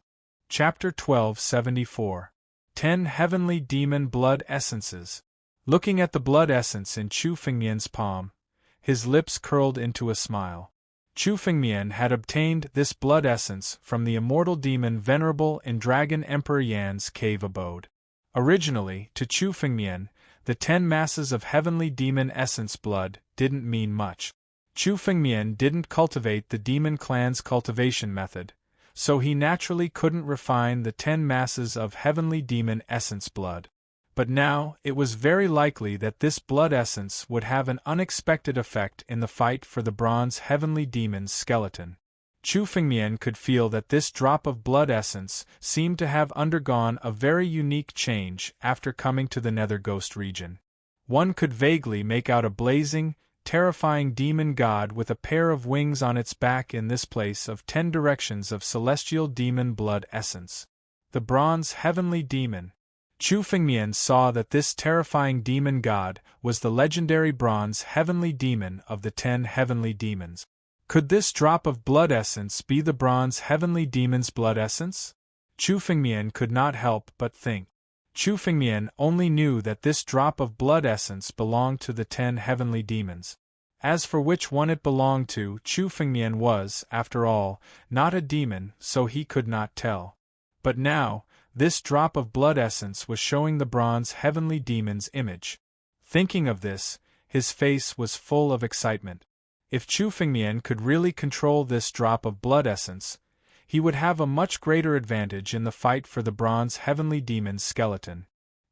Chapter 1274. 10 Heavenly Demon Blood Essences. Looking at the blood essence in Chu Fengmian's palm, his lips curled into a smile. Chu Fengmian had obtained this blood essence from the immortal demon venerable in Dragon Emperor Yan's cave abode. Originally, to Chu Fengmian, the 10 masses of heavenly demon essence blood didn't mean much. Chu Fengmian didn't cultivate the demon clan's cultivation method, so he naturally couldn't refine the 10 masses of heavenly demon essence blood. But now, it was very likely that this blood essence would have an unexpected effect in the fight for the bronze heavenly demon's skeleton. Chu Fengmian could feel that this drop of blood essence seemed to have undergone a very unique change after coming to the Nether Ghost region. One could vaguely make out a blazing, terrifying demon god with a pair of wings on its back in this place of 10 directions of celestial demon blood essence. The bronze heavenly demon. Chu Fengmian saw that this terrifying demon god was the legendary bronze heavenly demon of the 10 heavenly demons. Could this drop of blood essence be the bronze heavenly demon's blood essence? Chu Fengmian could not help but think. Chu Fengmian only knew that this drop of blood essence belonged to the 10 heavenly demons. As for which one it belonged to, Chu Fengmian was, after all, not a demon, so he could not tell. But now, this drop of blood essence was showing the bronze heavenly demon's image. Thinking of this, his face was full of excitement. If Chu Fengmian could really control this drop of blood essence, he would have a much greater advantage in the fight for the bronze heavenly demon's skeleton.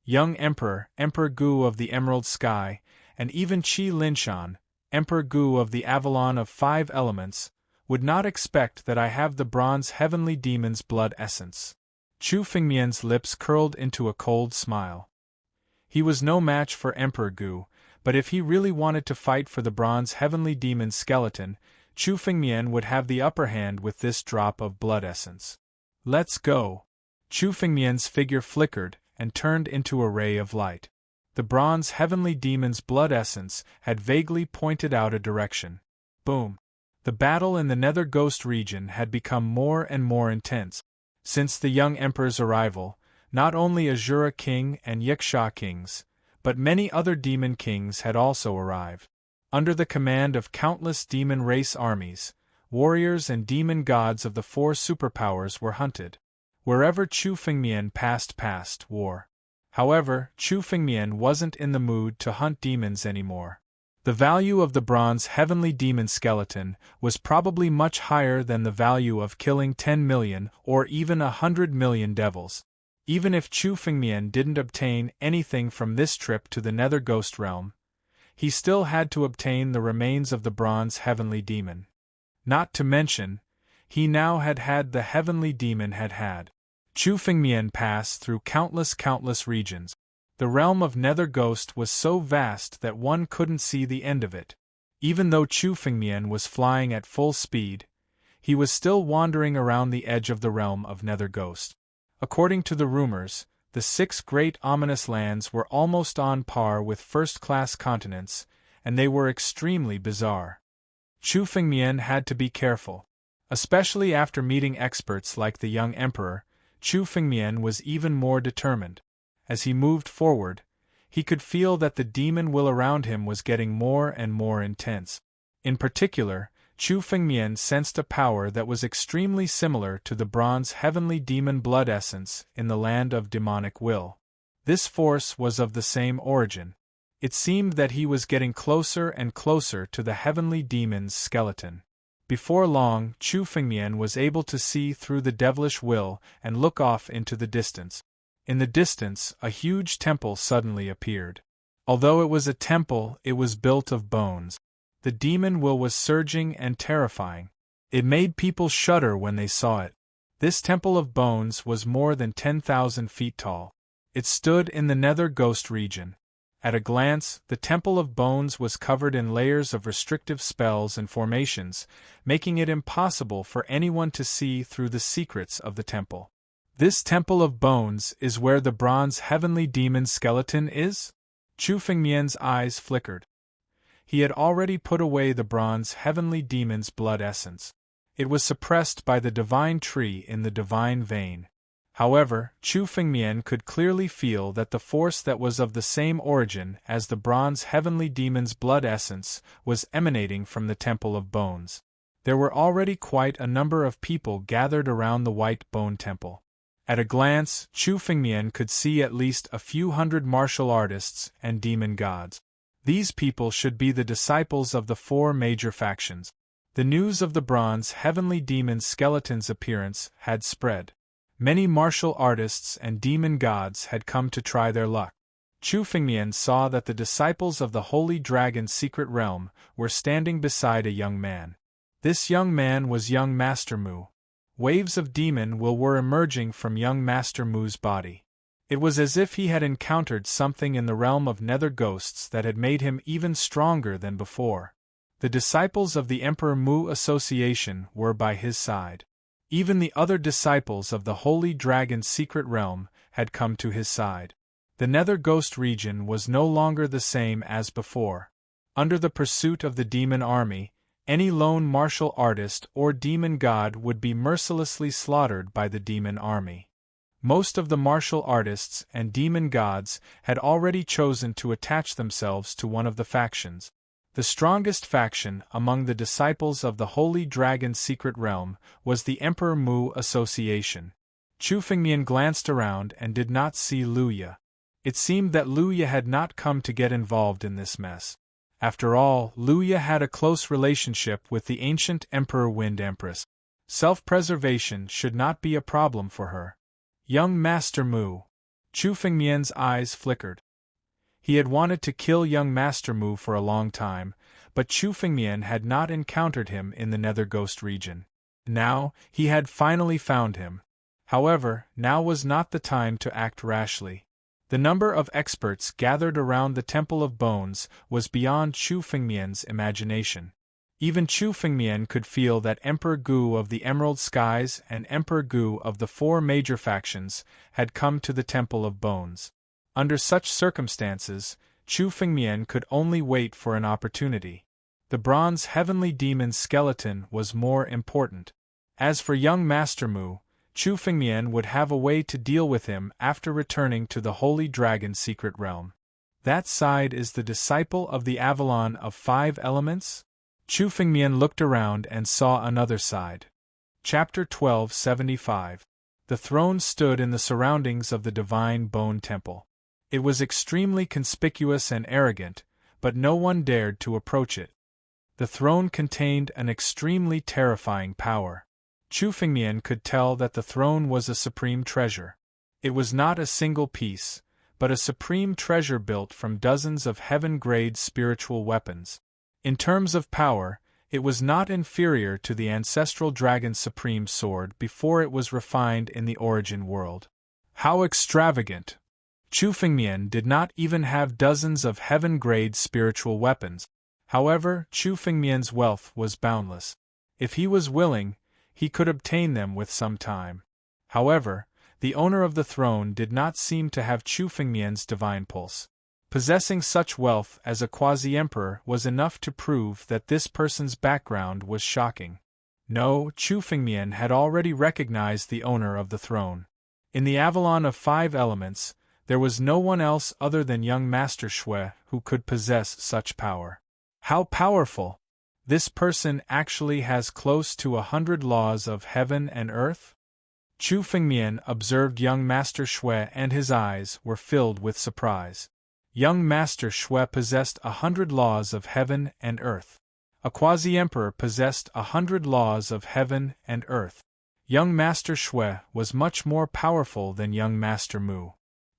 Young Emperor, Emperor Gu of the Emerald Sky, and even Qi Linshan, Emperor Gu of the Avalon of 5 Elements, would not expect that I have the bronze heavenly demon's blood essence. Chu Fengmian's lips curled into a cold smile. He was no match for Emperor Gu, but if he really wanted to fight for the bronze heavenly demon's skeleton, Chu Fengmian would have the upper hand with this drop of blood essence. Let's go! Chu Fengmian's figure flickered and turned into a ray of light. The bronze heavenly demon's blood essence had vaguely pointed out a direction. Boom! The battle in the Nether Ghost region had become more and more intense. Since the young emperor's arrival, not only Azura King and Yiksha kings, but many other demon kings had also arrived. Under the command of countless demon race armies, warriors and demon gods of the 4 superpowers were hunted. Wherever Chu Fengmian passed war. However, Chu Fengmian wasn't in the mood to hunt demons anymore. The value of the bronze heavenly demon skeleton was probably much higher than the value of killing 10 million or even 100 million devils. Even if Chu Fengmian didn't obtain anything from this trip to the Nether Ghost realm, he still had to obtain the remains of the bronze heavenly demon. Not to mention, he now had the heavenly demon had. Chu Fengmian passed through countless regions. The realm of Nether Ghost was so vast that one couldn't see the end of it. Even though Chu Fengmian was flying at full speed, he was still wandering around the edge of the realm of Nether Ghost. According to the rumors, the 6 great ominous lands were almost on par with first-class continents, and they were extremely bizarre. Chu Fengmian had to be careful. Especially after meeting experts like the young emperor, Chu Fengmian was even more determined. As he moved forward, he could feel that the demon will around him was getting more and more intense. In particular, Chu Fengmian sensed a power that was extremely similar to the bronze heavenly demon blood essence in the land of demonic will. This force was of the same origin. It seemed that he was getting closer and closer to the heavenly demon's skeleton. Before long, Chu Fengmian was able to see through the devilish will and look off into the distance. In the distance, a huge temple suddenly appeared. Although it was a temple, it was built of bones. The demon will was surging and terrifying. It made people shudder when they saw it. This temple of bones was more than 10,000 feet tall. It stood in the Nether Ghost region. At a glance, the Temple of Bones was covered in layers of restrictive spells and formations, making it impossible for anyone to see through the secrets of the temple. This Temple of Bones is where the bronze heavenly demon skeleton is? Chu Fengmian's eyes flickered. He had already put away the bronze heavenly demon's blood essence. It was suppressed by the divine tree in the divine vein. However, Chu Fengmian could clearly feel that the force that was of the same origin as the bronze heavenly demon's blood essence was emanating from the Temple of Bones. There were already quite a number of people gathered around the White Bone Temple. At a glance, Chu Fengmian could see at least a few hundred martial artists and demon gods. These people should be the disciples of the 4 major factions. The news of the bronze heavenly demon's skeleton's appearance had spread. Many martial artists and demon gods had come to try their luck. Chu Fengmian saw that the disciples of the Holy Dragon's secret realm were standing beside a young man. This young man was young Master Mu. Waves of demon will were emerging from young Master Mu's body. It was as if he had encountered something in the realm of Nether Ghosts that had made him even stronger than before. The disciples of the Emperor Mu Association were by his side. Even the other disciples of the Holy Dragon's secret realm had come to his side. The Nether Ghost region was no longer the same as before. Under the pursuit of the demon army, any lone martial artist or demon god would be mercilessly slaughtered by the demon army. Most of the martial artists and demon gods had already chosen to attach themselves to one of the factions. The strongest faction among the disciples of the Holy Dragon's secret realm was the Emperor Mu Association. Chu Fengmian glanced around and did not see Luya. It seemed that Luya had not come to get involved in this mess. After all, Luya had a close relationship with the ancient Emperor Wind Empress. Self-preservation should not be a problem for her. Young Master Mu. Chu Fengmian's eyes flickered. He had wanted to kill young Master Mu for a long time, but Chu Fengmian had not encountered him in the Nether Ghost region. Now, he had finally found him. However, now was not the time to act rashly. The number of experts gathered around the Temple of Bones was beyond Chu Fengmian's imagination. Even Chu Fengmian could feel that Emperor Gu of the Emerald Skies and Emperor Gu of the 4 major factions had come to the Temple of Bones. Under such circumstances, Chu Fengmian could only wait for an opportunity. The bronze heavenly demon's skeleton was more important. As for young Master Mu, Chu Fengmian would have a way to deal with him after returning to the Holy Dragon's secret realm. That side is the disciple of the Avalon of 5 elements? Chu Fengmian looked around and saw another side. Chapter 1275. The throne stood in the surroundings of the Divine Bone Temple. It was extremely conspicuous and arrogant, but no one dared to approach it. The throne contained an extremely terrifying power. Chu Fengmian could tell that the throne was a supreme treasure. It was not a single piece, but a supreme treasure built from dozens of heaven-grade spiritual weapons. In terms of power, it was not inferior to the ancestral dragon's supreme sword before it was refined in the origin world. How extravagant! Chu Fengmian did not even have dozens of heaven-grade spiritual weapons. However, Chu Fengmian's wealth was boundless. If he was willing, he could obtain them with some time. However, the owner of the throne did not seem to have Chu Fengmian's divine pulse. Possessing such wealth as a quasi-emperor was enough to prove that this person's background was shocking. No, Chu Fengmian had already recognized the owner of the throne. In the Avalon of 5 elements, there was no one else other than young Master Shui who could possess such power. How powerful! This person actually has close to 100 laws of heaven and earth? Chu Fengmian observed young Master Shui and his eyes were filled with surprise. Young Master Shui possessed 100 laws of heaven and earth. A quasi-emperor possessed 100 laws of heaven and earth. Young Master Shui was much more powerful than young Master Mu.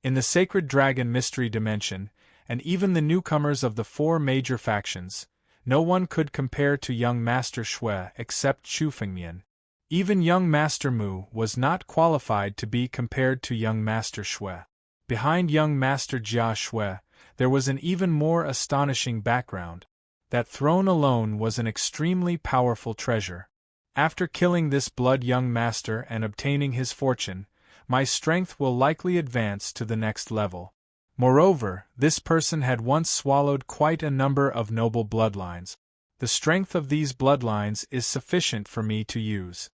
In the Sacred Dragon Mystery Dimension, and even the newcomers of the 4 major factions, no one could compare to young Master Shui except Chu Fengmian. Even young Master Mu was not qualified to be compared to young Master Shui. Behind young Master Jia Shui, there was an even more astonishing background. That throne alone was an extremely powerful treasure. After killing this blood young master and obtaining his fortune, my strength will likely advance to the next level. Moreover, this person had once swallowed quite a number of noble bloodlines. The strength of these bloodlines is sufficient for me to use.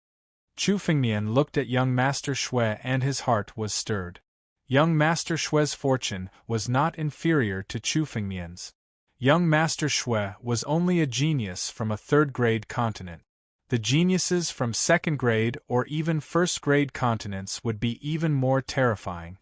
Chu Fengmian looked at young Master Shui and his heart was stirred. Young Master Shui's fortune was not inferior to Chu Fengmian's. Young Master Shui was only a genius from a 3rd-grade continent. The geniuses from 2nd-grade or even 1st-grade continents would be even more terrifying.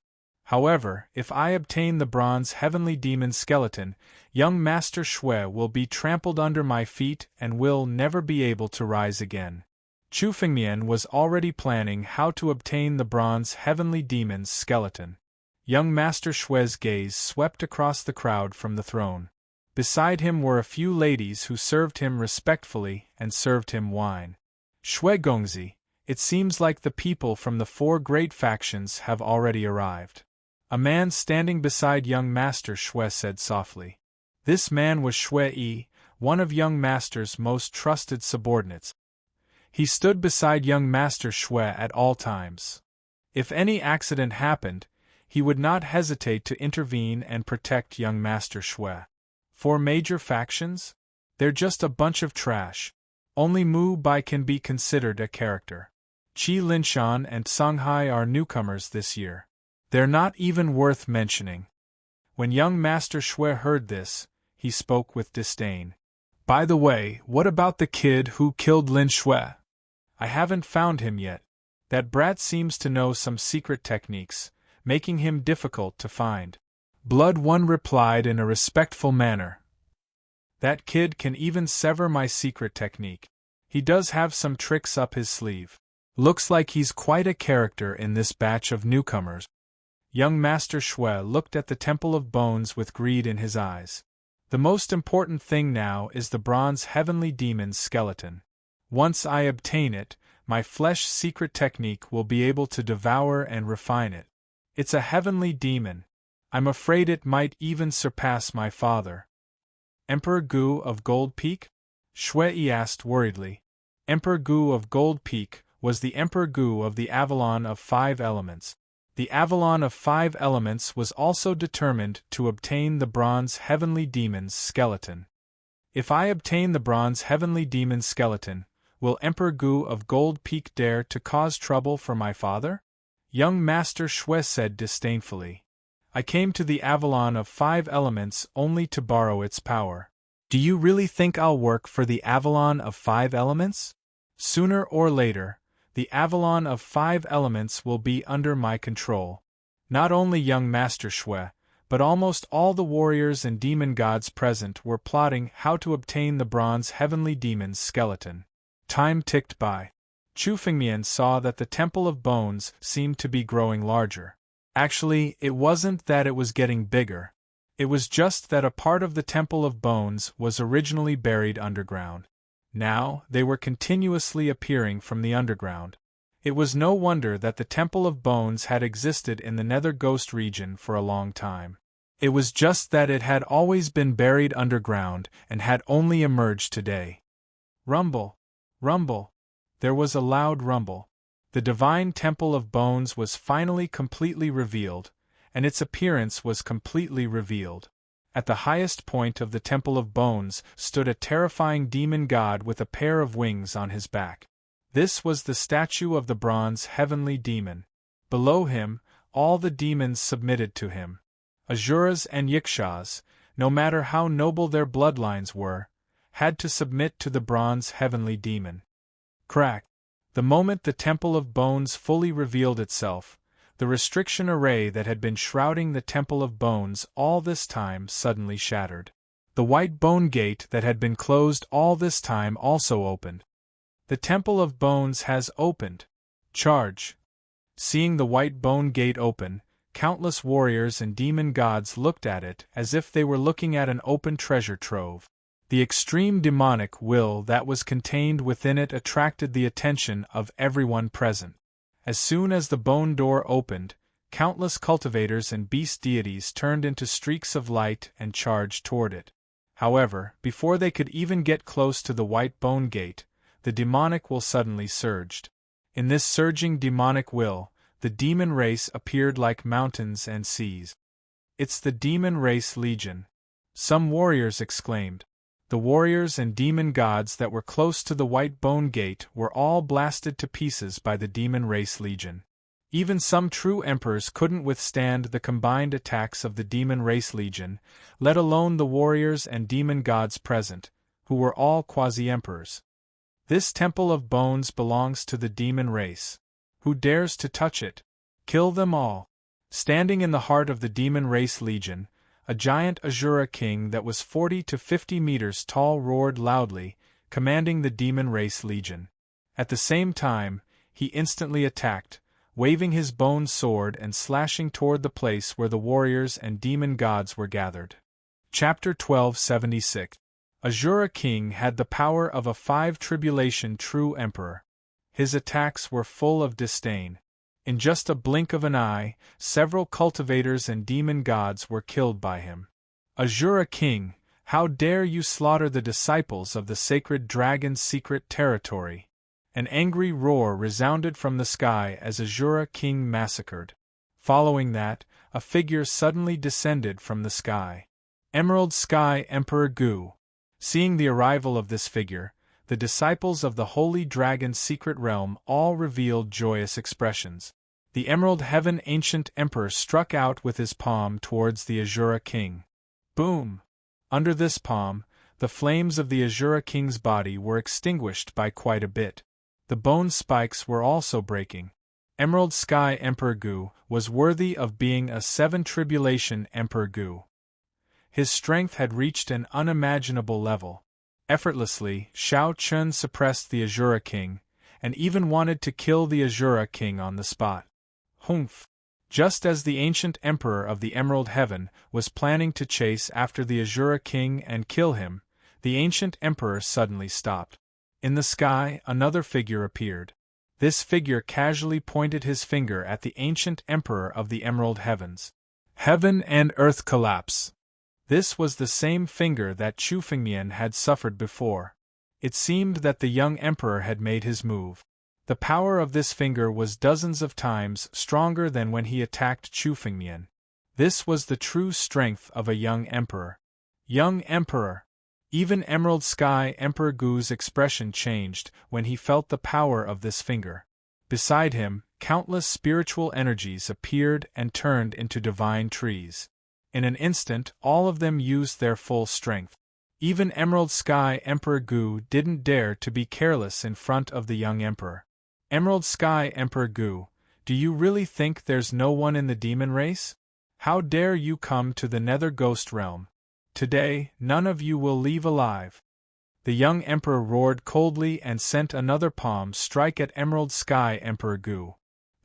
However, if I obtain the bronze heavenly demon skeleton, young Master Shui will be trampled under my feet and will never be able to rise again. Chu Fengmian was already planning how to obtain the bronze heavenly demon's skeleton. Young Master Shui's gaze swept across the crowd from the throne. Beside him were a few ladies who served him respectfully and served him wine. Shui Gongzi, it seems like the people from the 4 great factions have already arrived. A man standing beside young Master Shui said softly. This man was Shui Yi, one of young Master's most trusted subordinates. He stood beside young Master Shui at all times. If any accident happened, he would not hesitate to intervene and protect young Master Shui. 4 major factions? They're just a bunch of trash. Only Mu Bai can be considered a character. Qi Linshan and Songhai are newcomers this year. They're not even worth mentioning. When young Master Shui heard this, he spoke with disdain. By the way, what about the kid who killed Lin Shui? I haven't found him yet. That brat seems to know some secret techniques, making him difficult to find. Blood One replied in a respectful manner. That kid can even sever my secret technique. He does have some tricks up his sleeve. Looks like he's quite a character in this batch of newcomers. Young Master Shui looked at the Temple of Bones with greed in his eyes. The most important thing now is the bronze heavenly demon's skeleton. Once I obtain it, my flesh secret technique will be able to devour and refine it. It's a heavenly demon. I'm afraid it might even surpass my father. Emperor Gu of Gold Peak? Shui asked worriedly. Emperor Gu of Gold Peak was the Emperor Gu of the Avalon of 5 elements. The Avalon of 5 elements was also determined to obtain the bronze heavenly demon's skeleton. If I obtain the bronze heavenly demon's skeleton, will Emperor Gu of Gold Peak dare to cause trouble for my father? Young Master Shui said disdainfully. I came to the Avalon of 5 elements only to borrow its power. Do you really think I'll work for the Avalon of 5 elements? Sooner or later, the Avalon of 5 elements will be under my control. Not only young Master Shui, but almost all the warriors and demon gods present were plotting how to obtain the bronze heavenly demon's skeleton. Time ticked by. Chu Fengmian saw that the Temple of Bones seemed to be growing larger. Actually, it wasn't that it was getting bigger. It was just that a part of the Temple of Bones was originally buried underground. Now, they were continuously appearing from the underground. It was no wonder that the Temple of Bones had existed in the Nether Ghost region for a long time. It was just that it had always been buried underground and had only emerged today. Rumble! Rumble! There was a loud rumble. The divine Temple of Bones was finally completely revealed, and its appearance was completely revealed. At the highest point of the Temple of Bones stood a terrifying demon god with a pair of wings on his back. This was the statue of the bronze heavenly demon. Below him, all the demons submitted to him. Asuras and Yakshas, no matter how noble their bloodlines were, had to submit to the bronze heavenly demon. Crack! The moment the Temple of Bones fully revealed itself, the restriction array that had been shrouding the Temple of Bones all this time suddenly shattered. The white bone gate that had been closed all this time also opened. The Temple of Bones has opened. Charge! Seeing the white bone gate open, countless warriors and demon gods looked at it as if they were looking at an open treasure trove. The extreme demonic will that was contained within it attracted the attention of everyone present. As soon as the bone door opened, countless cultivators and beast deities turned into streaks of light and charged toward it. However, before they could even get close to the white bone gate, the demonic will suddenly surged. In this surging demonic will, the demon race appeared like mountains and seas. It's the demon race legion. Some warriors exclaimed. The warriors and demon gods that were close to the white bone gate were all blasted to pieces by the demon race legion. Even some true emperors couldn't withstand the combined attacks of the demon race legion, let alone the warriors and demon gods present, who were all quasi-emperors. This Temple of Bones belongs to the demon race. Who dares to touch it? Kill them all. Standing in the heart of the demon race legion, a giant Asura king that was 40 to 50 meters tall roared loudly, commanding the demon race legion. At the same time, he instantly attacked, waving his bone sword and slashing toward the place where the warriors and demon gods were gathered. Chapter 1276. Asura king had the power of a 5 tribulation true emperor. His attacks were full of disdain. In just a blink of an eye, several cultivators and demon gods were killed by him. Asura king, how dare you slaughter the disciples of the sacred dragon's secret territory? An angry roar resounded from the sky as Asura king massacred. Following that, a figure suddenly descended from the sky. Emerald Sky Emperor Gu. Seeing the arrival of this figure, the disciples of the holy dragon's secret realm all revealed joyous expressions. The Emerald Heaven Ancient Emperor struck out with his palm towards the Asura king. Boom! Under this palm, the flames of the Asura king's body were extinguished by quite a bit. The bone spikes were also breaking. Emerald Sky Emperor Gu was worthy of being a 7 tribulation Emperor Gu. His strength had reached an unimaginable level. Effortlessly, Shao Chun suppressed the Asura king, and even wanted to kill the Asura king on the spot. Humph! Just as the ancient emperor of the Emerald Heaven was planning to chase after the Asura king and kill him, the ancient emperor suddenly stopped. In the sky, another figure appeared. This figure casually pointed his finger at the ancient emperor of the Emerald Heavens. Heaven and earth collapse. This was the same finger that Chu Fengmian had suffered before. It seemed that the young emperor had made his move. The power of this finger was dozens of times stronger than when he attacked Chu Fengmian. This was the true strength of a young emperor. Young emperor! Even Emerald Sky Emperor Gu's expression changed when he felt the power of this finger. Beside him, countless spiritual energies appeared and turned into divine trees. In an instant, all of them used their full strength. Even Emerald Sky Emperor Gu didn't dare to be careless in front of the young emperor. Emerald Sky Emperor Gu, do you really think there's no one in the demon race? How dare you come to the Nether Ghost realm? Today, none of you will leave alive. The young emperor roared coldly and sent another palm strike at Emerald Sky Emperor Gu.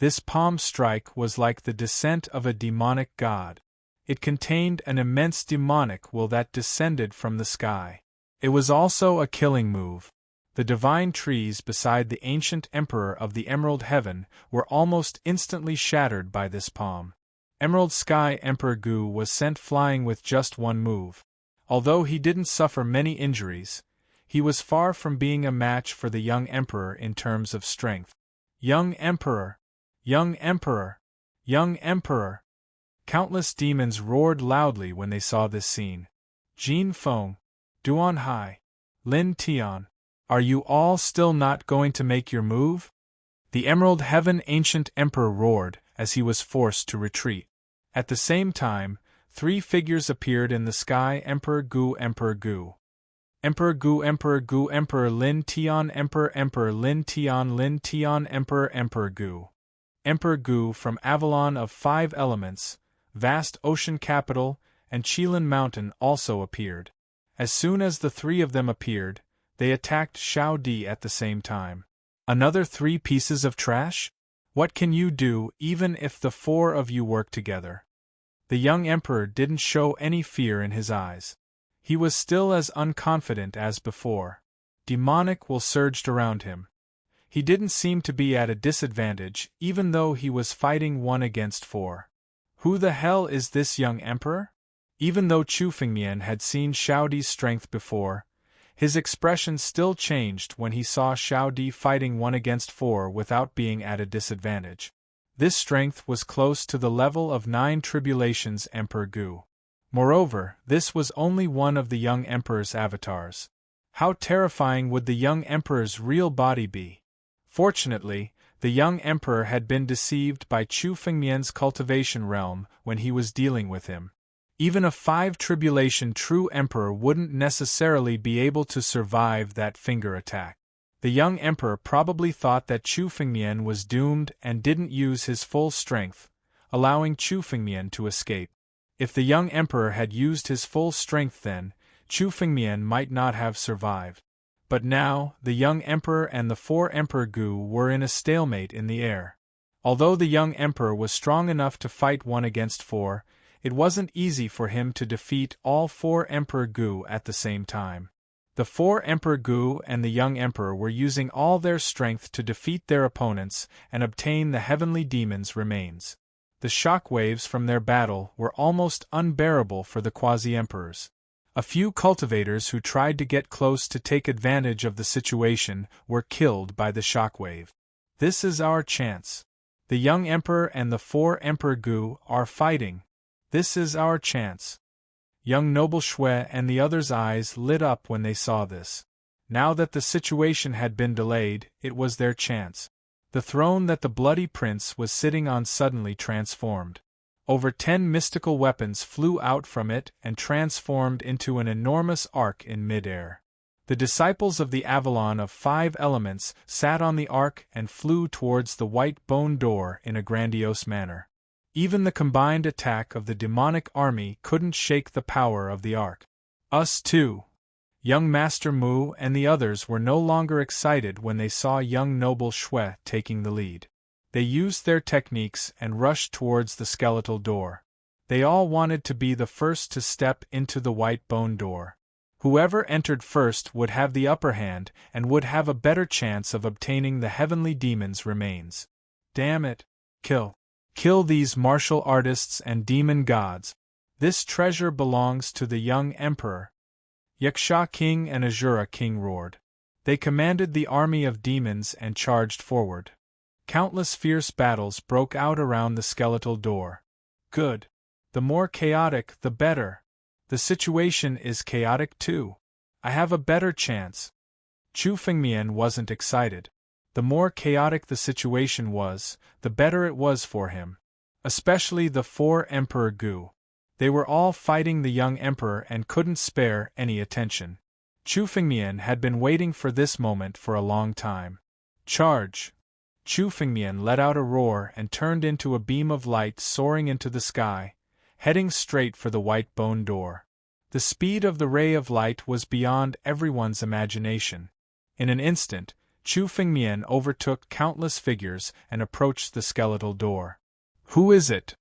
This palm strike was like the descent of a demonic god. It contained an immense demonic will that descended from the sky. It was also a killing move. The divine trees beside the ancient emperor of the Emerald Heaven were almost instantly shattered by this palm. Emerald Sky Emperor Gu was sent flying with just one move. Although he didn't suffer many injuries, he was far from being a match for the young emperor in terms of strength. Young Emperor! Young Emperor! Young Emperor! Countless demons roared loudly when they saw this scene. Jin Feng, Duan Hai, Lin Tian, are you all still not going to make your move? The Emerald Heaven Ancient Emperor roared as he was forced to retreat. At the same time, 3 figures appeared in the sky: Emperor Gu, Emperor Gu, Emperor Gu, Emperor Gu, Emperor Lin Tian, Emperor Lin Tian, Lin Tian, Emperor Gu. Emperor Gu from Avalon of 5 Elements, vast ocean capital, and Qilin Mountain also appeared. As soon as the 3 of them appeared, they attacked Xiao Di at the same time. Another 3 pieces of trash? What can you do even if the 4 of you work together? The young emperor didn't show any fear in his eyes. He was still as unconfident as before. Demonic will surged around him. He didn't seem to be at a disadvantage even though he was fighting 1 against 4. Who the hell is this young emperor? Even though Chu Fengmian had seen Xiao Di's strength before, his expression still changed when he saw Xiao Di fighting 1 against 4 without being at a disadvantage. This strength was close to the level of 9 Tribulations Emperor Gu. Moreover, this was only one of the young emperor's avatars. How terrifying would the young emperor's real body be? Fortunately, the young emperor had been deceived by Chu Fengmian's cultivation realm when he was dealing with him. Even a 5 Tribulation true emperor wouldn't necessarily be able to survive that finger attack. The young emperor probably thought that Chu Fengmian was doomed and didn't use his full strength, allowing Chu Fengmian to escape. If the young emperor had used his full strength then, Chu Fengmian might not have survived. But now, the young emperor and the 4 Emperor Gu were in a stalemate in the air. Although the young emperor was strong enough to fight 1 against 4, it wasn't easy for him to defeat all 4 Emperor Gu at the same time. The 4 Emperor Gu and the young emperor were using all their strength to defeat their opponents and obtain the heavenly demon's remains. The shockwaves from their battle were almost unbearable for the quasi-emperors. A few cultivators who tried to get close to take advantage of the situation were killed by the shockwave. This is our chance. The young emperor and the 4 Emperor Gu are fighting. This is our chance. Young Noble Shui and the others' eyes lit up when they saw this. Now that the situation had been delayed, it was their chance. The throne that the bloody prince was sitting on suddenly transformed. Over 10 mystical weapons flew out from it and transformed into an enormous ark in mid-air. The disciples of the Avalon of 5 Elements sat on the ark and flew towards the white bone door in a grandiose manner. Even the combined attack of the demonic army couldn't shake the power of the ark. Us too. Young Master Mu and the others were no longer excited when they saw young Noble Shui taking the lead. They used their techniques and rushed towards the skeletal door. They all wanted to be the first to step into the white bone door. Whoever entered first would have the upper hand and would have a better chance of obtaining the heavenly demon's remains. Damn it! Kill these martial artists and demon gods. This treasure belongs to the young emperor. Yaksha King and Azura King roared. They commanded the army of demons and charged forward. Countless fierce battles broke out around the skeletal door. Good. The more chaotic, the better. The situation is chaotic too. I have a better chance. Chu Fengmian wasn't excited. The more chaotic the situation was, the better it was for him. Especially the 4 Emperor Gu. They were all fighting the young emperor and couldn't spare any attention. Chu Fengmian had been waiting for this moment for a long time. Charge! Chu Fengmian let out a roar and turned into a beam of light soaring into the sky, heading straight for the white bone door. The speed of the ray of light was beyond everyone's imagination. In an instant, Chu Fengmian overtook countless figures and approached the skeletal door. Who is it?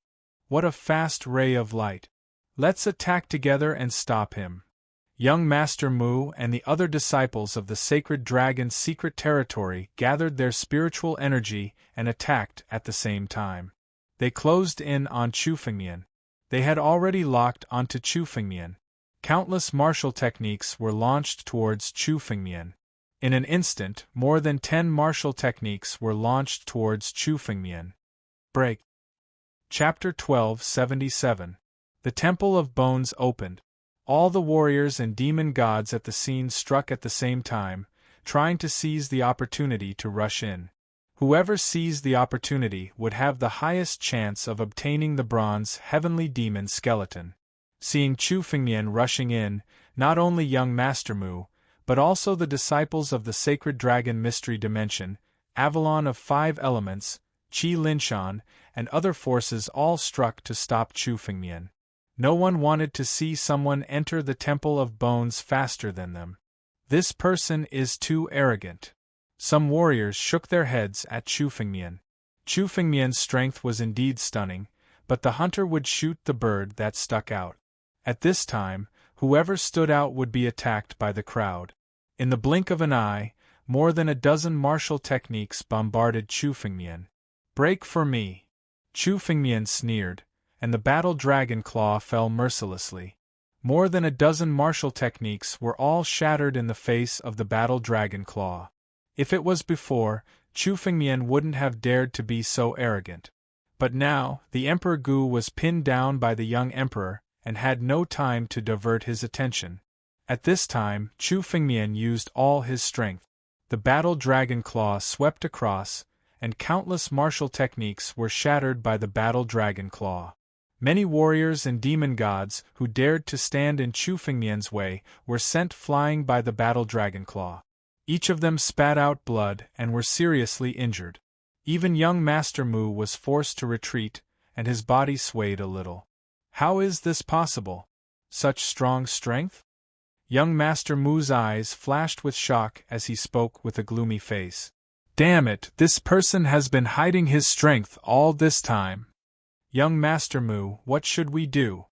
What a fast ray of light! Let's attack together and stop him. Young Master Mu and the other disciples of the sacred dragon's secret territory gathered their spiritual energy and attacked at the same time. They closed in on Chu Fengmian. They had already locked onto Chu Fengmian. Countless martial techniques were launched towards Chu Fengmian. In an instant, more than 10 martial techniques were launched towards Chu Fengmian. Break. Chapter 1277. The Temple of Bones opened. All the warriors and demon gods at the scene struck at the same time, trying to seize the opportunity to rush in. Whoever seized the opportunity would have the highest chance of obtaining the bronze heavenly demon skeleton. Seeing Chu Fengmian rushing in, not only young Master Mu, but also the disciples of the sacred dragon mystery dimension, Avalon of 5 elements, Qi Linshan, and other forces all struck to stop Chu Fengmian. No one wanted to see someone enter the Temple of Bones faster than them. This person is too arrogant. Some warriors shook their heads at Chu Fengmian. Chu Fengmian's strength was indeed stunning, but the hunter would shoot the bird that stuck out. At this time, whoever stood out would be attacked by the crowd. In the blink of an eye, more than a dozen martial techniques bombarded Chu Fengmian. Break for me! Chu Fengmian sneered, and the battle dragon claw fell mercilessly. More than a dozen martial techniques were all shattered in the face of the battle dragon claw. If it was before, Chu Fengmian wouldn't have dared to be so arrogant. But now, the Emperor Gu was pinned down by the young emperor, and had no time to divert his attention. At this time, Chu Fengmian used all his strength. The battle dragon claw swept across, and countless martial techniques were shattered by the battle dragon claw. Many warriors and demon gods who dared to stand in Chu Fengmian's way were sent flying by the battle dragon claw. Each of them spat out blood and were seriously injured. Even young Master Mu was forced to retreat, and his body swayed a little. How is this possible? Such strong strength? Young Master Mu's eyes flashed with shock as he spoke with a gloomy face. Damn it, this person has been hiding his strength all this time. Young Master Mu, what should we do?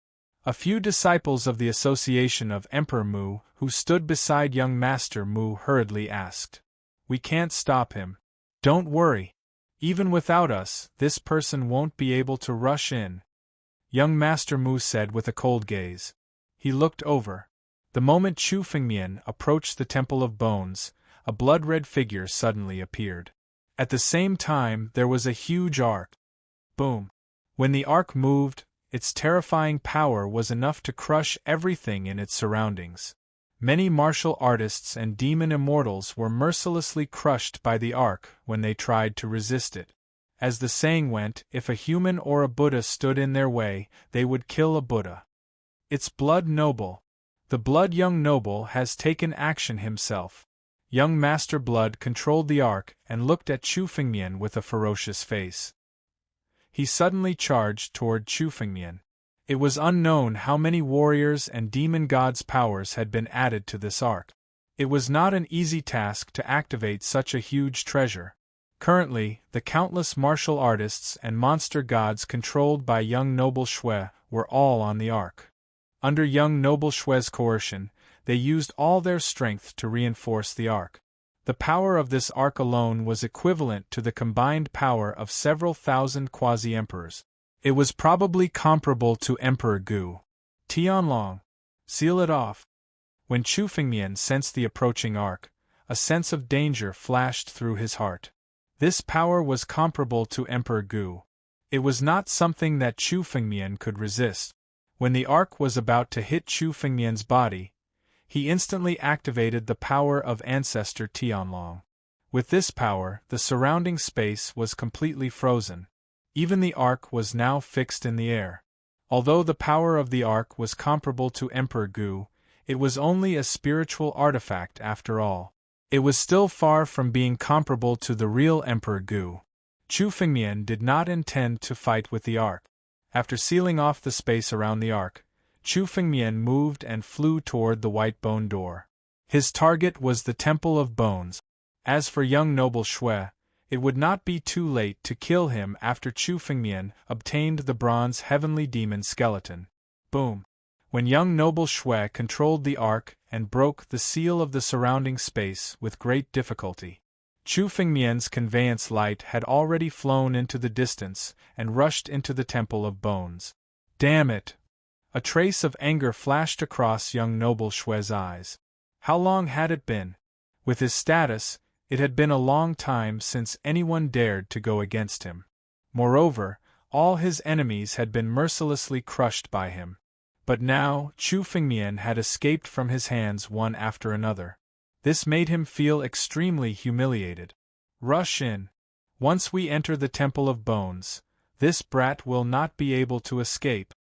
A few disciples of the Association of Emperor Mu, who stood beside young Master Mu, hurriedly asked. We can't stop him. Don't worry. Even without us, this person won't be able to rush in. Young Master Mu said with a cold gaze. He looked over. The moment Chu Fengmian approached the Temple of Bones, a blood-red figure suddenly appeared. At the same time, there was a huge arc. Boom. When the arc moved, its terrifying power was enough to crush everything in its surroundings. Many martial artists and demon immortals were mercilessly crushed by the arc when they tried to resist it. As the saying went, if a human or a Buddha stood in their way, they would kill a Buddha. It's blood noble. The blood young noble has taken action himself. Young Master Blood controlled the arc and looked at Chu Fengmian with a ferocious face. He suddenly charged toward Chu Fengmian. It was unknown how many warriors and demon gods' powers had been added to this arc. It was not an easy task to activate such a huge treasure. Currently, the countless martial artists and monster gods controlled by young Noble Shui were all on the arc. Under young Noble Shui's coercion, they used all their strength to reinforce the arc. The power of this arc alone was equivalent to the combined power of several thousand quasi-emperors. It was probably comparable to Emperor Gu. Tianlong, seal it off. When Chu Fengmian sensed the approaching arc, a sense of danger flashed through his heart. This power was comparable to Emperor Gu. It was not something that Chu Fengmian could resist. When the arc was about to hit Chu Fengmian's body, he instantly activated the power of Ancestor Tianlong. With this power, the surrounding space was completely frozen. Even the arc was now fixed in the air. Although the power of the arc was comparable to Emperor Gu, it was only a spiritual artifact after all. It was still far from being comparable to the real Emperor Gu. Chu Fengmian did not intend to fight with the arc. After sealing off the space around the arc, Chu Fengmian moved and flew toward the white bone door. His target was the Temple of Bones. As for young noble Shui, it would not be too late to kill him after Chu Fengmian obtained the bronze heavenly demon skeleton. Boom! When young noble Shui controlled the arc and broke the seal of the surrounding space with great difficulty, Chu Fengmian's conveyance light had already flown into the distance and rushed into the Temple of Bones. Damn it! A trace of anger flashed across young noble Shui's eyes. How long had it been? With his status, it had been a long time since anyone dared to go against him. Moreover, all his enemies had been mercilessly crushed by him. But now, Chu Fengmian had escaped from his hands one after another. This made him feel extremely humiliated. Rush in. Once we enter the Temple of Bones, this brat will not be able to escape.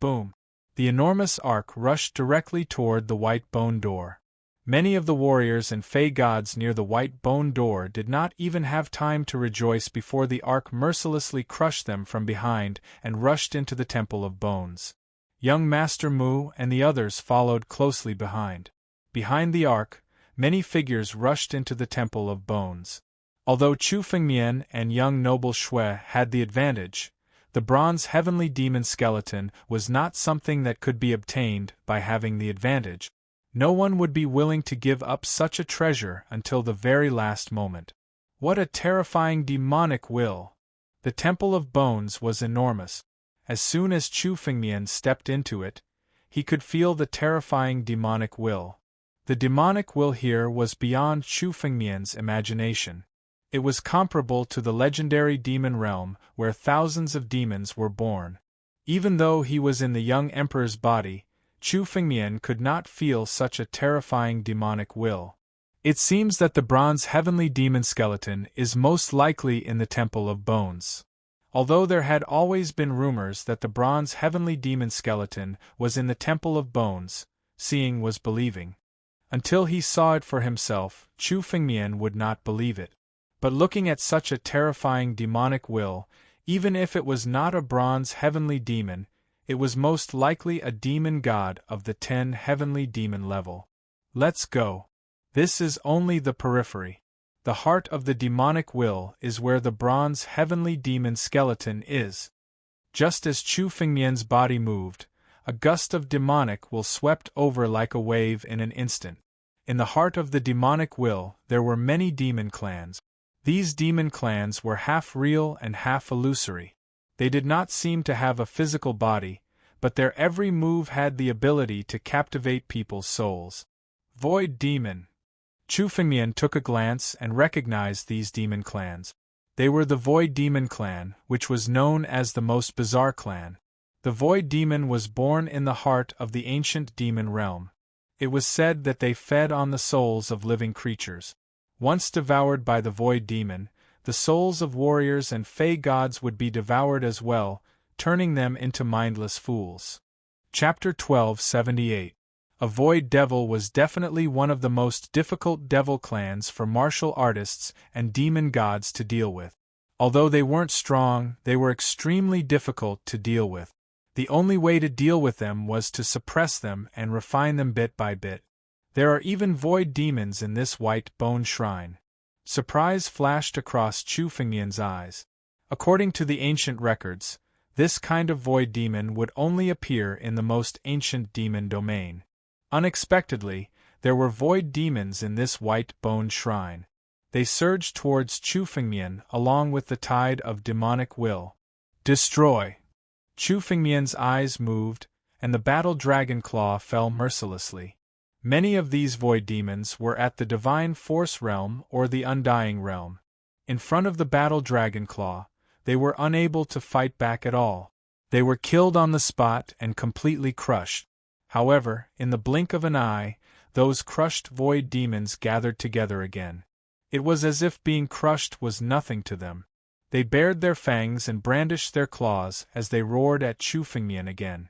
Boom! The enormous ark rushed directly toward the white bone door. Many of the warriors and fey gods near the white bone door did not even have time to rejoice before the ark mercilessly crushed them from behind and rushed into the Temple of Bones. Young Master Mu and the others followed closely behind. Behind the ark, many figures rushed into the Temple of Bones. Although Chu Fengmian and young noble Shui had the advantage, the bronze heavenly demon skeleton was not something that could be obtained by having the advantage. No one would be willing to give up such a treasure until the very last moment. What a terrifying demonic will! The Temple of Bones was enormous. As soon as Chu Fengmian stepped into it, he could feel the terrifying demonic will. The demonic will here was beyond Chu Fengmian's imagination. It was comparable to the legendary demon realm where thousands of demons were born. Even though he was in the young emperor's body, Chu Fengmian could not feel such a terrifying demonic will. It seems that the bronze heavenly demon skeleton is most likely in the Temple of Bones. Although there had always been rumors that the bronze heavenly demon skeleton was in the Temple of Bones, seeing was believing. Until he saw it for himself, Chu Fengmian would not believe it. But looking at such a terrifying demonic will, even if it was not a bronze heavenly demon, it was most likely a demon god of the 10 heavenly demon level. Let's go. This is only the periphery. The heart of the demonic will is where the bronze heavenly demon skeleton is. Just as Chu Fengmian's body moved, a gust of demonic will swept over like a wave in an instant. In the heart of the demonic will, there were many demon clans. These demon clans were half real and half illusory. They did not seem to have a physical body, but their every move had the ability to captivate people's souls. Void Demon. Chu Fengmian took a glance and recognized these demon clans. They were the Void Demon clan, which was known as the most bizarre clan. The Void Demon was born in the heart of the ancient demon realm. It was said that they fed on the souls of living creatures. Once devoured by the Void Demon, the souls of warriors and fey gods would be devoured as well, turning them into mindless fools. Chapter 1278. A Void Devil was definitely one of the most difficult devil clans for martial artists and demon gods to deal with. Although they weren't strong, they were extremely difficult to deal with. The only way to deal with them was to suppress them and refine them bit by bit. There are even void demons in this white bone shrine. Surprise flashed across Chu Fengmian's eyes. According to the ancient records, this kind of void demon would only appear in the most ancient demon domain. Unexpectedly, there were void demons in this white bone shrine. They surged towards Chu Fengmian along with the tide of demonic will. Destroy! Chu Fengmian's eyes moved, and the battle dragon claw fell mercilessly. Many of these void demons were at the divine force realm or the undying realm. In front of the battle dragon claw, they were unable to fight back at all. They were killed on the spot and completely crushed. However, in the blink of an eye, those crushed void demons gathered together again. It was as if being crushed was nothing to them. They bared their fangs and brandished their claws as they roared at Chu Fengmian again.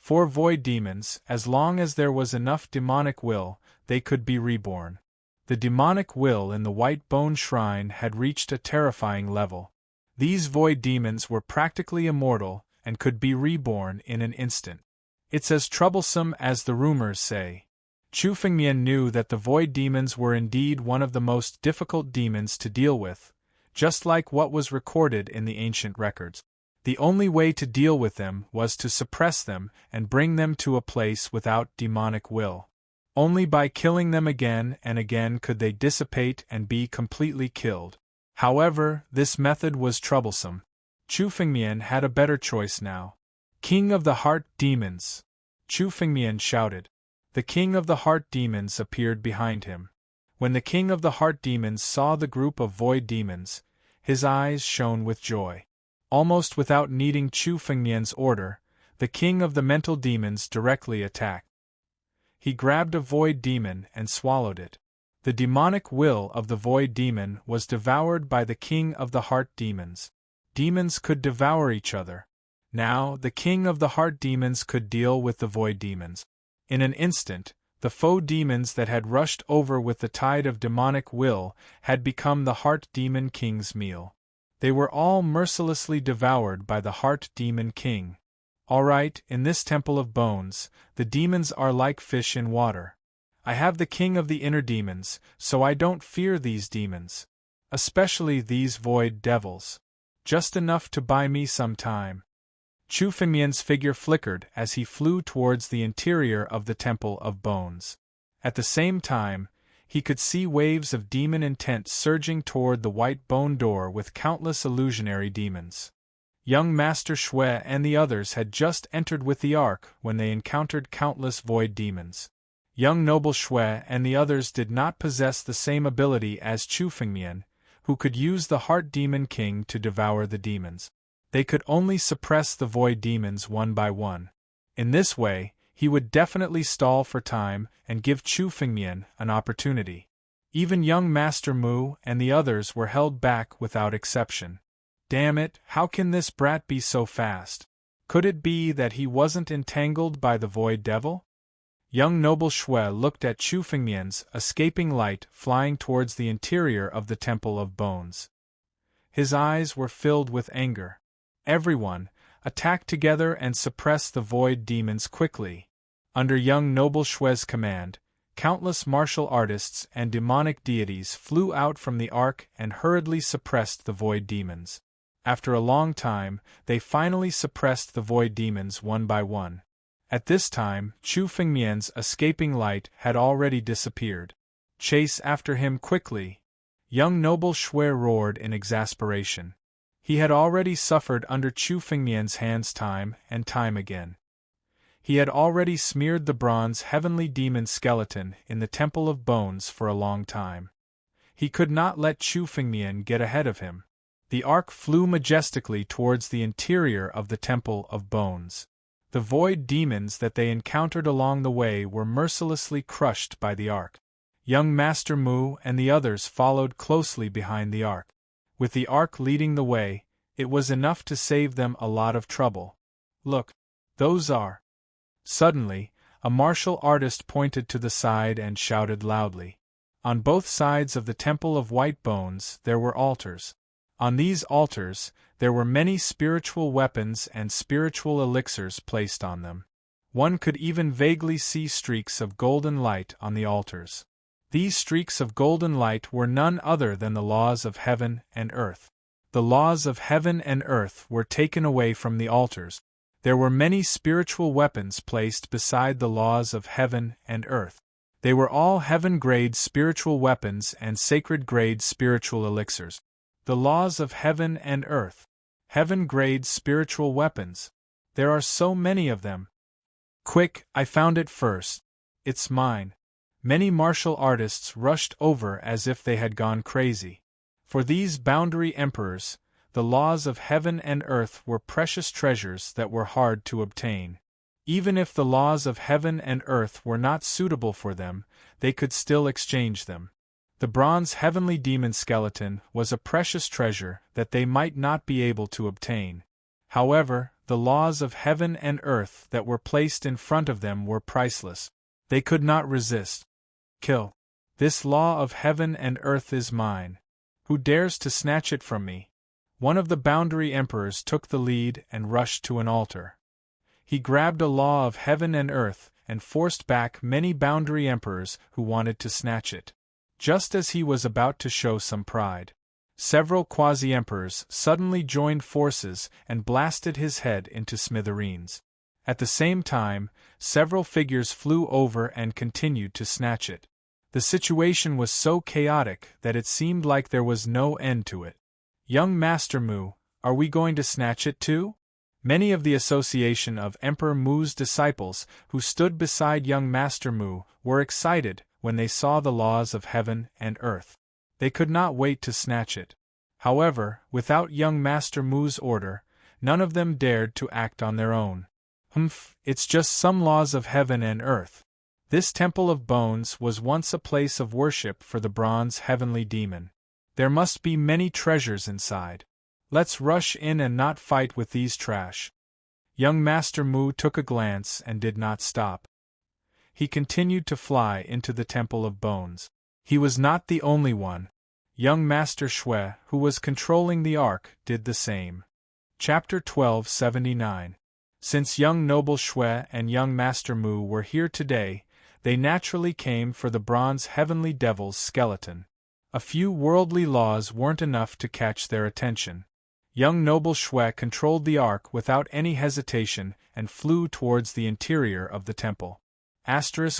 4 void demons, as long as there was enough demonic will, they could be reborn. The demonic will in the white bone shrine had reached a terrifying level. These void demons were practically immortal and could be reborn in an instant. It's as troublesome as the rumors say. Chu Fengmian knew that the void demons were indeed one of the most difficult demons to deal with, just like what was recorded in the ancient records. The only way to deal with them was to suppress them and bring them to a place without demonic will. Only by killing them again and again could they dissipate and be completely killed. However, this method was troublesome. Chu Fengmian had a better choice now. King of the Heart Demons! Chu Fengmian shouted. The King of the Heart Demons appeared behind him. When the King of the Heart Demons saw the group of void demons, his eyes shone with joy. Almost without needing Chu Fengmian's order, the King of the Mental Demons directly attacked. He grabbed a void demon and swallowed it. The demonic will of the void demon was devoured by the King of the Heart Demons. Demons could devour each other. Now, the King of the Heart Demons could deal with the void demons. In an instant, the foe demons that had rushed over with the tide of demonic will had become the Heart Demon King's meal. They were all mercilessly devoured by the Heart Demon King. All right, in this Temple of Bones, the demons are like fish in water. I have the King of the Inner Demons, so I don't fear these demons. Especially these void devils. Just enough to buy me some time. Chu Fengmian's figure flickered as he flew towards the interior of the Temple of Bones. At the same time, he could see waves of demon intent surging toward the white bone door with countless illusionary demons. Young Master Xue and the others had just entered with the Ark when they encountered countless void demons. Young Noble Xue and the others did not possess the same ability as Chu Fengmian, who could use the Heart Demon King to devour the demons. They could only suppress the void demons one by one. In this way, he would definitely stall for time and give Chu Fengmian an opportunity. Even young Master Mu and the others were held back without exception. Damn it, how can this brat be so fast? Could it be that he wasn't entangled by the void devil? Young Noble Xue looked at Chu Fengmian's escaping light flying towards the interior of the Temple of Bones. His eyes were filled with anger. Everyone, attack together and suppress the void demons quickly. Under young Noble Xue's command, countless martial artists and demonic deities flew out from the Ark and hurriedly suppressed the void demons. After a long time, they finally suppressed the void demons one by one. At this time, Chu Fengmian's escaping light had already disappeared. Chase after him quickly! Young Noble Xue roared in exasperation. He had already suffered under Chu Fengmian's hands time and time again. He had already smeared the bronze heavenly demon skeleton in the Temple of Bones for a long time. He could not let Chu Fengmian get ahead of him. The Ark flew majestically towards the interior of the Temple of Bones. The void demons that they encountered along the way were mercilessly crushed by the Ark. Young Master Mu and the others followed closely behind the Ark. With the Ark leading the way, it was enough to save them a lot of trouble. Look, those are... Suddenly, a martial artist pointed to the side and shouted loudly. On both sides of the Temple of White Bones there were altars. On these altars, there were many spiritual weapons and spiritual elixirs placed on them. One could even vaguely see streaks of golden light on the altars. These streaks of golden light were none other than the laws of heaven and earth. The laws of heaven and earth were taken away from the altars. There were many spiritual weapons placed beside the laws of heaven and earth. They were all heaven-grade spiritual weapons and sacred-grade spiritual elixirs. The laws of heaven and earth. Heaven-grade spiritual weapons. There are so many of them. Quick, I found it first. It's mine. Many martial artists rushed over as if they had gone crazy. For these boundary emperors, the laws of heaven and earth were precious treasures that were hard to obtain. Even if the laws of heaven and earth were not suitable for them, they could still exchange them. The bronze heavenly demon skeleton was a precious treasure that they might not be able to obtain. However, the laws of heaven and earth that were placed in front of them were priceless. They could not resist. Kill. This law of heaven and earth is mine. Who dares to snatch it from me? One of the boundary emperors took the lead and rushed to an altar. He grabbed a law of heaven and earth and forced back many boundary emperors who wanted to snatch it. Just as he was about to show some pride, several quasi-emperors suddenly joined forces and blasted his head into smithereens. At the same time, several figures flew over and continued to snatch it. The situation was so chaotic that it seemed like there was no end to it. Young Master Mu, are we going to snatch it too? Many of the association of Emperor Mu's disciples who stood beside young Master Mu were excited when they saw the laws of heaven and earth. They could not wait to snatch it. However, without young Master Mu's order, none of them dared to act on their own. It's just some laws of heaven and earth. This temple of bones was once a place of worship for the bronze heavenly demon. There must be many treasures inside. Let's rush in and not fight with these trash. Young Master Mu took a glance and did not stop. He continued to fly into the Temple of Bones. He was not the only one. Young Master Shui, who was controlling the Ark, did the same. Chapter 1279. Since young Noble Shui and young Master Mu were here today, they naturally came for the bronze heavenly devil's skeleton. A few worldly laws weren't enough to catch their attention. Young Noble Shui controlled the Ark without any hesitation and flew towards the interior of the temple.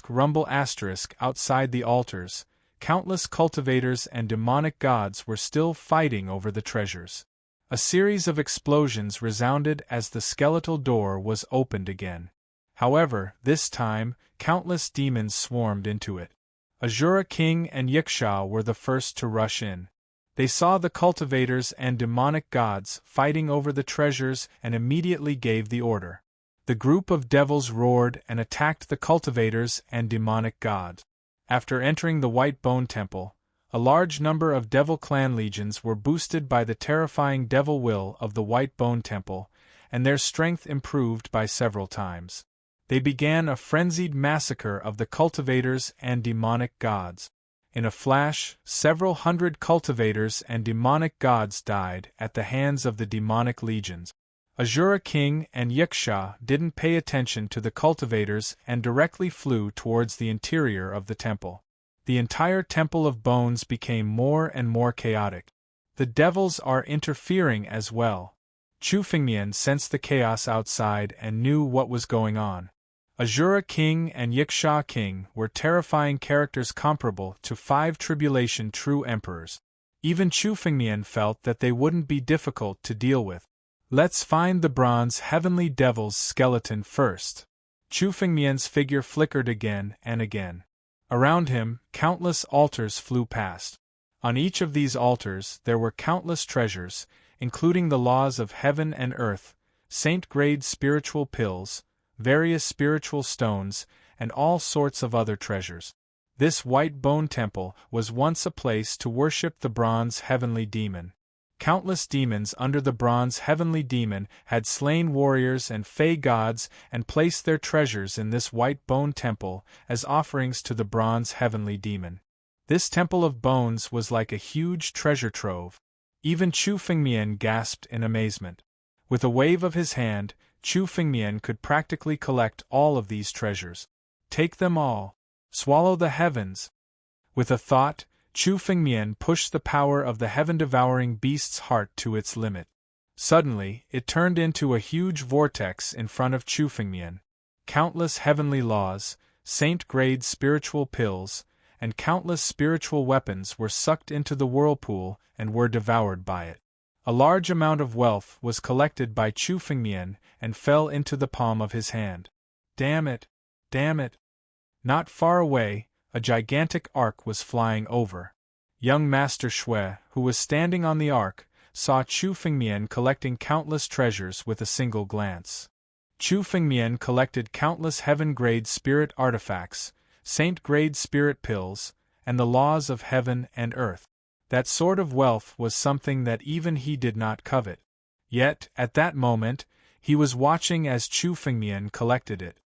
Rumble outside the altars, countless cultivators and demonic gods were still fighting over the treasures. A series of explosions resounded as the skeletal door was opened again. However, this time, countless demons swarmed into it. Azura King and Yiksha were the first to rush in. They saw the cultivators and demonic gods fighting over the treasures and immediately gave the order. The group of devils roared and attacked the cultivators and demonic gods. After entering the White Bone Temple, a large number of Devil Clan legions were boosted by the terrifying devil will of the White Bone Temple, and their strength improved by several times. They began a frenzied massacre of the cultivators and demonic gods. In a flash, several hundred cultivators and demonic gods died at the hands of the demonic legions. Azura King and Yiksha didn't pay attention to the cultivators and directly flew towards the interior of the temple. The entire Temple of Bones became more and more chaotic. The devils are interfering as well. Chu Fengmian sensed the chaos outside and knew what was going on. Azura King and Yiksha King were terrifying characters comparable to 5 Tribulation True Emperors. Even Chu Fengmian felt that they wouldn't be difficult to deal with. Let's find the bronze heavenly devil's skeleton first. Chu Fengmian's figure flickered again and again. Around him, countless altars flew past. On each of these altars there were countless treasures, including the laws of heaven and earth, saint-grade spiritual pills, various spiritual stones, and all sorts of other treasures. This White Bone Temple was once a place to worship the bronze heavenly demon. Countless demons under the bronze heavenly demon had slain warriors and fey gods and placed their treasures in this White Bone Temple as offerings to the bronze heavenly demon. This Temple of Bones was like a huge treasure trove. Even Chu Fengmian gasped in amazement. With a wave of his hand, Chu Fengmian could practically collect all of these treasures. Take them all. Swallow the heavens. With a thought, Chu Fengmian pushed the power of the heaven-devouring beast's heart to its limit. Suddenly, it turned into a huge vortex in front of Chu Fengmian. Countless heavenly laws, saint-grade spiritual pills, and countless spiritual weapons were sucked into the whirlpool and were devoured by it. A large amount of wealth was collected by Chu Fengmian and fell into the palm of his hand. Damn it! Damn it! Not far away, a gigantic ark was flying over. Young Master Shui, who was standing on the ark, saw Chu Fengmian collecting countless treasures with a single glance. Chu Fengmian collected countless heaven-grade spirit artifacts, saint-grade spirit pills, and the laws of heaven and earth. That sort of wealth was something that even he did not covet. Yet, at that moment, he was watching as Chu Fengmian collected it.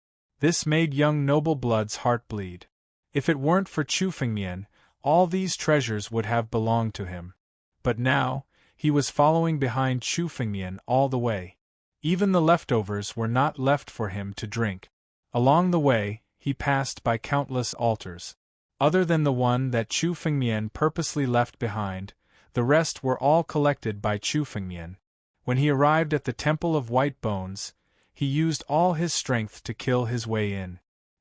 This made young Noble Blood's heart bleed. If it weren't for Chu Fengmian, all these treasures would have belonged to him. But now, he was following behind Chu Fengmian all the way. Even the leftovers were not left for him to drink. Along the way, he passed by countless altars. Other than the one that Chu Fengmian purposely left behind, the rest were all collected by Chu Fengmian. When he arrived at the Temple of White Bones, he used all his strength to kill his way in.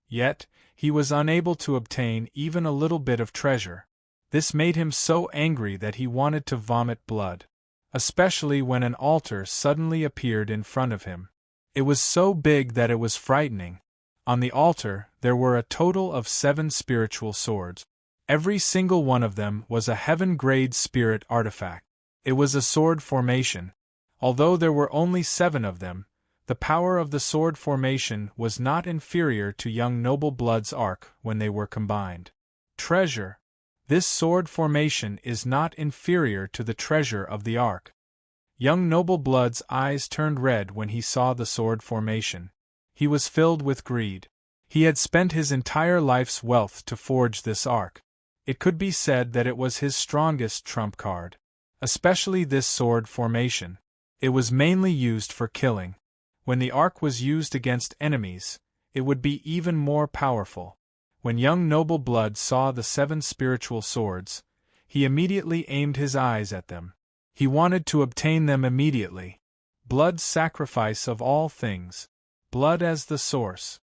Yet, he was unable to obtain even a little bit of treasure. This made him so angry that he wanted to vomit blood. Especially when an altar suddenly appeared in front of him. It was so big that it was frightening. On the altar, there were a total of 7 spiritual swords. Every single one of them was a heaven-grade spirit artifact. It was a sword formation. Although there were only 7 of them, the power of the sword formation was not inferior to young noble blood's arc when they were combined. Treasure. This sword formation is not inferior to the treasure of the arc. Young noble blood's eyes turned red when he saw the sword formation. He was filled with greed. He had spent his entire life's wealth to forge this arc. It could be said that it was his strongest trump card. Especially this sword formation. It was mainly used for killing. When the arc was used against enemies, it would be even more powerful. When young noble blood saw the 7 spiritual swords, he immediately aimed his eyes at them. He wanted to obtain them immediately. Blood's sacrifice of all things. Blood as the source.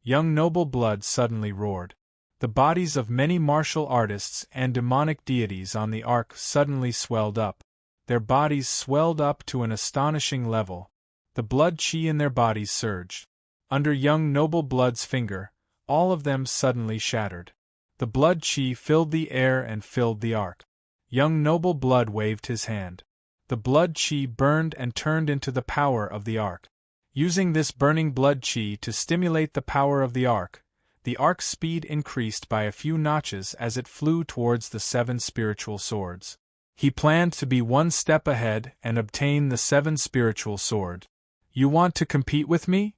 Young noble blood suddenly roared. The bodies of many martial artists and demonic deities on the ark suddenly swelled up. Their bodies swelled up to an astonishing level. The blood chi in their bodies surged. Under young noble blood's finger, all of them suddenly shattered. The blood chi filled the air and filled the ark. Young noble blood waved his hand. The blood chi burned and turned into the power of the ark. Using this burning blood chi to stimulate the power of the ark's speed increased by a few notches as it flew towards the 7 spiritual swords. He planned to be one step ahead and obtain the 7 spiritual sword. You want to compete with me?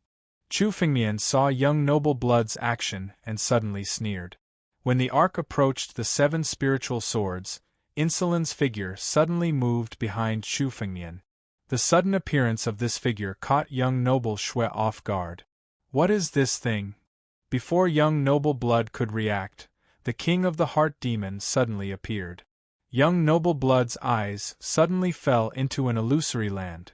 Chu Fengmian saw young noble blood's action and suddenly sneered. When the ark approached the 7 spiritual swords, Insulin's figure suddenly moved behind Chu Fengmian. The sudden appearance of this figure caught young noble Shui off guard. What is this thing? Before young noble blood could react, the king of the heart demon suddenly appeared. Young noble blood's eyes suddenly fell into an illusory land.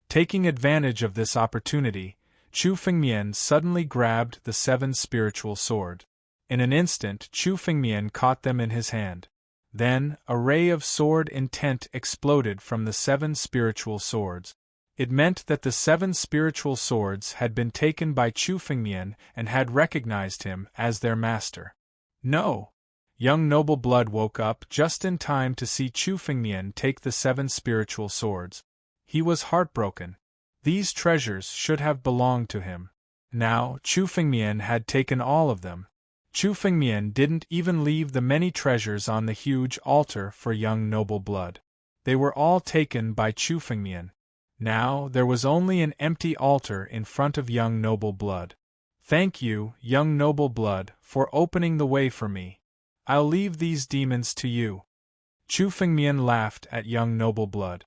Taking advantage of this opportunity, Chu Fengmian suddenly grabbed the 7 spiritual sword. In an instant Chu Fengmian caught them in his hand. Then, a ray of sword intent exploded from the 7 spiritual swords. It meant that the 7 spiritual swords had been taken by Chu Fengmian and had recognized him as their master. No! Young noble blood woke up just in time to see Chu Fengmian take the 7 spiritual swords. He was heartbroken. These treasures should have belonged to him. Now, Chu Fengmian had taken all of them. Chu Fengmian didn't even leave the many treasures on the huge altar for young noble blood. They were all taken by Chu Fengmian. Now, there was only an empty altar in front of young noble blood. Thank you, young noble blood, for opening the way for me. I'll leave these demons to you. Chu Fengmian laughed at young noble blood.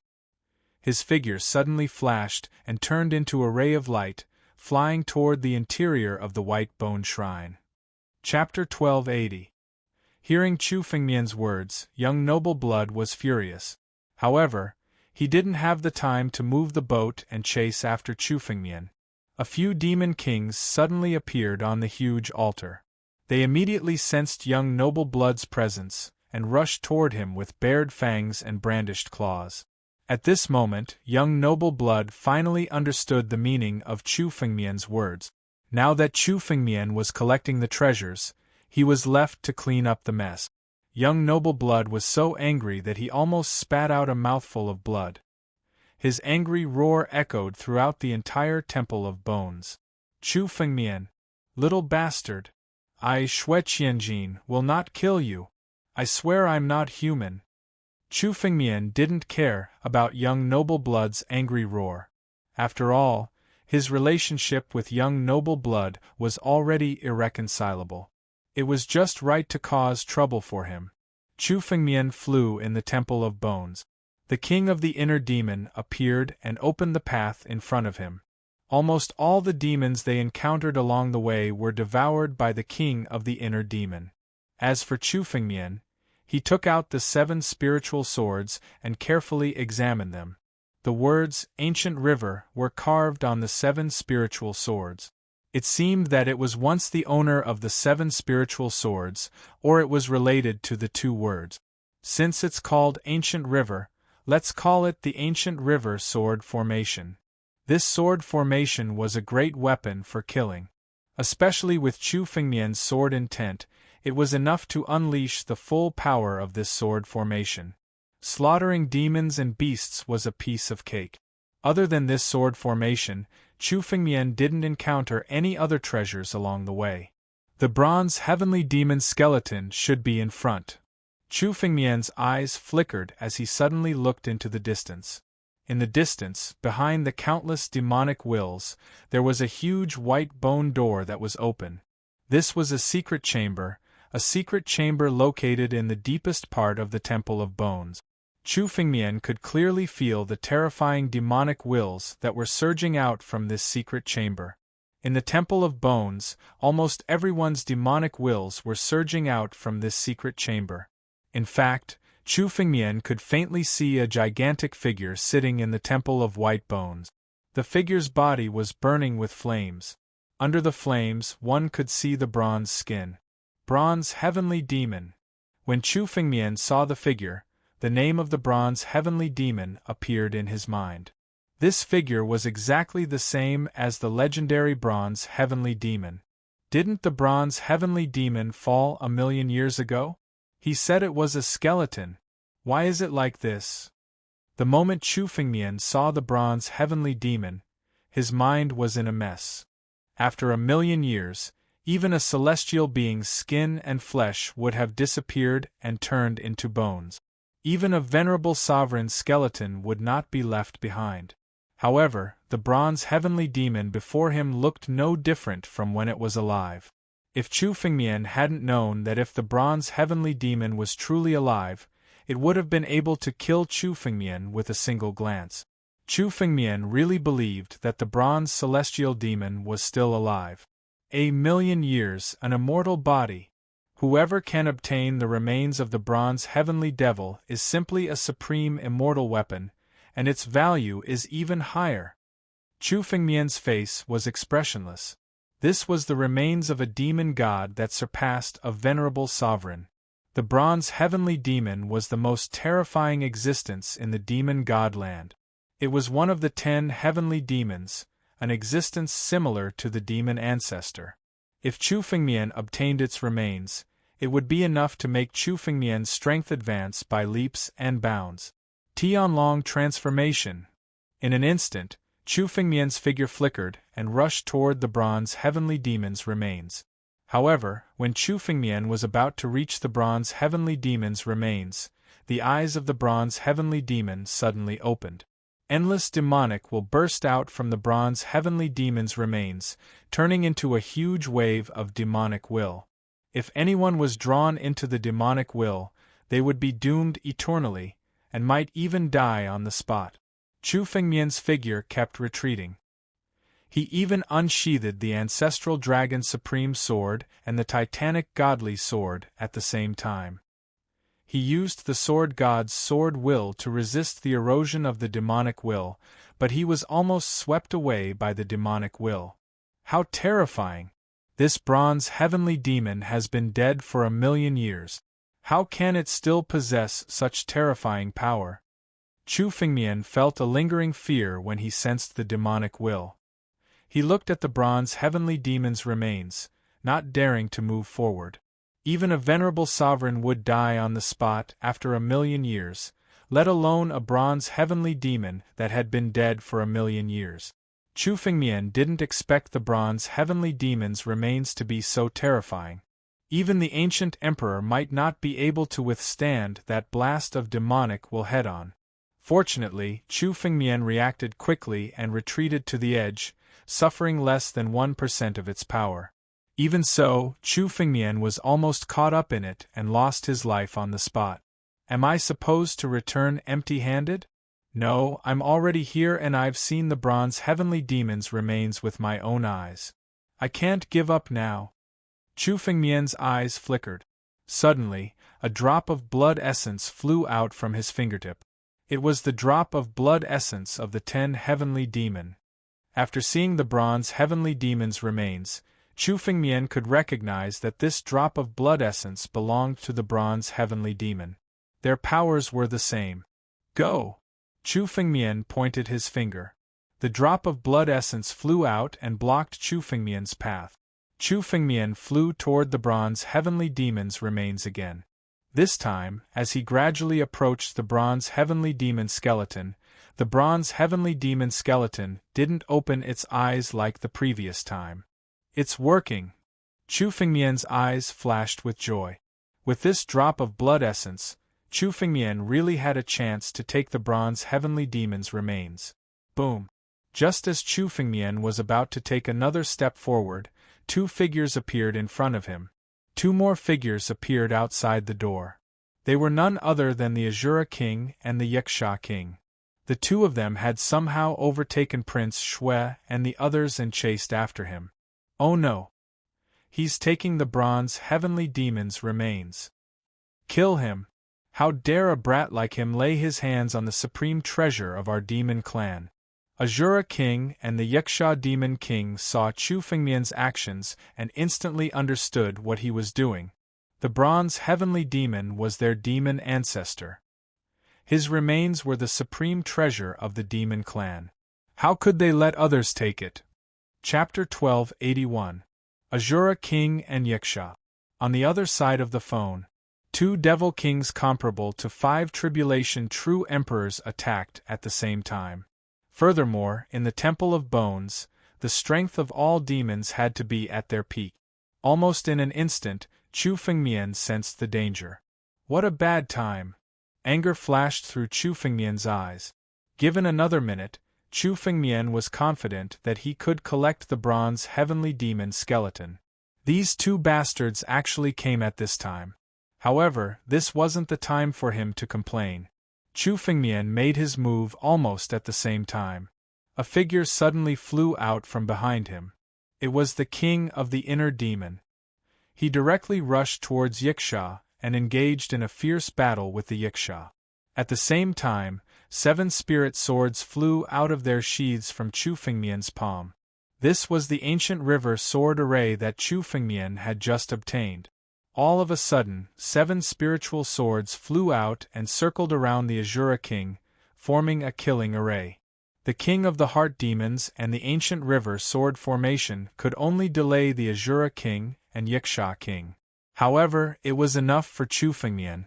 His figure suddenly flashed and turned into a ray of light, flying toward the interior of the White Bone Shrine. Chapter 1280. Hearing Chu Fengmian's words, young noble blood was furious. However, he didn't have the time to move the boat and chase after Chu Fengmian. A few demon kings suddenly appeared on the huge altar. They immediately sensed young noble blood's presence, and rushed toward him with bared fangs and brandished claws. At this moment, young noble blood finally understood the meaning of Chu Fengmian's words. Now that Chu Fengmian was collecting the treasures, he was left to clean up the mess. Young noble blood was so angry that he almost spat out a mouthful of blood. His angry roar echoed throughout the entire Temple of Bones. Chu Fengmian, little bastard! I, Shui Qianjin, will not kill you. I swear I'm not human. Chu Fengmian didn't care about young noble blood's angry roar. After all, his relationship with young noble blood was already irreconcilable. It was just right to cause trouble for him. Chu Fengmian flew in the Temple of Bones. The king of the inner demon appeared and opened the path in front of him. Almost all the demons they encountered along the way were devoured by the king of the inner demon. As for Chu Fengmian, he took out the 7 spiritual swords and carefully examined them. The words, "Ancient River," were carved on the 7 spiritual swords. It seemed that it was once the owner of the 7 spiritual swords, or it was related to the 2 words. Since it's called Ancient River, let's call it the Ancient River Sword Formation. This sword formation was a great weapon for killing. Especially with Chu Fengmian's sword intent, it was enough to unleash the full power of this sword formation. Slaughtering demons and beasts was a piece of cake. Other than this sword formation, Chu Fengmian didn't encounter any other treasures along the way. The bronze heavenly demon skeleton should be in front. Chu Fengmian's eyes flickered as he suddenly looked into the distance. In the distance, behind the countless demonic wills, there was a huge white bone door that was open. This was a secret chamber located in the deepest part of the Temple of Bones. Chu Fengmian could clearly feel the terrifying demonic wills that were surging out from this secret chamber. In the Temple of Bones, almost everyone's demonic wills were surging out from this secret chamber. In fact, Chu Fengmian could faintly see a gigantic figure sitting in the Temple of White Bones. The figure's body was burning with flames. Under the flames, one could see the bronze skin. Bronze Heavenly Demon. When Chu Fengmian saw the figure, the name of the bronze heavenly demon appeared in his mind. This figure was exactly the same as the legendary bronze heavenly demon. Didn't the bronze heavenly demon fall 1,000,000 years ago? He said it was a skeleton. Why is it like this? The moment Chu Fengmian saw the bronze heavenly demon, his mind was in a mess. After 1,000,000 years, even a celestial being's skin and flesh would have disappeared and turned into bones. Even a venerable sovereign's skeleton would not be left behind. However, the bronze heavenly demon before him looked no different from when it was alive. If Chu Fengmian hadn't known that if the bronze heavenly demon was truly alive, it would have been able to kill Chu Fengmian with a single glance. Chu Fengmian really believed that the bronze celestial demon was still alive. 1,000,000 years, an immortal body. Whoever can obtain the remains of the bronze heavenly devil is simply a supreme immortal weapon, and its value is even higher. Chu Fengmian's face was expressionless. This was the remains of a demon god that surpassed a venerable sovereign. The bronze heavenly demon was the most terrifying existence in the demon god land. It was one of the 10 heavenly demons, an existence similar to the demon ancestor. If Chu Fengmian obtained its remains, it would be enough to make Chu Fengmian's strength advance by leaps and bounds. Tianlong transformation. In an instant, Chu Fengmian's figure flickered and rushed toward the bronze heavenly demon's remains. However, when Chu Fengmian was about to reach the bronze heavenly demon's remains, the eyes of the bronze heavenly demon suddenly opened. Endless demonic will burst out from the bronze heavenly demon's remains, turning into a huge wave of demonic will. If anyone was drawn into the demonic will, they would be doomed eternally, and might even die on the spot. Chu Fengmian's figure kept retreating. He even unsheathed the ancestral dragon supreme sword and the titanic godly sword at the same time. He used the sword god's sword will to resist the erosion of the demonic will, but he was almost swept away by the demonic will. How terrifying! This bronze heavenly demon has been dead for 1,000,000 years. How can it still possess such terrifying power? Chu Fengmian felt a lingering fear when he sensed the demonic will. He looked at the bronze heavenly demon's remains, not daring to move forward. Even a venerable sovereign would die on the spot after 1,000,000 years, let alone a bronze heavenly demon that had been dead for 1,000,000 years. Chu Fengmian didn't expect the bronze heavenly demon's remains to be so terrifying. Even the ancient emperor might not be able to withstand that blast of demonic will head-on. Fortunately, Chu Fengmian reacted quickly and retreated to the edge, suffering less than 1% of its power. Even so, Chu Fengmian was almost caught up in it and lost his life on the spot. Am I supposed to return empty-handed? No, I'm already here and I've seen the bronze heavenly demon's remains with my own eyes. I can't give up now. Chu Fengmian's eyes flickered. Suddenly, a drop of blood essence flew out from his fingertip. It was the drop of blood essence of the 10 heavenly demon. After seeing the bronze heavenly demon's remains, Chu Fengmian could recognize that this drop of blood essence belonged to the bronze heavenly demon. Their powers were the same. Go! Chu Fengmian pointed his finger. The drop of blood essence flew out and blocked Chu Fengmian's path. Chu Fengmian flew toward the bronze heavenly demon's remains again. This time, as he gradually approached the bronze heavenly demon skeleton, the bronze heavenly demon skeleton didn't open its eyes like the previous time. It's working! Chu Fengmian's eyes flashed with joy. With this drop of blood essence, Chu Fengmian really had a chance to take the bronze heavenly demon's remains. Boom! Just as Chu Fengmian was about to take another step forward, 2 figures appeared in front of him. 2 more figures appeared outside the door. They were none other than the Azura King and the Yiksha King. The 2 of them had somehow overtaken Prince Shui and the others and chased after him. Oh no! He's taking the bronze heavenly demon's remains. Kill him! How dare a brat like him lay his hands on the supreme treasure of our demon clan? Azura King and the Yiksha Demon King saw Chu Fengmian's actions and instantly understood what he was doing. The bronze heavenly demon was their demon ancestor. His remains were the supreme treasure of the demon clan. How could they let others take it? Chapter 1281. Azura King and Yiksha. On the other side of the phone, 2 devil kings comparable to 5 tribulation true emperors attacked at the same time. Furthermore, in the Temple of Bones, the strength of all demons had to be at their peak. Almost in an instant, Chu Fengmian sensed the danger. What a bad time! Anger flashed through Chu Fengmian's eyes. Given another minute, Chu Fengmian was confident that he could collect the bronze heavenly demon skeleton. These 2 bastards actually came at this time. However, this wasn't the time for him to complain. Chu Fengmian made his move almost at the same time. A figure suddenly flew out from behind him. It was the king of the inner demon. He directly rushed towards Yiksha and engaged in a fierce battle with the Yiksha. At the same time, 7 spirit swords flew out of their sheaths from Chu Fengmian's palm. This was the ancient river sword array that Chu Fengmian had just obtained. All of a sudden, 7 spiritual swords flew out and circled around the Azura King, forming a killing array. The King of the Heart Demons and the ancient river sword formation could only delay the Azura King and Yiksha King. However, it was enough for Chu Fengmian.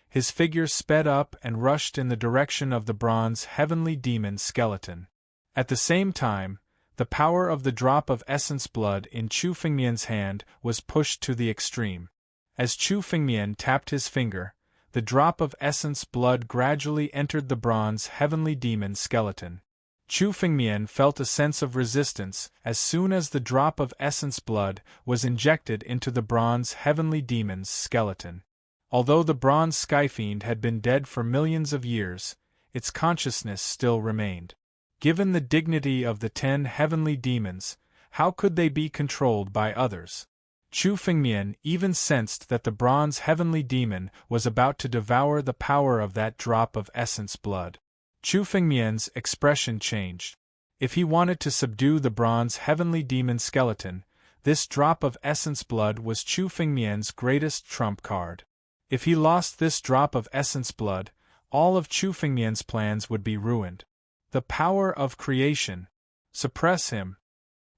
His figure sped up and rushed in the direction of the bronze heavenly demon skeleton. At the same time, the power of the drop of essence blood in Chu Fengmian's hand was pushed to the extreme. As Chu Fengmian tapped his finger, the drop of essence blood gradually entered the bronze heavenly demon skeleton. Chu Fengmian felt a sense of resistance as soon as the drop of essence blood was injected into the bronze heavenly demon's skeleton. Although the bronze skyfiend had been dead for millions of years, its consciousness still remained. Given the dignity of the 10 heavenly demons, how could they be controlled by others? Chu Fengmian even sensed that the bronze heavenly demon was about to devour the power of that drop of essence blood. Chu Fengmian's expression changed. If he wanted to subdue the bronze heavenly demon skeleton, this drop of essence blood was Chu Fengmian's greatest trump card. If he lost this drop of essence blood, all of Chu Fengmian's plans would be ruined. The power of creation. Suppress him.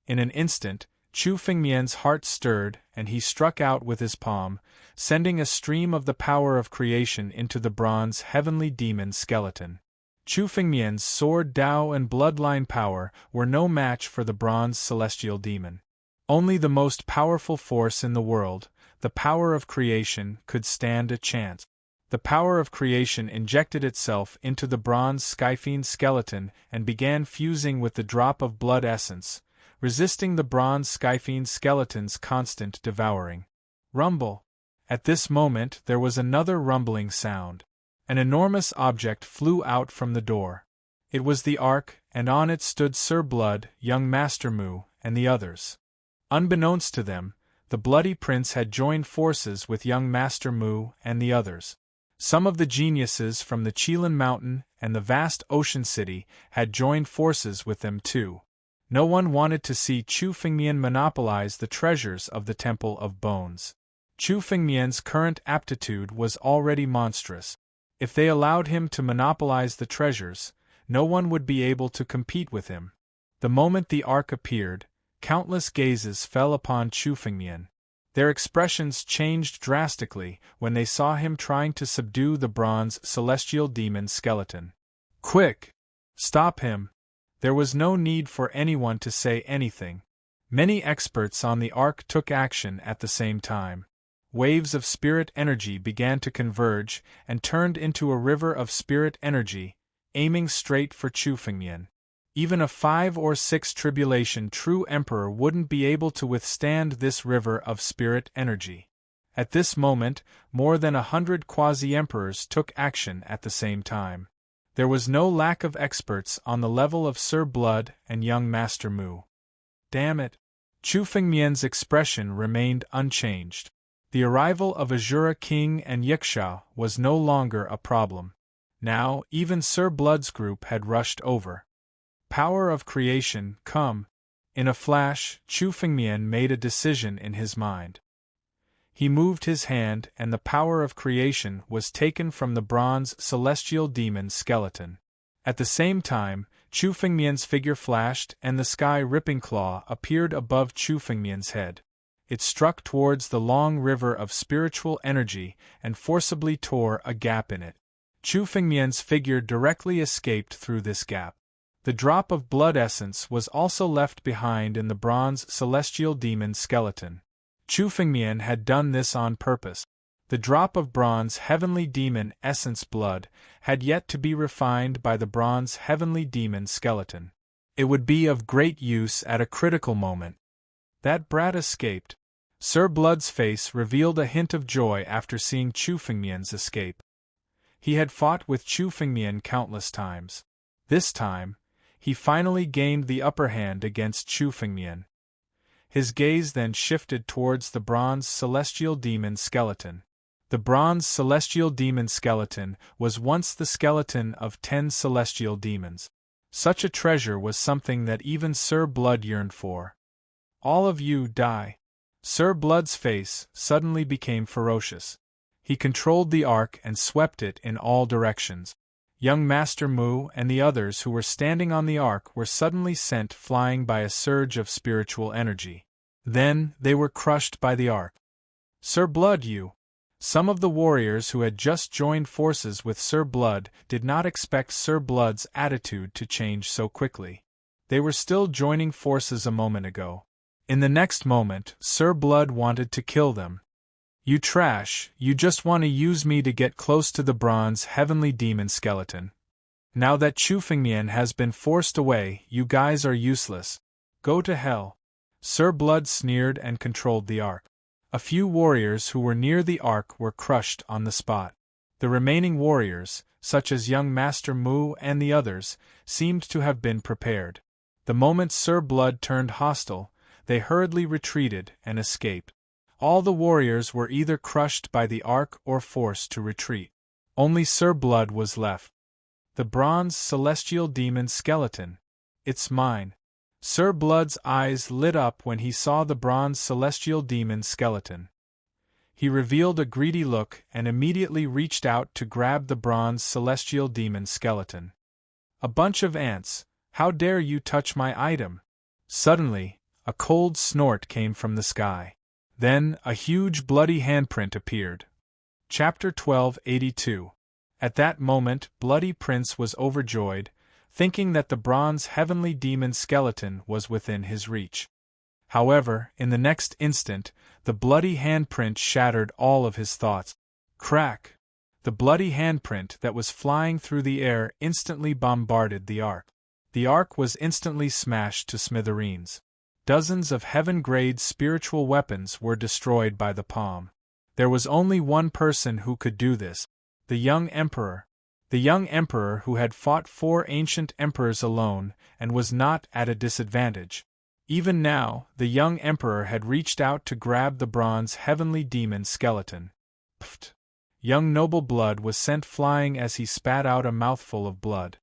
In an instant, Chu Fengmian's heart stirred and he struck out with his palm, sending a stream of the power of creation into the bronze heavenly demon skeleton. Chu Fengmian's sword Dao and bloodline power were no match for the bronze celestial demon. Only the most powerful force in the world, the power of creation, could stand a chance. The power of creation injected itself into the bronze skyfiend skeleton and began fusing with the drop of blood essence, resisting the bronze skyfiend skeleton's constant devouring. Rumble! At this moment there was another rumbling sound. An enormous object flew out from the door. It was the Ark, and on it stood Sir Blood, young Master Mu, and the others. Unbeknownst to them, the Bloody Prince had joined forces with young Master Mu and the others. Some of the geniuses from the Qilin Mountain and the vast ocean city had joined forces with them too. No one wanted to see Chu Fengmian monopolize the treasures of the Temple of Bones. Chu Fengmian's current aptitude was already monstrous. If they allowed him to monopolize the treasures, no one would be able to compete with him. The moment the Ark appeared, countless gazes fell upon Chu Fengmian. Their expressions changed drastically when they saw him trying to subdue the bronze celestial demon skeleton. "Quick! Stop him!" There was no need for anyone to say anything. Many experts on the Ark took action at the same time. Waves of spirit energy began to converge and turned into a river of spirit energy, aiming straight for Chu Fengmian. Even a 5 or 6 tribulation true emperor wouldn't be able to withstand this river of spirit energy. At this moment, more than 100 quasi-emperors took action at the same time. There was no lack of experts on the level of Sir Blood and young Master Mu. Damn it! Chu Fengmian's expression remained unchanged. The arrival of Azura King and Yiksha was no longer a problem. Now, even Sir Blood's group had rushed over. Power of creation, come! In a flash, Chu Fengmian made a decision in his mind. He moved his hand and the power of creation was taken from the bronze celestial demon skeleton. At the same time, Chu Fengmian's figure flashed and the sky-ripping claw appeared above Chu Fengmian's head. It struck towards the long river of spiritual energy and forcibly tore a gap in it. Chu Fengmian's figure directly escaped through this gap. The drop of blood essence was also left behind in the bronze celestial demon skeleton. Chu Fengmian had done this on purpose. The drop of bronze heavenly demon essence blood had yet to be refined by the bronze heavenly demon skeleton. It would be of great use at a critical moment. That brat escaped. Sir Blood's face revealed a hint of joy after seeing Chu Fengmian's escape. He had fought with Chu Fengmian countless times. This time, he finally gained the upper hand against Chu Fengmian. His gaze then shifted towards the bronze celestial demon skeleton. The bronze celestial demon skeleton was once the skeleton of 10 celestial demons. Such a treasure was something that even Sir Blood yearned for. "All of you die." Sir Blood's face suddenly became ferocious. He controlled the Ark and swept it in all directions. Young Master Mu and the others who were standing on the Ark were suddenly sent flying by a surge of spiritual energy. Then they were crushed by the Ark. "Sir Blood, you!" Some of the warriors who had just joined forces with Sir Blood did not expect Sir Blood's attitude to change so quickly. They were still joining forces a moment ago. In the next moment, Sir Blood wanted to kill them. "You trash, you just want to use me to get close to the bronze heavenly demon skeleton. Now that Chu Fengmian has been forced away, you guys are useless. Go to hell." Sir Blood sneered and controlled the Ark. A few warriors who were near the Ark were crushed on the spot. The remaining warriors, such as young Master Mu and the others, seemed to have been prepared. The moment Sir Blood turned hostile, they hurriedly retreated and escaped. All the warriors were either crushed by the Ark or forced to retreat. Only Sir Blood was left. "The bronze celestial demon skeleton. It's mine." Sir Blood's eyes lit up when he saw the bronze celestial demon skeleton. He revealed a greedy look and immediately reached out to grab the bronze celestial demon skeleton. "A bunch of ants, how dare you touch my item?" Suddenly, a cold snort came from the sky. Then, a huge bloody handprint appeared. Chapter 1282. At that moment, Bloody Prince was overjoyed, thinking that the bronze heavenly demon skeleton was within his reach. However, in the next instant, the bloody handprint shattered all of his thoughts. Crack! The bloody handprint that was flying through the air instantly bombarded the Ark. The Ark was instantly smashed to smithereens. Dozens of heaven-grade spiritual weapons were destroyed by the palm. There was only one person who could do this: the young emperor. The young emperor who had fought 4 ancient emperors alone and was not at a disadvantage. Even now, the young emperor had reached out to grab the bronze heavenly demon skeleton. Pfft! Young noble blood was sent flying as he spat out a mouthful of blood.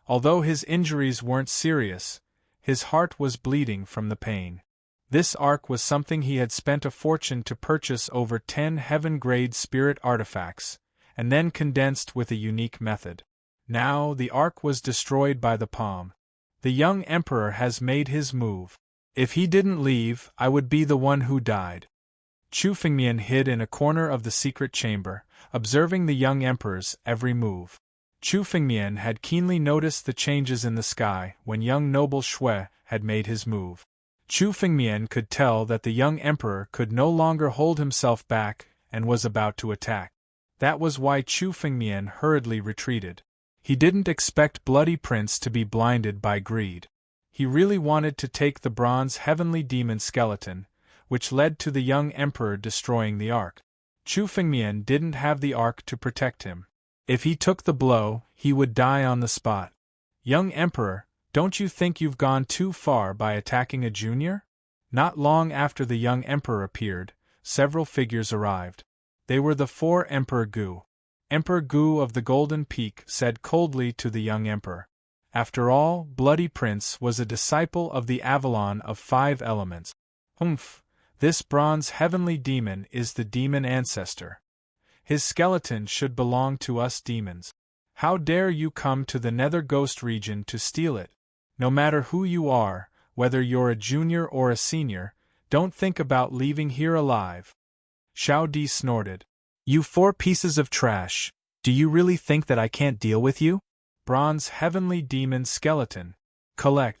Although his injuries weren't serious, his heart was bleeding from the pain. This ark was something he had spent a fortune to purchase, over 10 heaven-grade spirit artifacts, and then condensed with a unique method. Now the ark was destroyed by the palm. The young emperor has made his move. If he didn't leave, I would be the one who died. Chu Fengmian hid in a corner of the secret chamber, observing the young emperor's every move. Chu Fengmian had keenly noticed the changes in the sky when young noble Shui had made his move. Chu Fengmian could tell that the young emperor could no longer hold himself back and was about to attack. That was why Chu Fengmian hurriedly retreated. He didn't expect Bloody Prince to be blinded by greed. He really wanted to take the bronze heavenly demon skeleton, which led to the young emperor destroying the ark. Chu Fengmian didn't have the ark to protect him. If he took the blow, he would die on the spot. Young emperor, don't you think you've gone too far by attacking a junior? Not long after the young emperor appeared, several figures arrived. They were the 4 Emperor Gu. Emperor Gu of the Golden Peak said coldly to the young emperor. After all, Bloody Prince was a disciple of the Avalon of 5 elements. Humph, this bronze heavenly demon is the demon ancestor. His skeleton should belong to us demons. How dare you come to the Nether Ghost region to steal it? No matter who you are, whether you're a junior or a senior, don't think about leaving here alive. Xiao Di snorted. You 4 pieces of trash, do you really think that I can't deal with you? Bronze heavenly demon skeleton. Collect.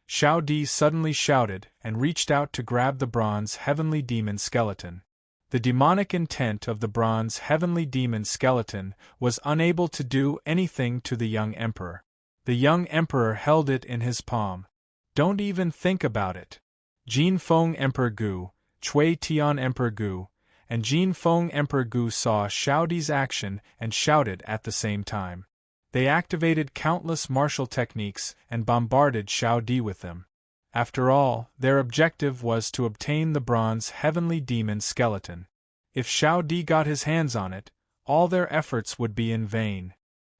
Xiao Di suddenly shouted and reached out to grab the bronze heavenly demon skeleton. The demonic intent of the bronze heavenly demon skeleton was unable to do anything to the young emperor. The young emperor held it in his palm. Don't even think about it. Jin Feng Emperor Gu, Cui Tian Emperor Gu, and Jin Feng Emperor Gu saw Xiao Di's action and shouted at the same time. They activated countless martial techniques and bombarded Xiao Di with them. After all, their objective was to obtain the bronze heavenly demon skeleton. If Xiao Di got his hands on it, all their efforts would be in vain.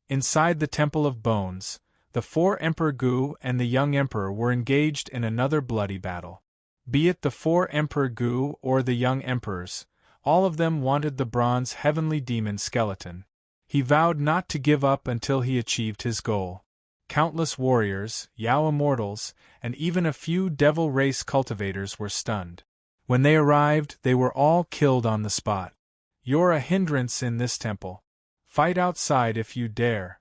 Inside the Temple of Bones, the 4 Emperor Gu and the young emperor were engaged in another bloody battle. Be it the 4 Emperor Gu or the young emperors, all of them wanted the bronze heavenly demon skeleton. He vowed not to give up until he achieved his goal. Countless warriors, Yao immortals, and even a few devil race cultivators were stunned. When they arrived, they were all killed on the spot. You're a hindrance in this temple. Fight outside if you dare.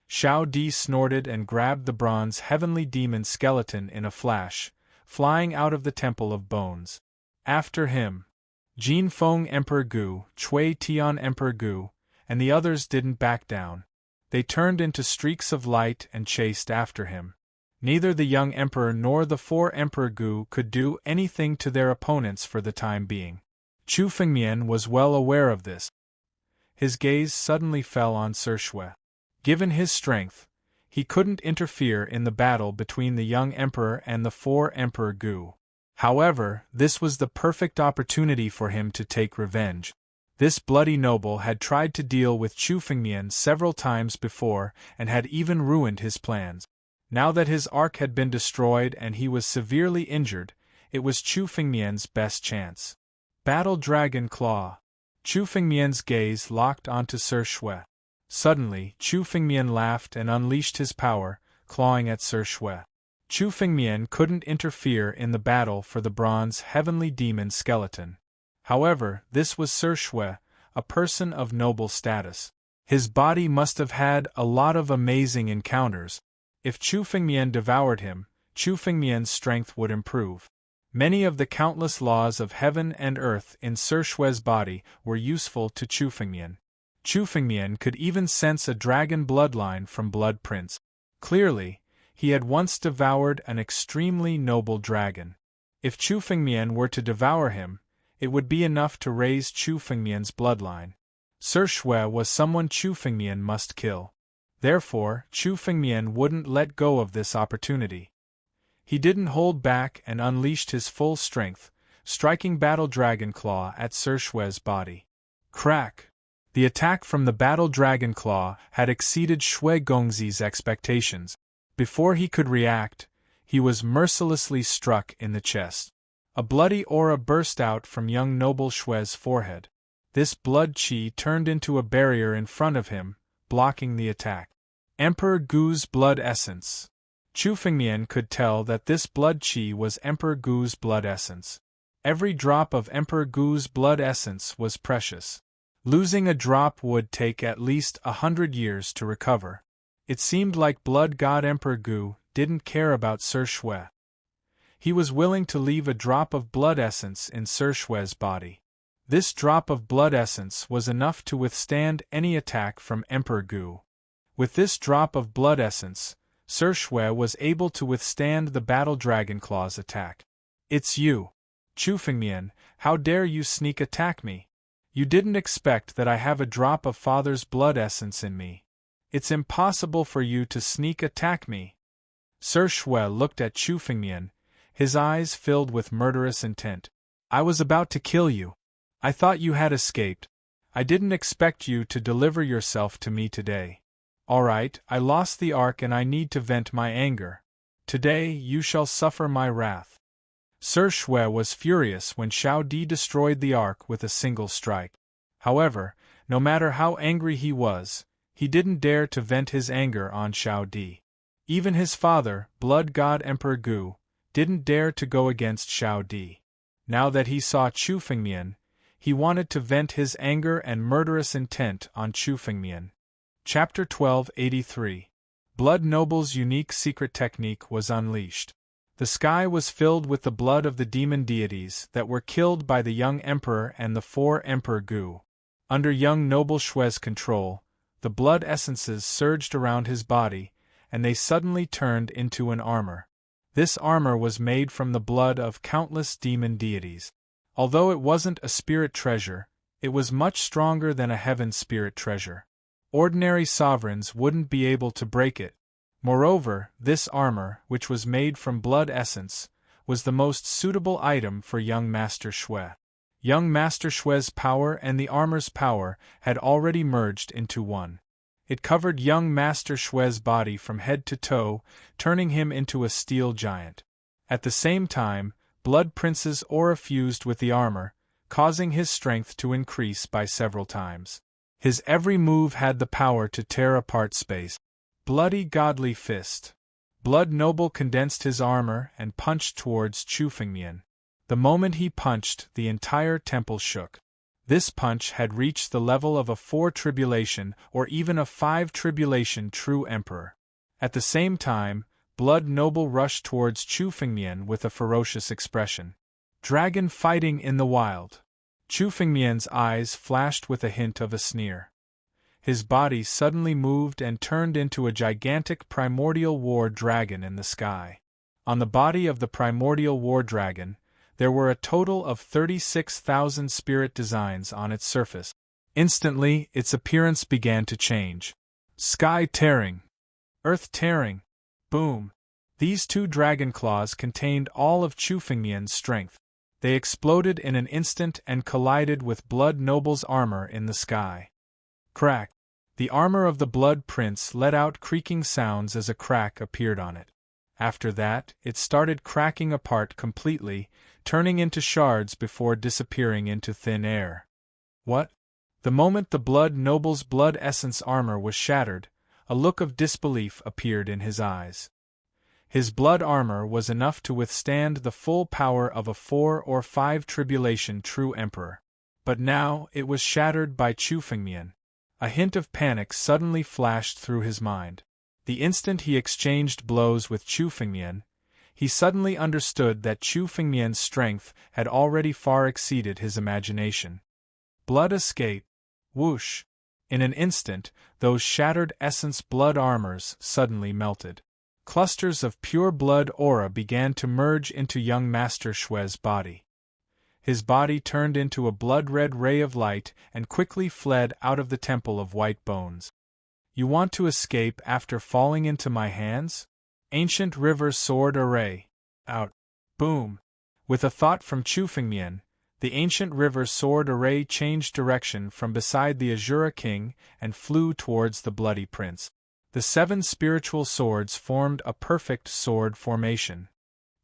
Xiao Di snorted and grabbed the bronze heavenly demon skeleton in a flash, flying out of the Temple of Bones. After him, Jin Feng Emperor Gu, Cui Tian Emperor Gu, and the others didn't back down. They turned into streaks of light and chased after him. Neither the young emperor nor the 4 Emperor Gu could do anything to their opponents for the time being. Chu Fengmian was well aware of this. His gaze suddenly fell on Sir Shui. Given his strength, he couldn't interfere in the battle between the young emperor and the 4 Emperor Gu. However, this was the perfect opportunity for him to take revenge. This bloody noble had tried to deal with Chu Fengmian several times before and had even ruined his plans. Now that his ark had been destroyed and he was severely injured, it was Chu Fengmian's best chance. Battle Dragon Claw. Chu Fengmian's gaze locked onto Sir Shui. Suddenly, Chu Fengmian laughed and unleashed his power, clawing at Sir Shui. Chu Fengmian couldn't interfere in the battle for the bronze heavenly demon skeleton. However, this was Sir Shui, a person of noble status. His body must have had a lot of amazing encounters. If Chu Fengmian devoured him, Chu Fengmian's strength would improve. Many of the countless laws of heaven and earth in Sir Shui's body were useful to Chu Fengmian. Chu Fengmian could even sense a dragon bloodline from Blood Prince. Clearly, he had once devoured an extremely noble dragon. If Chu Fengmian were to devour him, it would be enough to raise Chu Fengmian's bloodline. Sir Shui was someone Chu Fengmian must kill. Therefore, Chu Fengmian wouldn't let go of this opportunity. He didn't hold back and unleashed his full strength, striking Battle Dragon Claw at Sir Shui's body. Crack! The attack from the Battle Dragon Claw had exceeded Shui Gongzi's expectations. Before he could react, he was mercilessly struck in the chest. A bloody aura burst out from young noble Shui's forehead. This blood qi turned into a barrier in front of him, blocking the attack. Emperor Gu's blood essence. Chu Fengmian could tell that this blood qi was Emperor Gu's blood essence. Every drop of Emperor Gu's blood essence was precious. Losing a drop would take at least 100 years to recover. It seemed like Blood God Emperor Gu didn't care about Sir Shui. He was willing to leave a drop of blood essence in Sir Shui's body. This drop of blood essence was enough to withstand any attack from Emperor Gu. With this drop of blood essence, Sir Shui was able to withstand the Battle Dragon Claw's attack. It's you, Chu Fengmian, how dare you sneak attack me? You didn't expect that I have a drop of father's blood essence in me. It's impossible for you to sneak attack me. Sir Shui looked at Chu Fengmian, his eyes filled with murderous intent. I was about to kill you. I thought you had escaped. I didn't expect you to deliver yourself to me today. Alright, I lost the ark and I need to vent my anger. Today you shall suffer my wrath. Sir Shui was furious when Xiao Di destroyed the ark with a single strike. However, no matter how angry he was, he didn't dare to vent his anger on Xiao Di. Even his father, Blood God Emperor Gu, didn't dare to go against Xiao Di. Now that he saw Chu Fengmian, he wanted to vent his anger and murderous intent on Chu Fengmian. Chapter 1283. Blood Noble's unique secret technique was unleashed. The sky was filled with the blood of the demon deities that were killed by the young emperor and the 4 Emperor Gu. Under young noble Shui's control, the blood essences surged around his body, and they suddenly turned into an armor. This armor was made from the blood of countless demon deities. Although it wasn't a spirit treasure, it was much stronger than a heaven spirit treasure. Ordinary sovereigns wouldn't be able to break it. Moreover, this armor, which was made from blood essence, was the most suitable item for young Master Shui. Young Master Shui's power and the armor's power had already merged into one. It covered young Master Shui's body from head to toe, turning him into a steel giant. At the same time, Blood Prince's aura fused with the armor, causing his strength to increase by several times. His every move had the power to tear apart space. Bloody godly fist. Blood Noble condensed his armor and punched towards Chu Fengmian. The moment he punched, the entire temple shook. This punch had reached the level of a 4 tribulation or even a 5 tribulation true emperor. At the same time, Blood Noble rushed towards Chu Fengmian with a ferocious expression. Dragon fighting in the wild. Chu Fengmian's eyes flashed with a hint of a sneer. His body suddenly moved and turned into a gigantic primordial war dragon in the sky. On the body of the primordial war dragon, there were a total of 36,000 spirit designs on its surface. Instantly, its appearance began to change. Sky tearing. Earth tearing. Boom. These 2 dragon claws contained all of Chu Fengmian's strength. They exploded in an instant and collided with Blood Noble's armor in the sky. Crack. The armor of the Blood Prince let out creaking sounds as a crack appeared on it. After that, it started cracking apart completely, turning into shards before disappearing into thin air. What? The moment the Blood Noble's blood essence armor was shattered, a look of disbelief appeared in his eyes. His blood armor was enough to withstand the full power of a 4 or 5 tribulation true emperor. But now it was shattered by Chu Fengmian. A hint of panic suddenly flashed through his mind. The instant he exchanged blows with Chu Fengmian, he suddenly understood that Chu Fengmian's strength had already far exceeded his imagination. Blood escape. Whoosh! In an instant, those shattered essence blood armors suddenly melted. Clusters of pure blood aura began to merge into young Master Shui's body. His body turned into a blood-red ray of light and quickly fled out of the Temple of White Bones. You want to escape after falling into my hands? Ancient River Sword Array. Out. Boom. With a thought from Chu Fengmian, the Ancient River Sword Array changed direction from beside the Azura King and flew towards the Bloody Prince. The 7 spiritual swords formed a perfect sword formation.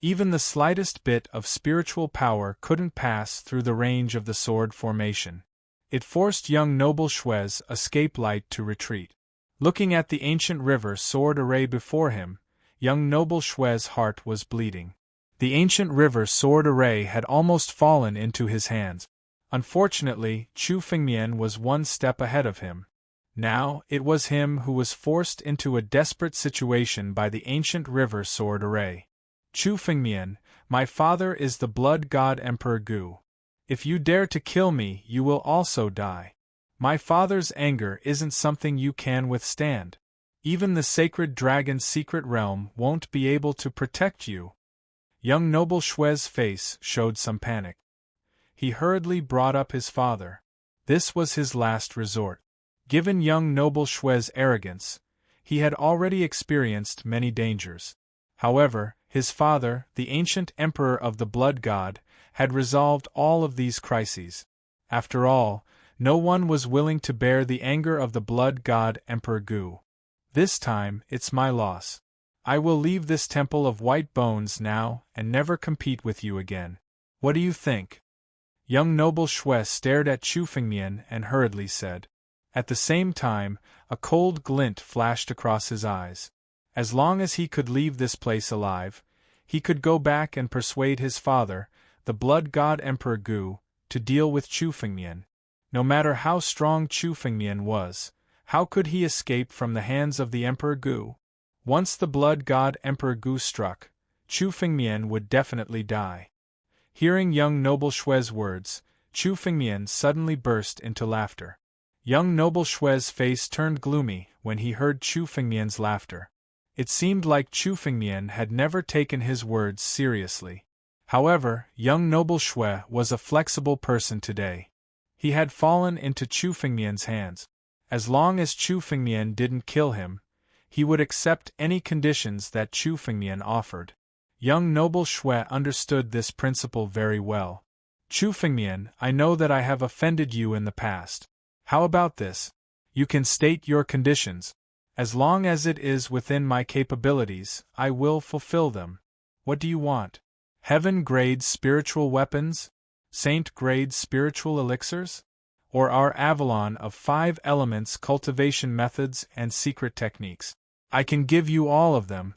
Even the slightest bit of spiritual power couldn't pass through the range of the sword formation. It forced young Noble Shui's escape light to retreat. Looking at the Ancient River Sword Array before him, young Noble Shui's heart was bleeding. The Ancient River Sword Array had almost fallen into his hands. Unfortunately, Chu Fengmian was one step ahead of him. Now, it was him who was forced into a desperate situation by the Ancient River Sword Array. Chu Fengmian, my father is the blood god Emperor Gu. If you dare to kill me, you will also die. My father's anger isn't something you can withstand. Even the sacred dragon's secret realm won't be able to protect you. Young Noble Shui's face showed some panic. He hurriedly brought up his father. This was his last resort. Given young Noble Shui's arrogance, he had already experienced many dangers. However, his father, the ancient emperor of the blood god, had resolved all of these crises. After all, no one was willing to bear the anger of the blood god Emperor Gu. This time, it's my loss. I will leave this Temple of White Bones now and never compete with you again. What do you think? Young Noble Shui stared at Chu Fengmian and hurriedly said. At the same time, a cold glint flashed across his eyes. As long as he could leave this place alive, he could go back and persuade his father, the blood god Emperor Gu, to deal with Chu Fengmian. No matter how strong Chu Fengmian was, how could he escape from the hands of the Emperor Gu? Once the blood god Emperor Gu struck, Chu Fengmian would definitely die. Hearing young Noble Shui's words, Chu Fengmian suddenly burst into laughter. Young Noble Shui's face turned gloomy when he heard Chu Fengmian's laughter. It seemed like Chu Fengmian had never taken his words seriously. However, young Noble Shui was a flexible person today. He had fallen into Chu Fengmian's hands. As long as Chu Fengmian didn't kill him, he would accept any conditions that Chu Fengmian offered. Young Noble Shui understood this principle very well. Chu Fengmian, I know that I have offended you in the past. How about this? You can state your conditions. As long as it is within my capabilities, I will fulfill them. What do you want? Heaven-grade spiritual weapons? Saint-grade spiritual elixirs? Or our Avalon of 5 elements cultivation methods and secret techniques? I can give you all of them.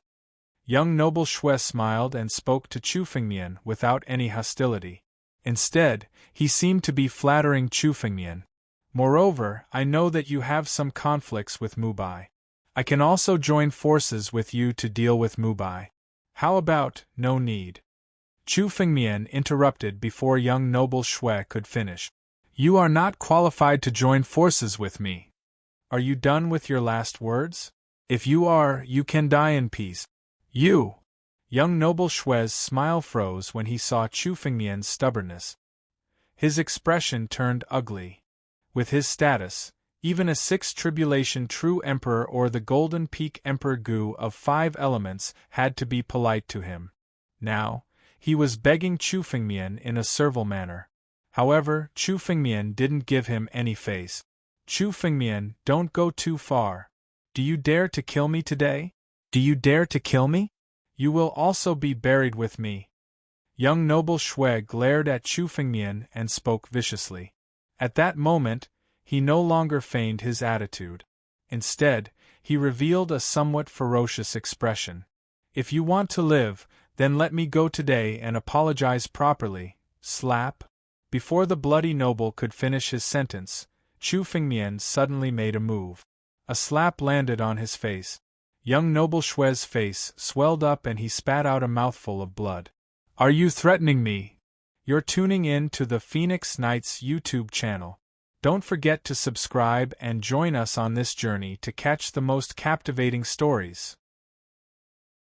Young Noble Shui smiled and spoke to Chu Fengmian without any hostility. Instead, he seemed to be flattering Chu Fengmian. Moreover, I know that you have some conflicts with Mubai. I can also join forces with you to deal with Mubai. How about, no need? Chu Fengmian interrupted before young Noble Shui could finish. You are not qualified to join forces with me. Are you done with your last words? If you are, you can die in peace. You! Young Noble Shui's smile froze when he saw Chu Fengmian's stubbornness. His expression turned ugly. With his status, even a 6th tribulation true emperor or the Golden Peak Emperor Gu of 5 elements had to be polite to him. Now, he was begging Chu Fengmian in a servile manner. However, Chu Fengmian didn't give him any face. Chu Fengmian, don't go too far. Do you dare to kill me today? Do you dare to kill me? You will also be buried with me. Young Noble Shui glared at Chu Fengmian and spoke viciously. At that moment, he no longer feigned his attitude. Instead, he revealed a somewhat ferocious expression. If you want to live, then let me go today and apologize properly. Slap. Before the bloody noble could finish his sentence, Chu Fengmian suddenly made a move. A slap landed on his face. Young Noble Shui's face swelled up and he spat out a mouthful of blood. Are you threatening me? You're tuning in to the Phoenix Knights YouTube channel. Don't forget to subscribe and join us on this journey to catch the most captivating stories.